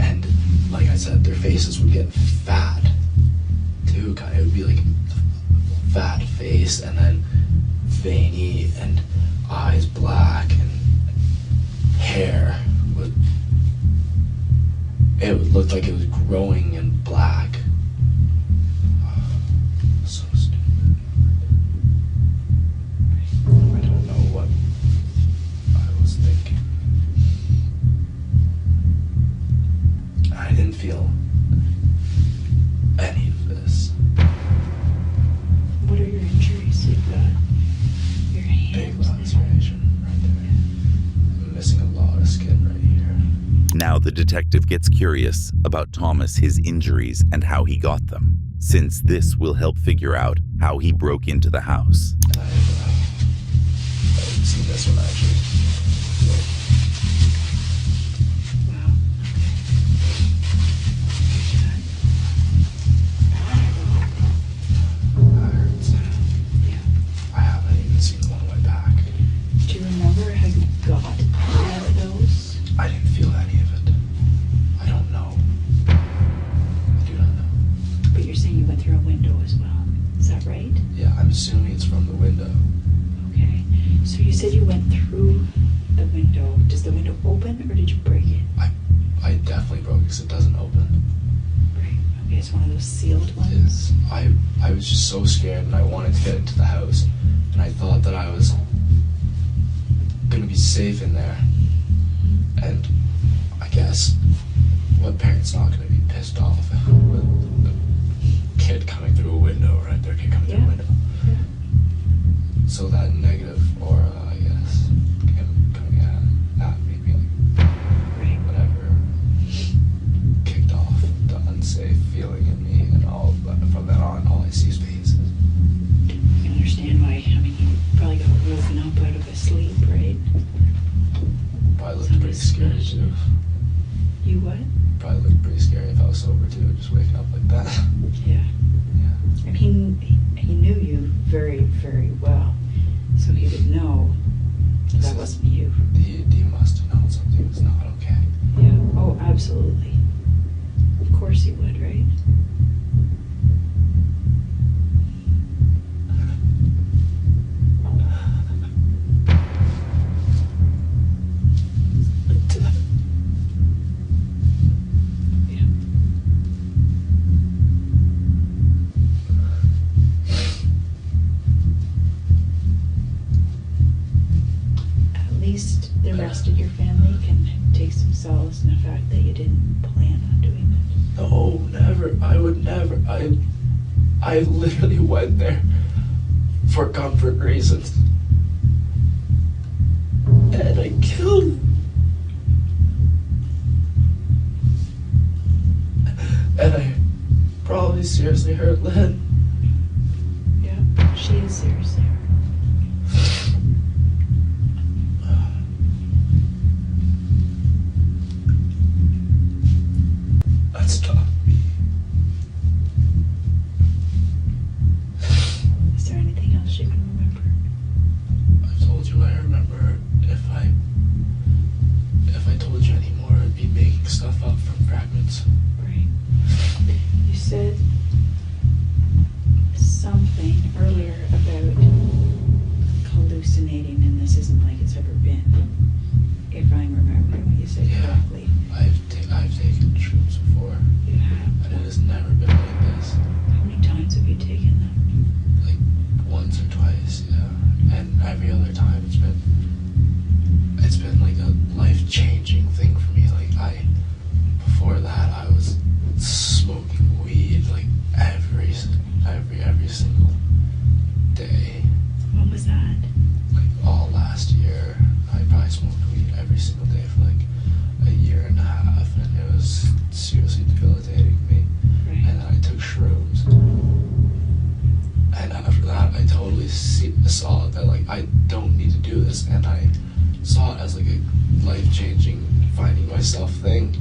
And like I said, their faces would get fat too. Kind of, it would be like a fat face, and then veiny, and eyes black, and hair would. It would look like it was growing and black. So stupid. I don't know what I was thinking. I didn't feel any of this. What are your injuries? You've got your hands. Big laceration right there. I'm missing a lot of skin right here. Now the detective gets curious about Thomas, his injuries, and how he got them, since this will help figure out how he broke into the house. I didn't see this one actually. Wow. That hurts. Yeah. I haven't even seen the one on my back. Do you remember how you got out of those? I didn't feel any of it. I don't know. I do not know. But you're saying you went through a window as well. Is that right? Yeah, I'm assuming it's from the window. Okay. So you said you went through the window. Does the window open or did you break it? I definitely broke it because it doesn't open. Right. Okay, it's one of those sealed ones. I was just so scared and I wanted to get into the house and I thought that I was gonna be safe in there. And I guess what parent's not gonna be pissed off with a kid coming through a window, right? Their kid coming through a window. Yeah. So that negative aura, I guess, coming at me, being like, whatever, kicked off the unsafe feeling in me, and all. From then on, all I see is faces. I can understand why. I mean, you probably got woken up out of a sleep, right? Probably looked pretty scary too. You what? Probably looked pretty scary if I was sober too, just waking up like that. Yeah. And he knew you very, very well, so he would know that wasn't you. He must have known something was not okay. Yeah. Oh, absolutely. Of course he would, right? The rest of your family can take some solace in the fact that you didn't plan on doing it. No, never. I would never. I literally went there for comfort reasons. And I killed him. And I probably seriously hurt Lynn. Yeah, she is seriously hurt. That's tough. Is there anything else you can remember? I've told you I remember. If I told you anymore, I'd be making stuff up from fragments. Right. You said something earlier about hallucinating, and this isn't like it's ever been. If I'm remembering what you said correctly. I've taken shrooms before. You have. And it has never been like this. How many times have you taken them? Like once or twice, yeah. And every other time it's been like a life-changing thing for me. Like before that I was smoking weed like every single day. When was that? Like all last year. I probably smoked weed every single day for like a year and a half, and it was seriously debilitating me. Right. And then I took shrooms. And after that, I totally saw that like I don't need to do this, and I saw it as like a life-changing, finding myself thing.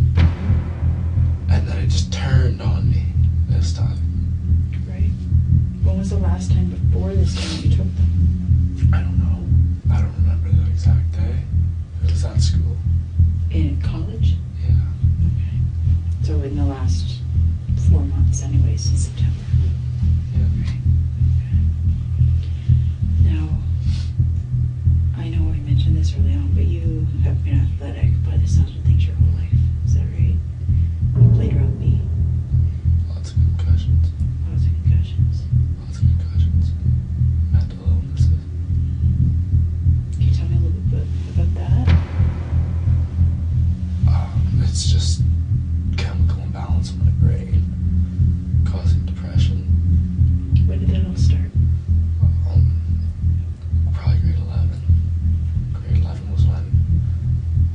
And then it just turned on me this time. Right. When was the last time before this time you took them? I don't know. I don't remember the exact day. It was at school. In college? Yeah. Okay. So in the last 4 months anyway, since September. Yeah. Right. Okay. Now, I know I mentioned this early on, but you have been athletic by the sound of things your whole life. Is that right? You played rugby. Lots of concussions. Lots of concussions. Lots of concussions. Mental illnesses. Can you tell me a little bit about that? It's just chemical imbalance in my brain, causing depression. When did that all start? Probably grade 11. Grade 11 was when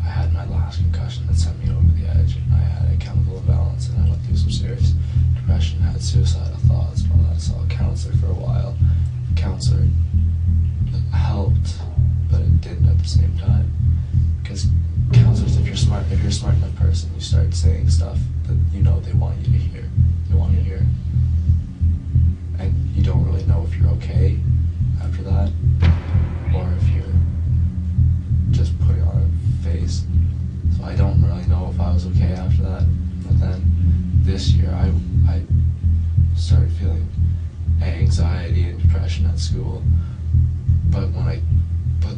I had my last concussion that sent me over the edge, and I had a chemical imbalance, and I went through some serious depression, had suicidal thoughts. Well, I saw a counselor for a while. The counselor helped, but it didn't at the same time. Because counselors, if you're a smart enough person, you start saying stuff that you know they want you to hear. They want to hear. And you don't really know if you're okay after that, or if you're just putting on a face. So I don't really know if I was okay after that. But then this year I started started feeling anxiety and depression at school. But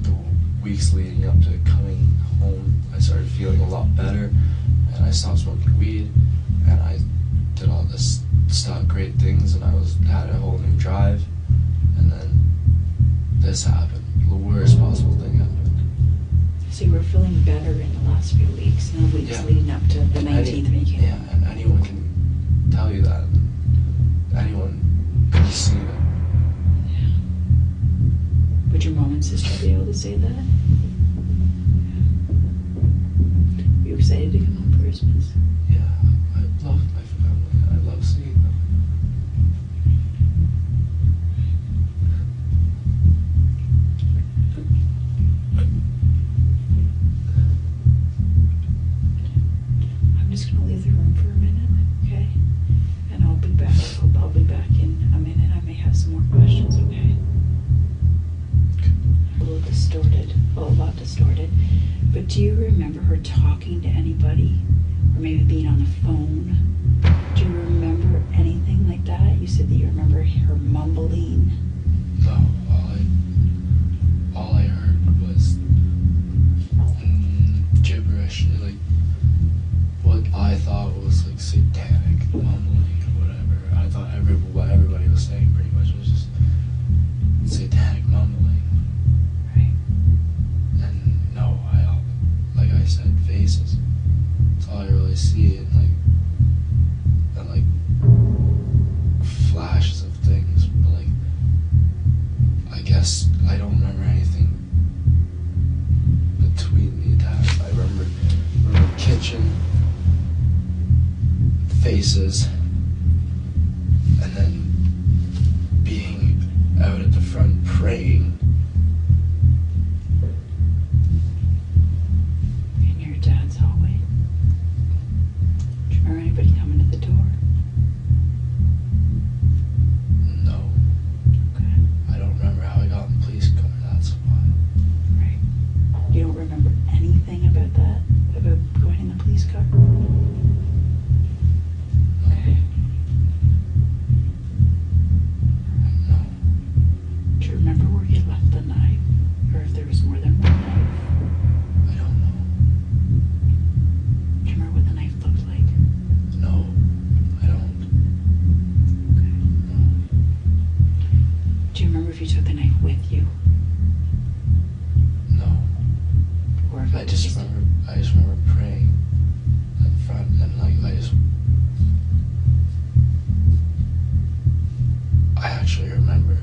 the weeks leading up to coming home, I started feeling a lot better, and I stopped smoking weed, and I did all this stuff, great things, and had a whole new drive, and then this happened. The worst possible thing happened. So you were feeling better in the last few weeks, and the weeks leading up to the 19th when you came home. Yeah, and anyone can tell you that. Anyone can see that. Would your mom and sister be able to say that? Were you excited to come home for Christmas? Yeah, I love my family. I love seeing them. I'm just going to leave the room for a minute, okay? And I'll be back. I'll be back in a minute. I may have some more questions, okay? A little distorted, a lot distorted. But do you remember her talking to anybody, or maybe being on the phone? Do you remember anything like that? You said that you remember her mumbling. No, all I heard was gibberish, like what I thought was like satanic mumbling or whatever. I thought what everybody was saying pretty much was just satanic mumbling. Right. And no, like I said, faces. That's all I really see, and like flashes of things. But like, I guess I don't remember anything between the attacks. I remember kitchen, faces, and then being out at the front praying. In your dad's hallway. Do you remember anybody coming to the door? No. Okay. I don't remember how I got in the police car, that's why. Right. You don't remember anything about that? About going in the police car? Okay. No. Do you remember where you left the knife? Or if there was more than one knife? I don't know. Do you remember what the knife looked like? No. I don't. Okay. No. Do you remember if you took the knife with you? No. Or if I just remember praying at the front, and like I actually remember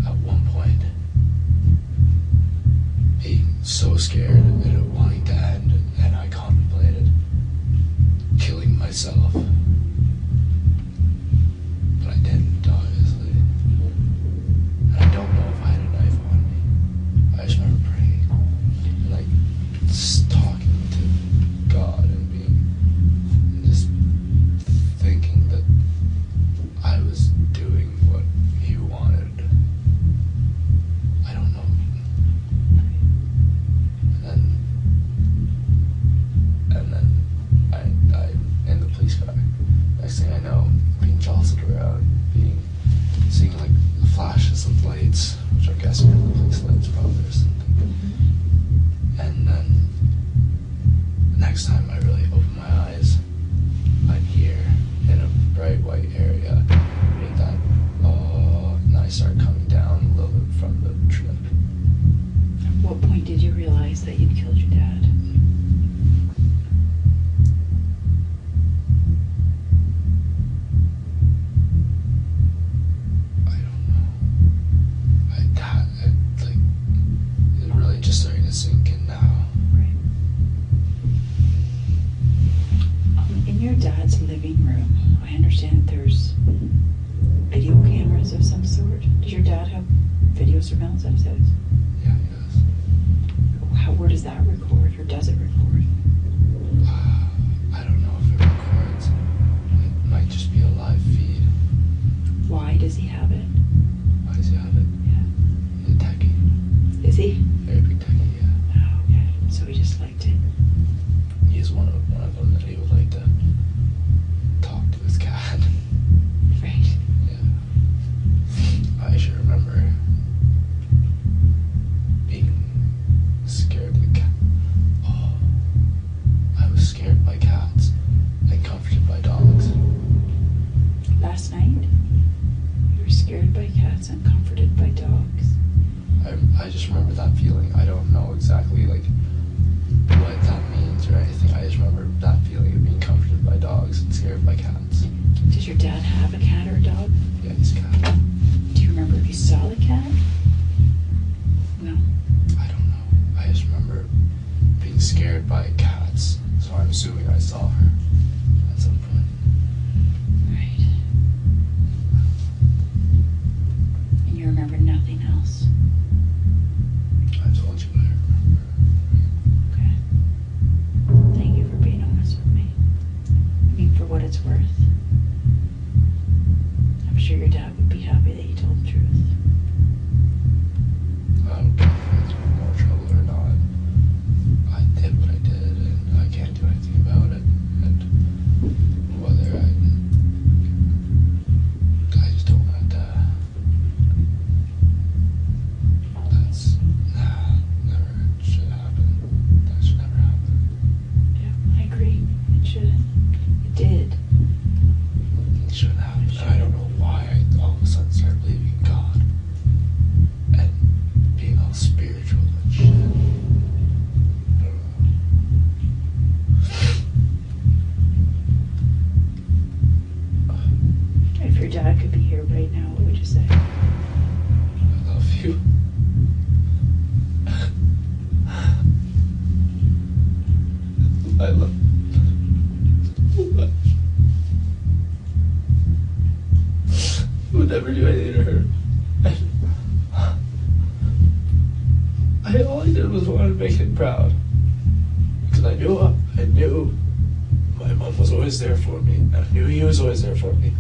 at one point being so scared and it wanting to end, and I contemplated killing myself. But I didn't, obviously. And I don't know if I had a knife on me. I just remember praying and like talking to God and just thinking that I was doing what He wanted. I don't know. And then I'm in the police car. Next thing I know, being jostled around, seeing like the flashes of lights, which I'm guessing are the police lights probably or something. And then the next time I really open my eyes, I'm here in a bright white area. Made that, and I start coming down a little bit from the trip. At what point did you realize that you'd killed your dad? I don't know. It's really just starting to sink in now. Right. In your dad's living room, I understand that there's video cameras of some sort. Does your dad have video surveillance at his house? Yeah, he does. Where does that record, or does it record? I don't know if it records. It might just be a live feed. Why does he have it? Why does he have it? Yeah. He's a techie. Is he? Very big techie, yeah. Oh, okay. So he just liked it. He is one of them that he would like to talk to his cat. Right. wasn't comforted by dogs. I just remember that feeling. I don't know exactly like what that means or anything. I just remember that feeling of being comforted by dogs and scared by cats. Did your dad have a cat or a dog? Yeah, he's a cat. Do you remember if you saw the cat? No. I don't know. I just remember being scared by cats, so I'm assuming I saw her at some point. Right. And you remember nothing else? I told you what I remember. Okay. Thank you for being honest with me. I mean, for what it's worth. I'm sure your dad would be happy that you told the truth. I don't care if it's more trouble or not. I did what I did, and I can't do anything about it. And whether I just don't want to. That's never should happen. That should never happen. Yeah, I agree. It shouldn't. It did. It shouldn't happen. I don't know why I all of a sudden started believing in God and being all spiritual and shit. I don't know. If your dad could be here right now, what would you say? I love you. I love. I would never do anything to her. All I did was want to make him proud. Because I knew my mom was always there for me. And I knew he was always there for me.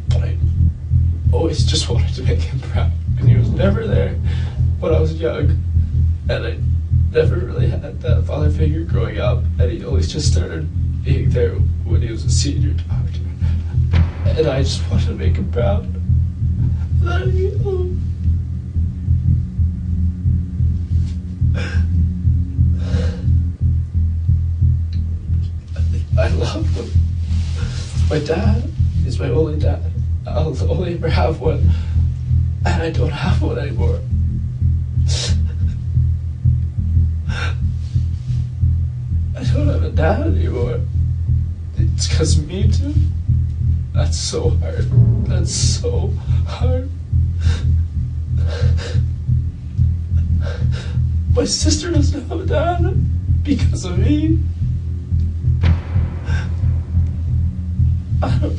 But I always just wanted to make him proud. And he was never there when I was young. And I never really had that father figure growing up. And he always just started being there when he was a senior doctor. And I just wanted to make him proud. I love him. My dad is my only dad. I'll only ever have one. And I don't have one anymore. I don't have a dad anymore. It's because of me too. That's so hard. That's so hard. My sister doesn't have a dad because of me. I don't.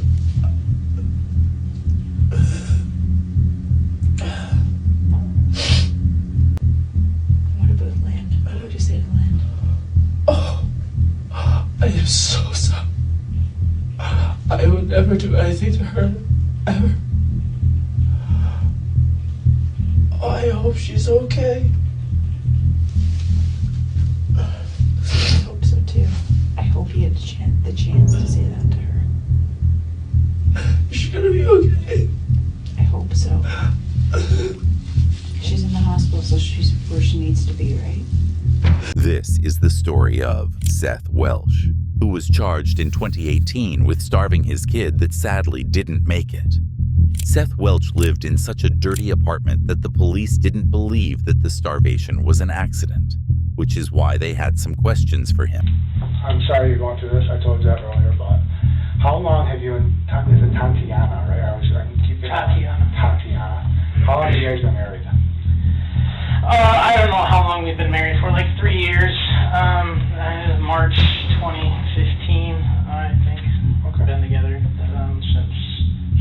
What about Lynn? What would you say to Lynn? Oh, I am so sorry. I would never do anything to her, ever. Oh, I hope she's okay. I hope so too. I hope you had the chance to say that to her. She's gonna be okay. I hope so. She's in the hospital, so she's where she needs to be, right? This is the story of Seth Welsh, who was charged in 2018 with starving his kid that sadly didn't make it. Seth Welch lived in such a dirty apartment that the police didn't believe that the starvation was an accident, which is why they had some questions for him. I'm sorry you're going through this. I told you that earlier, but how long have you and is it Tatiana, right? I can keep it. Tatiana. How long have you guys been married? I don't know how long we've been married for, like 3 years. March 2015, I think. Okay. Been together since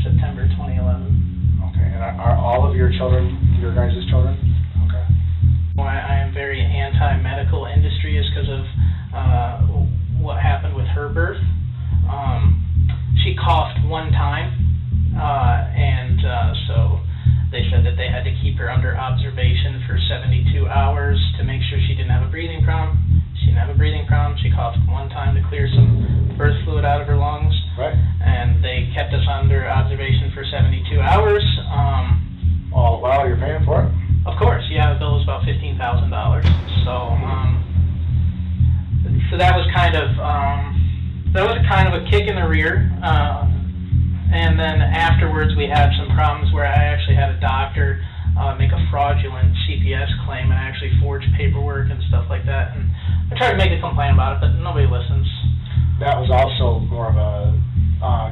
September 2011. Okay, and are all of your children your guys' children? Okay. Why I am very anti-medical industry is because of what happened with her birth. She coughed one time, and so they said that they had to keep her under observation for 72 hours to make sure she didn't have a breathing problem. She didn't have a breathing problem. She coughed one time to clear some birth fluid out of her lungs. Right. And they kept us under observation for 72 hours. Oh, wow, you're paying for it? Of course, yeah, the bill was about $15,000. So that was kind of a kick in the rear. And then afterwards we had some problems where I actually had a doctor make a fraudulent CPS claim and actually forged paperwork and stuff like that. And I tried to make a complaint about it, but nobody listens. That was also more of a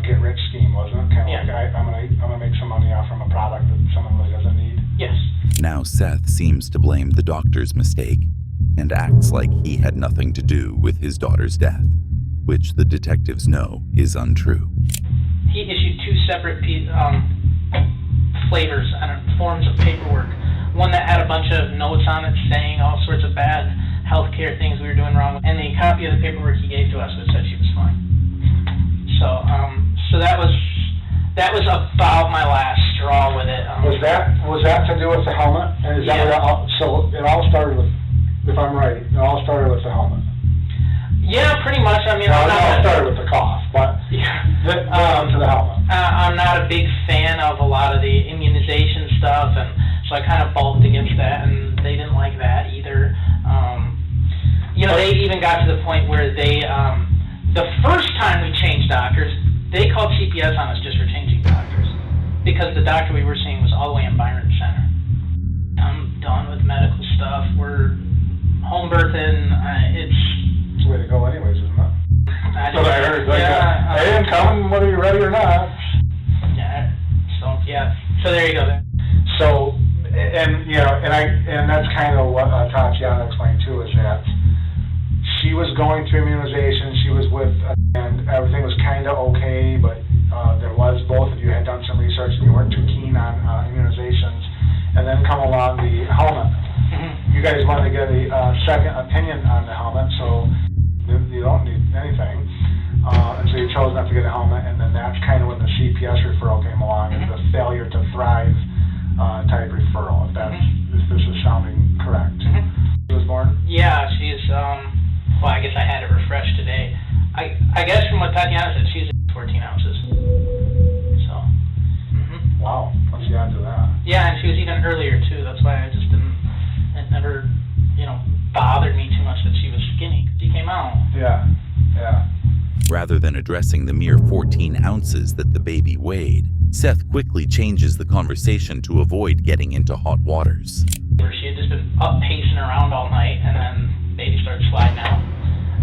get-rich scheme, wasn't it? Kind of like, I'm gonna make some money off from a product that someone really doesn't need. Yes. Now Seth seems to blame the doctor's mistake and acts like he had nothing to do with his daughter's death, which the detectives know is untrue. He issued two separate flavors and forms of paperwork. One that had a bunch of notes on it saying all sorts of bad healthcare things we were doing wrong, and the copy of the paperwork he gave to us which said she was fine. So that was about my last straw with it. Was that to do with the helmet? And is that so it all started with, if I'm right, it all started with the helmet? Yeah, pretty much. I mean, it all started with the cough, but to the helmet. I'm not a big fan of a lot of the immunization stuff, and so I kind of bulked against that, and they didn't like that either. They even got to the point where they, the first time we changed doctors, they called CPS on us just for changing doctors, because the doctor we were seeing was all the way in Byron Center. I'm done with medical stuff. We're home birthing. It's the way to go anyways, isn't it? That's what I heard. They didn't come whether you're ready or not. So there you go then. So, and that's kind of what Tatiana explained too, is that she was going through immunization, she was with, and everything was kind of okay, but there was, both of you had done some research and you weren't too keen on immunizations, and then come along the helmet. You guys wanted to get a second opinion on the helmet, so you don't need anything, and so you chose not to get a helmet, and then that's kind of when the CPS referral came along, and the failure to thrive type referral, if this is sounding correct. She was born? Yeah, she's, well, I guess I had it refreshed today. I guess from what Tatiana said, she's 14 ounces. So. Wow, what's the odds of that? Yeah, and she was even earlier too, that's why I just didn't, it never, bothered me too much that she was skinny. She came out. Yeah. Rather than addressing the mere 14 ounces that the baby weighed, Seth quickly changes the conversation to avoid getting into hot waters. She had just been up pacing around all night, and then baby started sliding out.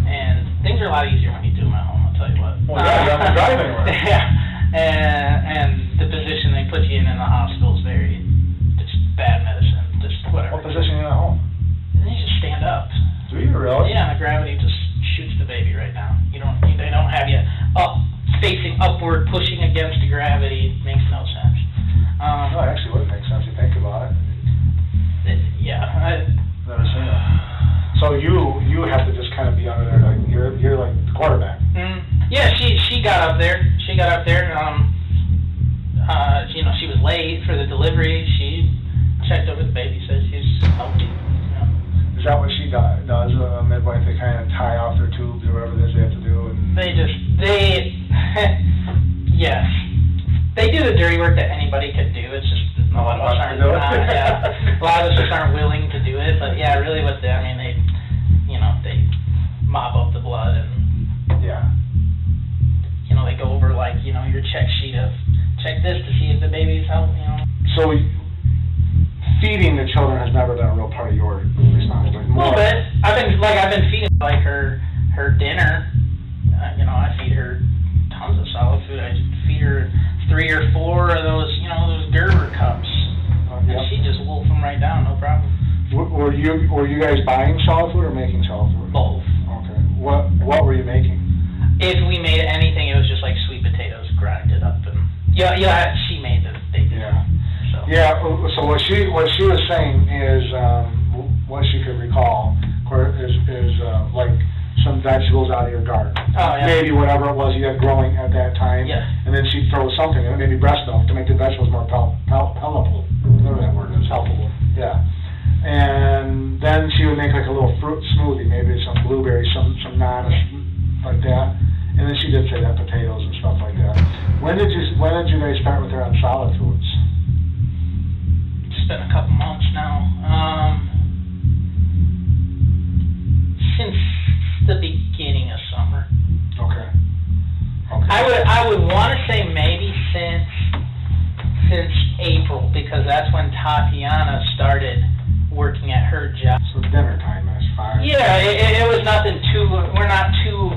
And things are a lot easier when you do them at home, I'll tell you what. Well, yeah, you don't have to drive anywhere. Yeah. And the position they put you in the hospital is just bad medicine, just whatever. What position are you in at home? You just stand up. Do you really? Yeah, the gravity just shoots the baby right now. They don't have you up, facing upward, pushing against the gravity. It makes no sense. No, it actually would make sense if you think about it. Never seen it. So you have to just kind of be under there, like you're like the quarterback. Yeah, she got up there. She was late for the delivery. She checked over the baby, said she's healthy. Is that what she does? A midwife, they kind of tie off their tubes or whatever it is they have to do? And yes. They do the dirty work that anybody could do. It's just a lot of us aren't. A lot of us just aren't willing to do it. But yeah, really, they they mop up the blood and they go over your check sheet of check this to see if the baby's healthy. So feeding the children has never been a real part of your responsibility. A little bit. I've been feeding her dinner. I feed her tons of solid food. I feed her 3 or 4 of those Gerber cups. And she just wolfed them right down, no problem. Were you guys buying solid food or making solid food? Both. Okay. What were you making? If we made anything, it was just like sweet potatoes grinded up and she made the thing. Yeah. So what she was saying is what she could recall is like some vegetables out of your garden. Oh, yeah. Maybe whatever it was you had growing at that time. Yeah. And then she'd throw something in it, maybe breast milk to make the vegetables more palatable. Whatever that word is. Palatable. Yeah. And then she would make like a little fruit smoothie, maybe some blueberries, some nanas, like that. And then she did say that potatoes and stuff like that. When did you guys start with her on solid foods? It's been a couple months now. Since the beginning of summer. Okay. I would want to say maybe April, because that's when Tatiana started working at her job. So dinner time is 5. Yeah, it was nothing too, we're not too,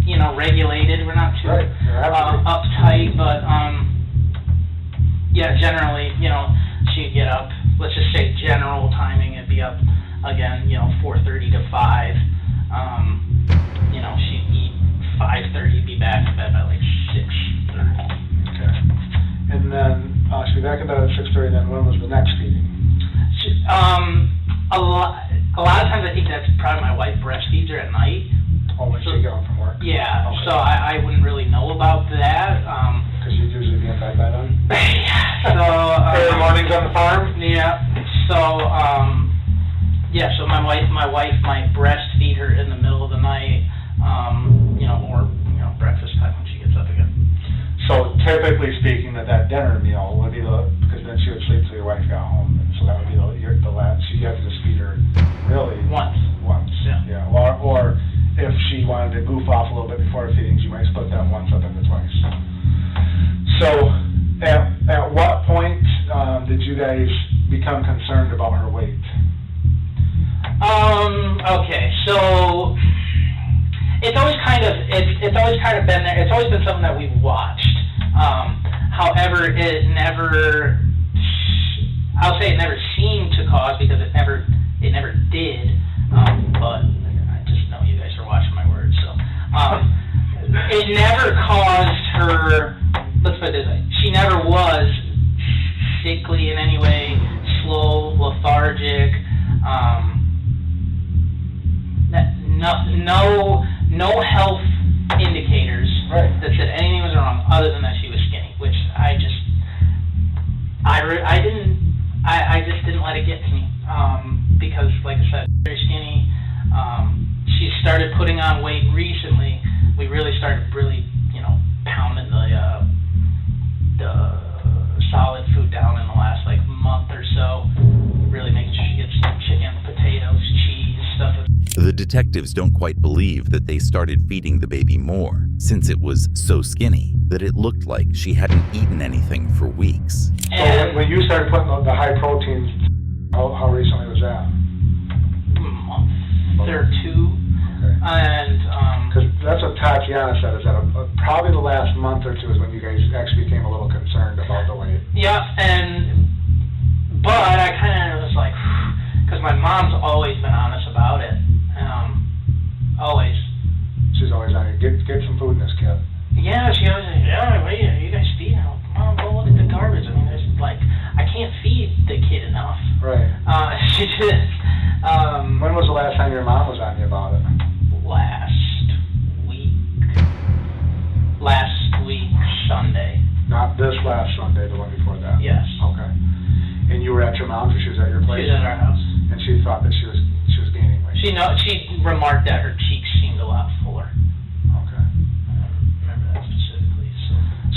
you know, regulated, we're not too uptight, but, yeah, generally, you know, she'd get up, let's just say general timing, it'd be up again, you know, 4:30 to 5. You know, she'd eat 5:30, be back to bed by like 6:30. Okay. And then, she'd be back in bed at 6:30, then when was the next feeding? A lot of times I think that's probably my wife breastfeeds her at night. Oh, when she got home from work? Yeah, Okay. so I wouldn't really know about that. Because you'd usually be in bed by then? So, early mornings on the farm? Yeah, so, yeah, so my wife might breastfeed her in the middle of the night, you know, or, you know, breakfast time when she gets up again. So typically speaking, that dinner meal would be because then she would sleep till your wife got home, and so that would be the last, so you have to just feed her, really? Once. Yeah. Or if she wanted to goof off a little bit before her feedings, you might split that once up into twice. So, at what point did you guys become concerned about her weight? Okay, so it's always kind of been there. It's always been something that we've watched. However, it never, I'll say it never seemed to cause, because it never did. But I just know you guys are watching my words, so it never caused her. Let's put it this way: she never was sickly in any way, slow, lethargic. No health indicators that said anything was wrong, other than that she was skinny, which I just didn't let it get to me, because, like I said, very skinny. She started putting on weight recently. We really started you know, pounding the solid food down in the last like month or so, really making sure she gets chicken, potatoes, cheese, stuff. The detectives don't quite believe that they started feeding the baby more, since it was so skinny that it looked like she hadn't eaten anything for weeks. So when you started putting the high proteins, how recently was that? Month or two. Okay. And because that's what Tatiana said, is that probably the last month or two is when you guys actually became a little concerned about the weight. Yeah, but I kind of was like, because my mom's always been honest about it. Always. She's always on it. Get some food in this kid. Yeah, she always says, yeah, wait, you guys feeding him? Mom, go look at the garbage. I mean, there's like, I can't feed the kid enough. Right. She just. When was the last time your mom was on you about it? Last week, Sunday. Not this last Sunday, the one before that? Yes. Okay. And you were at your mom's, or she was at your place? She was at our house. And she thought that she was gaining weight? She remarked that her cheeks seemed a lot fuller. Okay. I don't remember that specifically,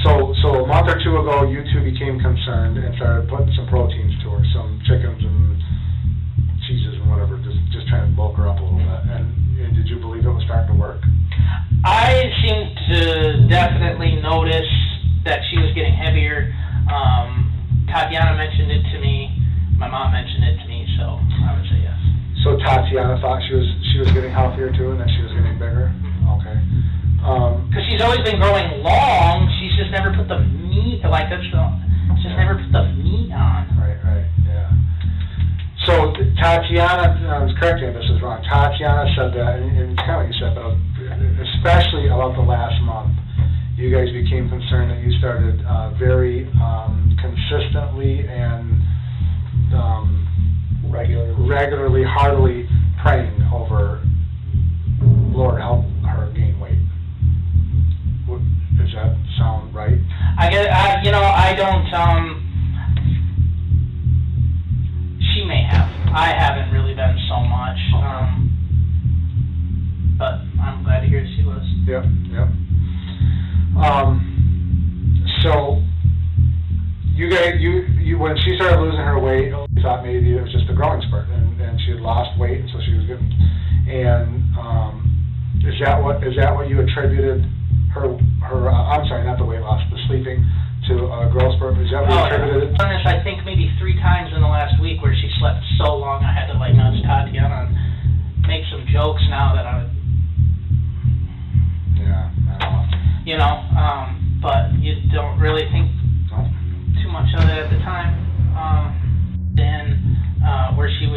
So a month or two ago, you two became concerned and started putting some proteins to her, some chickens and cheeses and whatever, just trying to bulk her up a little bit. And did you believe it was starting to work? I seemed to definitely notice that she was getting heavier. Tatiana mentioned it to me. My mom mentioned it to me, so I would say yes. So Tatiana thought she was getting healthier too, and that she was getting bigger? Mm-hmm. Okay. Because she's always been growing long, she's just never put the meat, never put the meat on. Right, yeah. So Tatiana, correct me if this is wrong, Tatiana said that, and kind of what you said, but especially about the last month, you guys became concerned that you started very consistently and regularly, heartily praying over, Lord, help her gain weight. Does that sound right? I don't, she may have. I haven't really been so much, but I'm glad to hear she was. Yep. So, you guys, you when she started losing her weight, you thought maybe it was just a growing spurt, and she had lost weight, and so she was getting, and is that what you attributed her I'm sorry, not the weight loss, the sleeping, to growth spurt? Is that what you attributed it? Done this, I think, maybe 3 times in the last week where she slept so long I had to, like, nudge Tatiana and make some jokes now that I would... Yeah, I don't know. You know, but you don't really think too much of it at the time. Then, where she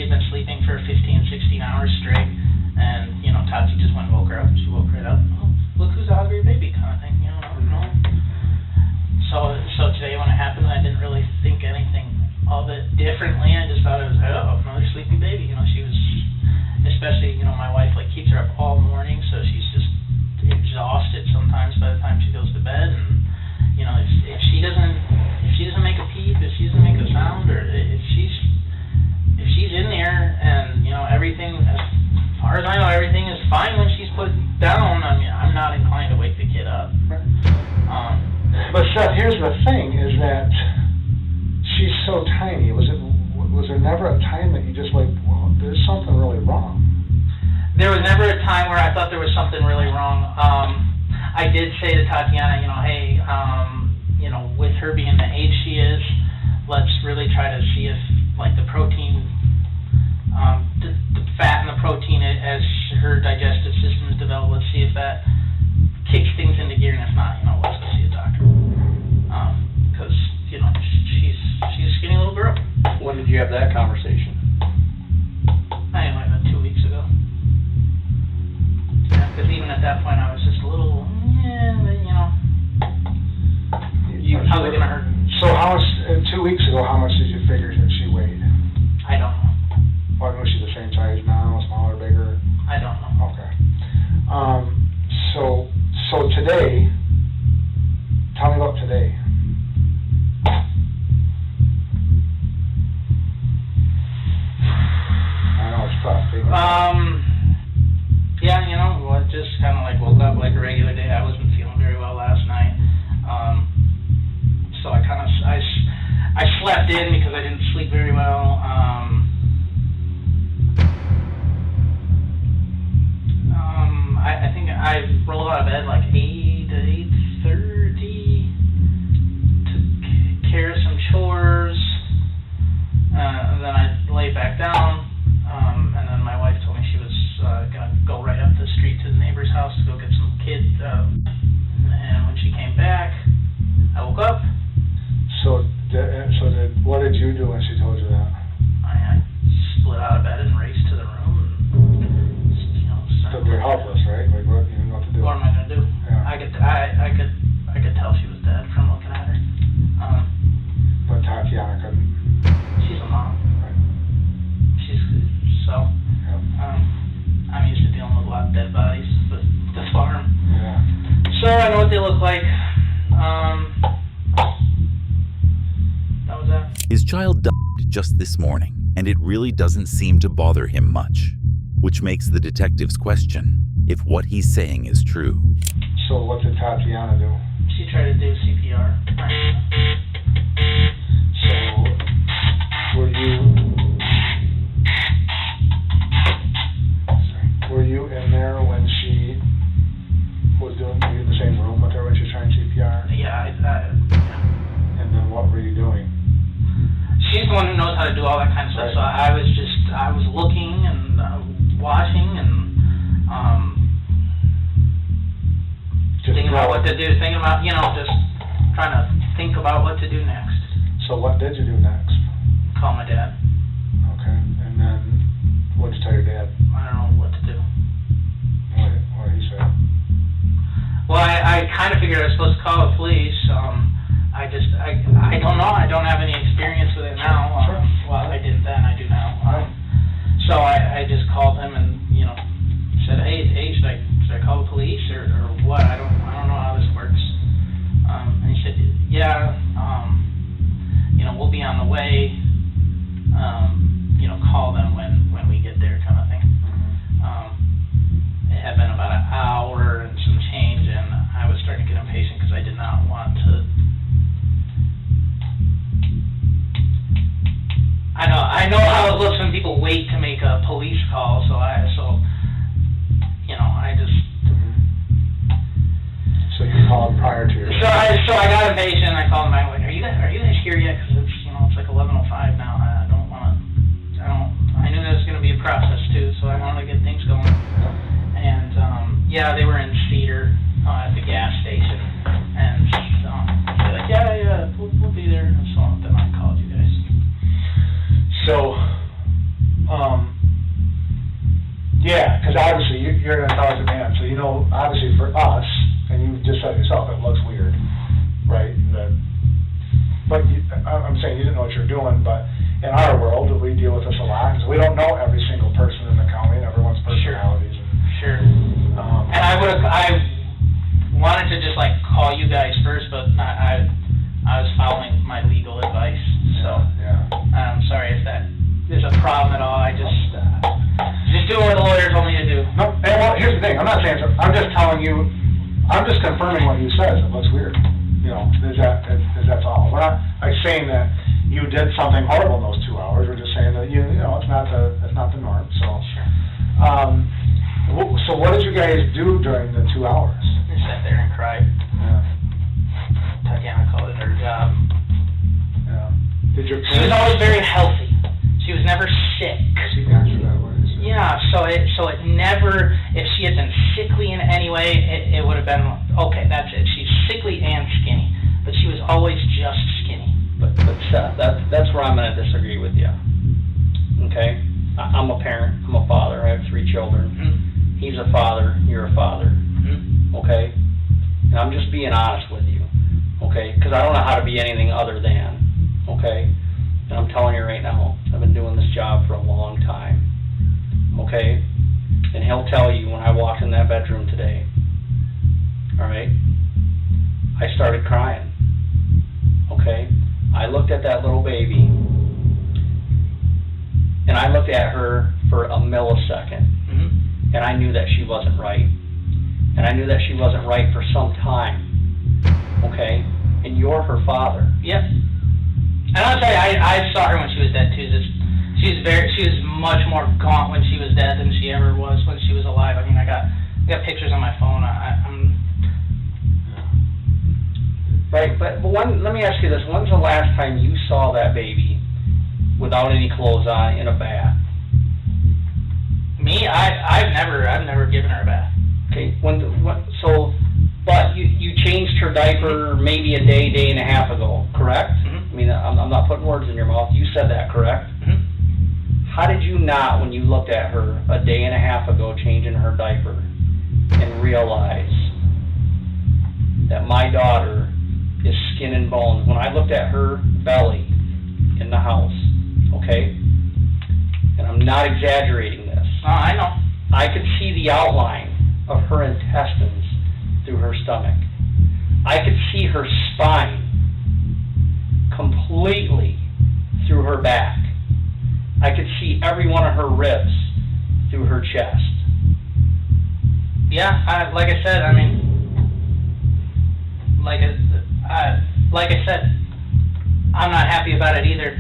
had been sleeping for 15, 16 hours straight, and, you know, Tati just went and woke her up. She woke right up. Oh, look who's a hungry baby kind of thing, you know. So today when it happened, I didn't really think anything of it differently. I just thought it was, oh, another sleepy baby. You know, she was, especially, you know, my wife, like, keeps her up all morning, so she's just exhausted sometimes by the time she goes to bed. And, you know, if she doesn't make a peep, if she doesn't make a sound, or if she's in there and, you know, everything, as far as I know, everything is fine when she's put down, I mean, I'm not inclined to wake the kid up. But Seth, here's the thing, is that she's so tiny. Was there never a time that you just like, well, there's something really wrong? There was never a time where I thought there was something really wrong. I did say to Tatiana, you know, hey, you know, with her being the age she is, let's really try to see if, like, the protein, the fat and the protein, as her digestive system is developed, let's see if that kicks things into gear, and if not, you know, let's go see a doctor. Because, you know, she's a skinny little girl. When did you have that conversation? I don't know, like 2 weeks ago. Yeah, because even at that point, I was just a little, you know, how's it gonna hurt? So how much, 2 weeks ago, how much did you figure that she weighed? I don't know. Well, was she the same size now, smaller, bigger? I don't know. Okay. So today, tell me about today. I know it's tough. Yeah, you know, I just kind of like woke up like a regular day. I wasn't feeling very well last night. So I kind of, I slept in because I didn't sleep very well. I think I rolled out of bed like 8 to 8:30 to care of some chores, and then I laid back down, and then my wife told me she was gonna go right up the street to the neighbor's house to go get some kids, and when she came back, I woke up. So what did you do when she told you that? I split out of bed and raced to the room. So you're helpless, right? Like, what, you didn't know what to do. What am I gonna do? Yeah. I could tell she was dead from looking at her. But Tatiana couldn't. She's a mom. Right. She's so. Yeah. I'm used to dealing with a lot of dead bodies with the farm. Yeah. So I know what they look like. That was that. His child died just this morning, and it really doesn't seem to bother him much, which makes the detectives question if what he's saying is true. So what did Tatiana do? She tried to do CPR. So were you in there when she was doing, were you in the same room with her when she was trying CPR? Yeah, And then what were you doing? She's the one who knows how to do all that kind of stuff. Right. So I was looking and watching and just thinking about what to do, thinking about, you know, just trying to think about what to do next. So what did you do next? Call my dad. Okay, and then what did you tell your dad? I don't know what to do. What did he say? Well, I kind of figured I was supposed to call the police. I don't know. I don't have any experience with it now. Sure. Well, I didn't then. I do now. So I just called him and, you know, said, hey, should I call the police or what? I don't know how this works. And he said, yeah, you know, we'll be on the way. You know, call them when we get there, kind of thing. It had been about an hour and some change, and I was starting to get impatient because I did not want to. I know how it looks when people wait to make a police call, so you know, I just. So you called prior to your... So I got impatient and I called them back, like, are you guys here yet? Because it's, it's like 11:05 now. I knew there was going to be a process too, so I wanted to get things going. And, they were in Cedar at the gas station. And they're like, yeah, we'll be there. And so then I called you guys. So, because obviously you're going to talk to Dan, so obviously for us, and you just said yourself, it looks weird, right? But I'm saying you didn't know what you're doing, but in our world, we deal with this a lot, so we don't know every single person in the county and everyone's personalities. Sure. And I wanted to just like call you guys first, but I was following my legal advice, so I'm sorry if that is a problem at all. I just doing what the lawyer told me to do. No, and well, here's the thing. I'm not saying so. I'm just telling you. I'm just confirming what you said. It looks weird. That's all. We're not saying that you did something horrible in those 2 hours. We're just saying that it's not the norm. So, so what did you guys do during the 2 hours? I sat there and cried. Yeah. Tatiana called it her job. Yeah. She was always very healthy. She was never sick. She answered that way. Yeah, so it never, if she had been sickly in any way, it would have been, okay, that's it. She's sickly and skinny, but she was always just skinny. But Seth, that's where I'm going to disagree with you. Okay? I'm a parent. I'm a father. I have 3 children. Mm-hmm. He's a father. You're a father. Mm-hmm. Okay? And I'm just being honest with you. Okay? Because I don't know how to be anything other than. Okay? And I'm telling you right now, I've been doing this job for a long time. Okay? And he'll tell you when I walked in that bedroom today, all right, I started crying. Okay? I looked at that little baby, and I looked at her for a millisecond, Mm-hmm. and I knew that she wasn't right. And I knew that she wasn't right for some time. Okay? And you're her father. Yep. And I'll tell you, I saw her when she was dead too. She was much more gaunt when she was dead than she ever was when she was alive. I mean, I got pictures on my phone. Right, but let me ask you this. When's the last time you saw that baby without any clothes on in a bath? Me? I've never given her a bath. Okay, but you changed her diaper maybe a day and a half ago, correct? Mm-hmm. I mean, I'm not putting words in your mouth. You said that, correct? Mm-hmm. How did you not, when you looked at her a day and a half ago changing her diaper, and realize that my daughter is skin and bones? When I looked at her belly in the house, okay, and I'm not exaggerating this. Oh, I know. I could see the outline of her intestines through her stomach. I could see her spine completely through her back. I could see every one of her ribs through her chest. Yeah, like I said, I mean, like I said, I'm not happy about it either.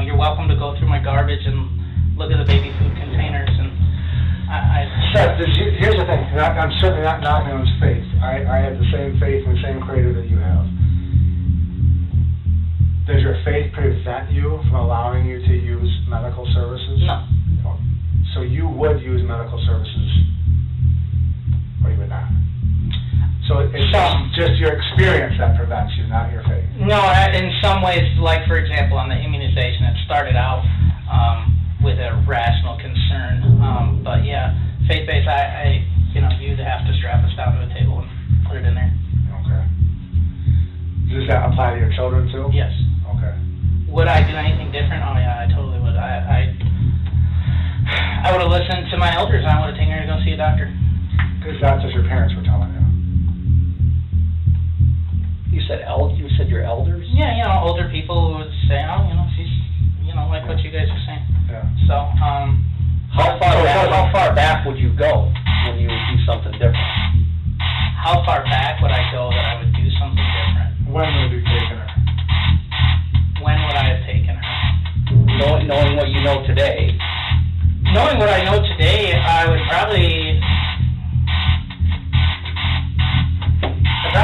You're welcome to go through my garbage and look at the baby food containers. And Seth, here's the thing. I'm certainly not knocking on his faith. I have the same faith in the same creator that you have. Does your faith prevent you from allowing you to use medical services? No. So you would use medical services, or you would not? So it's just your experience that prevents you, not your faith. No, in some ways, like for example, on the immunization, it started out with a rational concern. But yeah, faith-based, you'd have to strap us down to a table and put it in there. Okay. Does that apply to your children too? Yes. Okay. Would I do anything different? Oh yeah, I totally would. I would have listened to my elders. I would have taken her to go see a doctor. Because that's what your parents were telling you. You said your elders? Yeah, older people who would say, she's, like what you guys are saying. Yeah. So, how far back would you go when you would do something different? How far back would I go that I would do something different? When would you have taken her? When would I have taken her? Knowing what you know today. Knowing what I know today, I would probably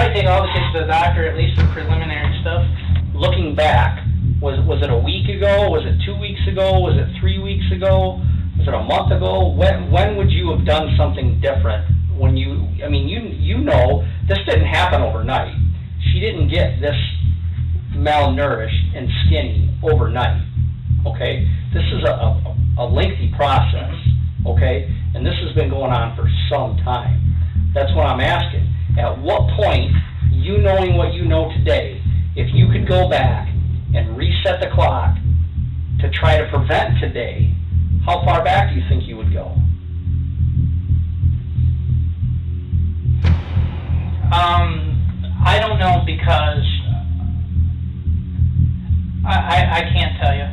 probably take all the kids to the doctor, at least for preliminary stuff. Looking back, was it a week ago? Was it 2 weeks ago? Was it 3 weeks ago? Was it a month ago? When would you have done something different? When you know, this didn't happen overnight. She didn't get this malnourished and skinny overnight, okay? This is a lengthy process, okay? And this has been going on for some time. That's what I'm asking. At what point, you knowing what you know today, if you could go back and reset the clock to try to prevent today, how far back do you think you would go? I don't know, because I can't tell you.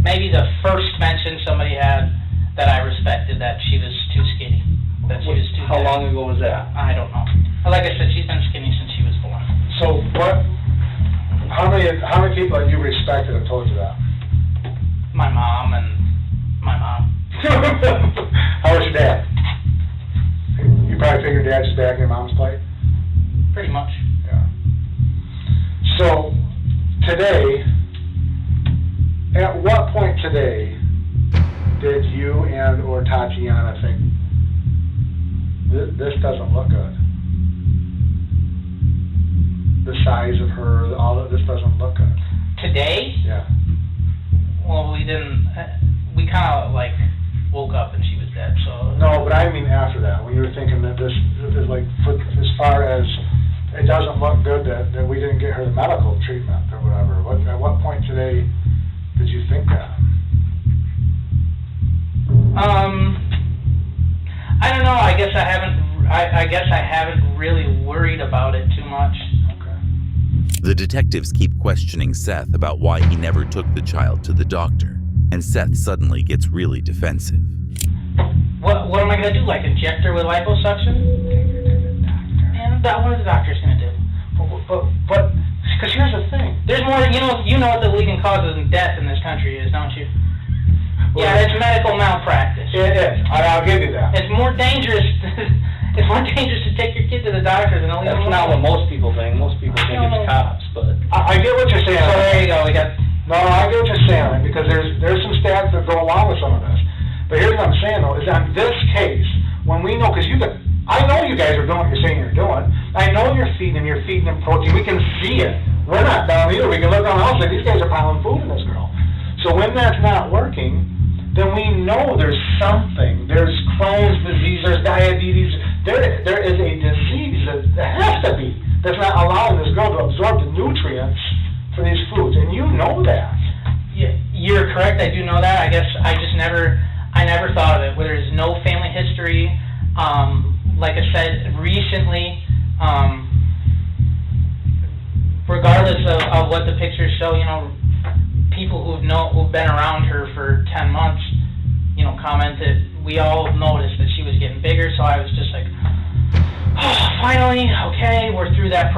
Maybe the first mention somebody had that I respected, that she was too skinny, that she was too. How long ago was that? I don't know. Like I said, she's been skinny since she was born. So how many people that you respected have told you that? My mom and my mom. How was your dad? You probably figured Dad just back in your mom's plate? Pretty much. Yeah. So, today, at what point today did you and or Tatiana think, this doesn't look good? The size of her, all of this doesn't look good. Today? Yeah. Well, we didn't, we kind of like woke up and she was dead, so. No, but I mean after that, when you were thinking that this is like, as far as it doesn't look good that we didn't get her the medical treatment or whatever, at what point today did you think that? I don't know, I guess I haven't really worried about it too much. The detectives keep questioning Seth about why he never took the child to the doctor, and Seth suddenly gets really defensive. What am I going to do, like inject her with liposuction? And what is the doctor's going to do? But, because here's the thing. There's more, you know what the leading causes of death in this country is, don't you? Well, yeah, it's medical malpractice. It is. I'll give you that. It's more dangerous. It's more dangerous to take your kid to the doctor than only. That's not what most people think. Most people think it's cops, but. I get what you're saying. So there you go. We got. No, I get what you're saying, because there's some stats that go along with some of this. But here's what I'm saying though, is on this case, when we know, because I know you guys are doing what you're saying you're doing. I know you're feeding them protein. We can see it. We're not dumb either. We can look around the house and say, these guys are piling food in this girl. So when that's not working, then we know there's something. There's Crohn's disease, there's diabetes. There is a disease that has to be, that's not allowing this girl to absorb the nutrients for these foods, and you know that. Yeah, you're correct. I do know that. I guess I never thought of it. Where there's no family history. Like I said, recently, regardless of what the pictures show, people who've been around her for 10 months, commented. We all noticed that she was getting bigger, so I was just like, oh, finally, okay, we're through that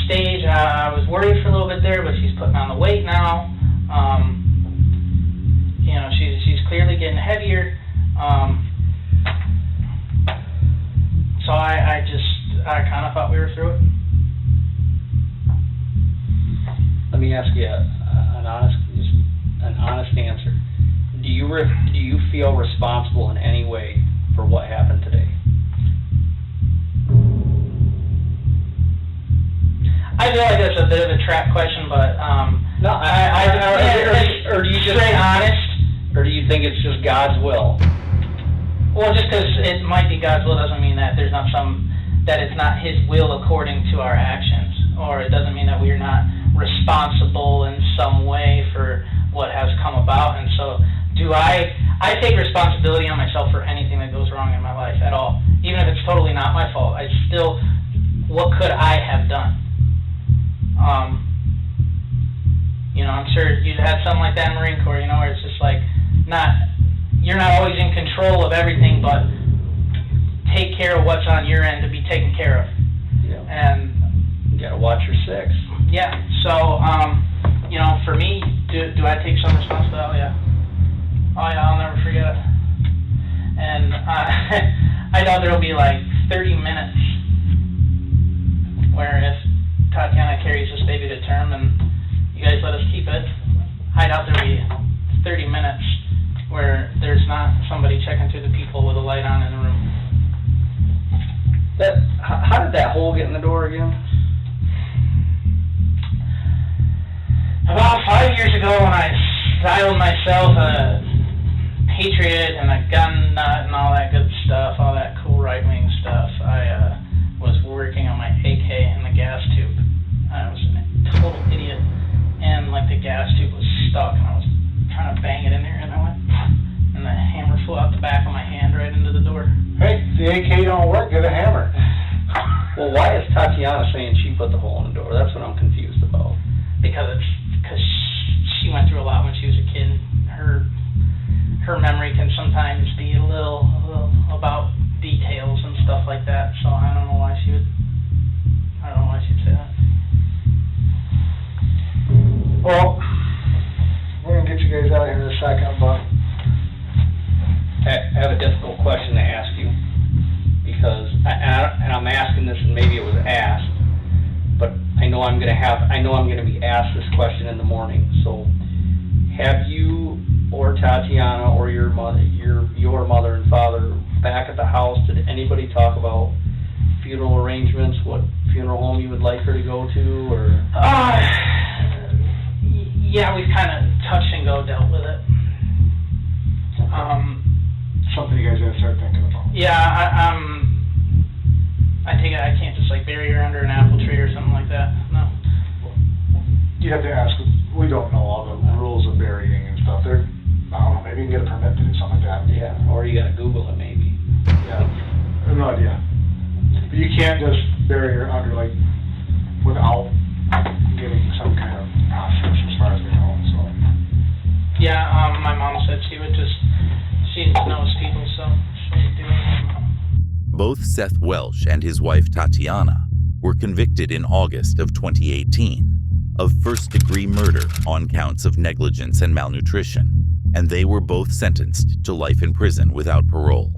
stage. I was worried for a little bit there, but she's putting on the weight now. She's clearly getting heavier. So I kind of thought we were through it. Let me ask you an honest answer. Do you feel responsible in any way for what happened today? I feel like that's a bit of a trap question, but no. Or do you just stay honest? Or do you think it's just God's will? Well, just because it might be God's will doesn't mean that there's not that it's not His will according to our actions, or it doesn't mean that we're not responsible in some way for what has come about. And so, I take responsibility on myself for anything that goes wrong in my life at all, even if it's totally not my fault. What could I have done? I'm sure you've had something like that in Marine Corps, where it's just like, you're not always in control of everything, but take care of what's on your end to be taken care of. Yeah. And you gotta watch your six. Yeah. So, for me, do I take some responsibility? Yeah. Oh yeah, I'll never forget it. And I know there'll be like 30 minutes. Where if Tatiana carries this baby to term and you guys let us keep it, I doubt there'll be 30 minutes where there's not somebody checking through the people with a light on in the room. How did that hole get in the door again? About 5 years ago when I styled myself a patriot and a gun nut and all that good stuff, all that cool right-wing stuff, I was working on my AK in the gas tube. I was a total idiot, and like the gas tube was stuck and I was trying to bang it in there and I went, and the hammer flew out the back of my hand right into the door. Hey, the AK don't work, get a hammer. Well, why is Tatiana saying she put the hole in the door? That's what I'm confused about. Because she went through a lot when she was a kid. Her memory can sometimes be a little about details and stuff like that. So I don't know why she'd say that. Well, we're gonna get you guys out of here in a second, but I have a difficult question to ask you, because and I'm asking this, and maybe it was asked, but I know I'm gonna be asked this question in the morning. So, have you or Tatiana or your mother and father back at the house, did anybody talk about funeral arrangements, what funeral home you would like her to go to, or? Yeah, we've kind of touch and go dealt with it. something you guys have to start thinking about. Yeah, I take it I can't just like bury her under an apple tree or something like that. No. You have to ask. We don't know all the rules of burying and stuff. I don't know. Maybe you can get a permit to do something like that. Yeah, or you gotta Google it maybe. Yeah, I have no idea. But you can't just bury her under without getting some kind of process, as far as we know. So. Yeah, my mom said she knows people, so she'd do anything. Both Seth Welsh and his wife Tatiana were convicted in August of 2018 of first-degree murder on counts of negligence and malnutrition, and they were both sentenced to life in prison without parole.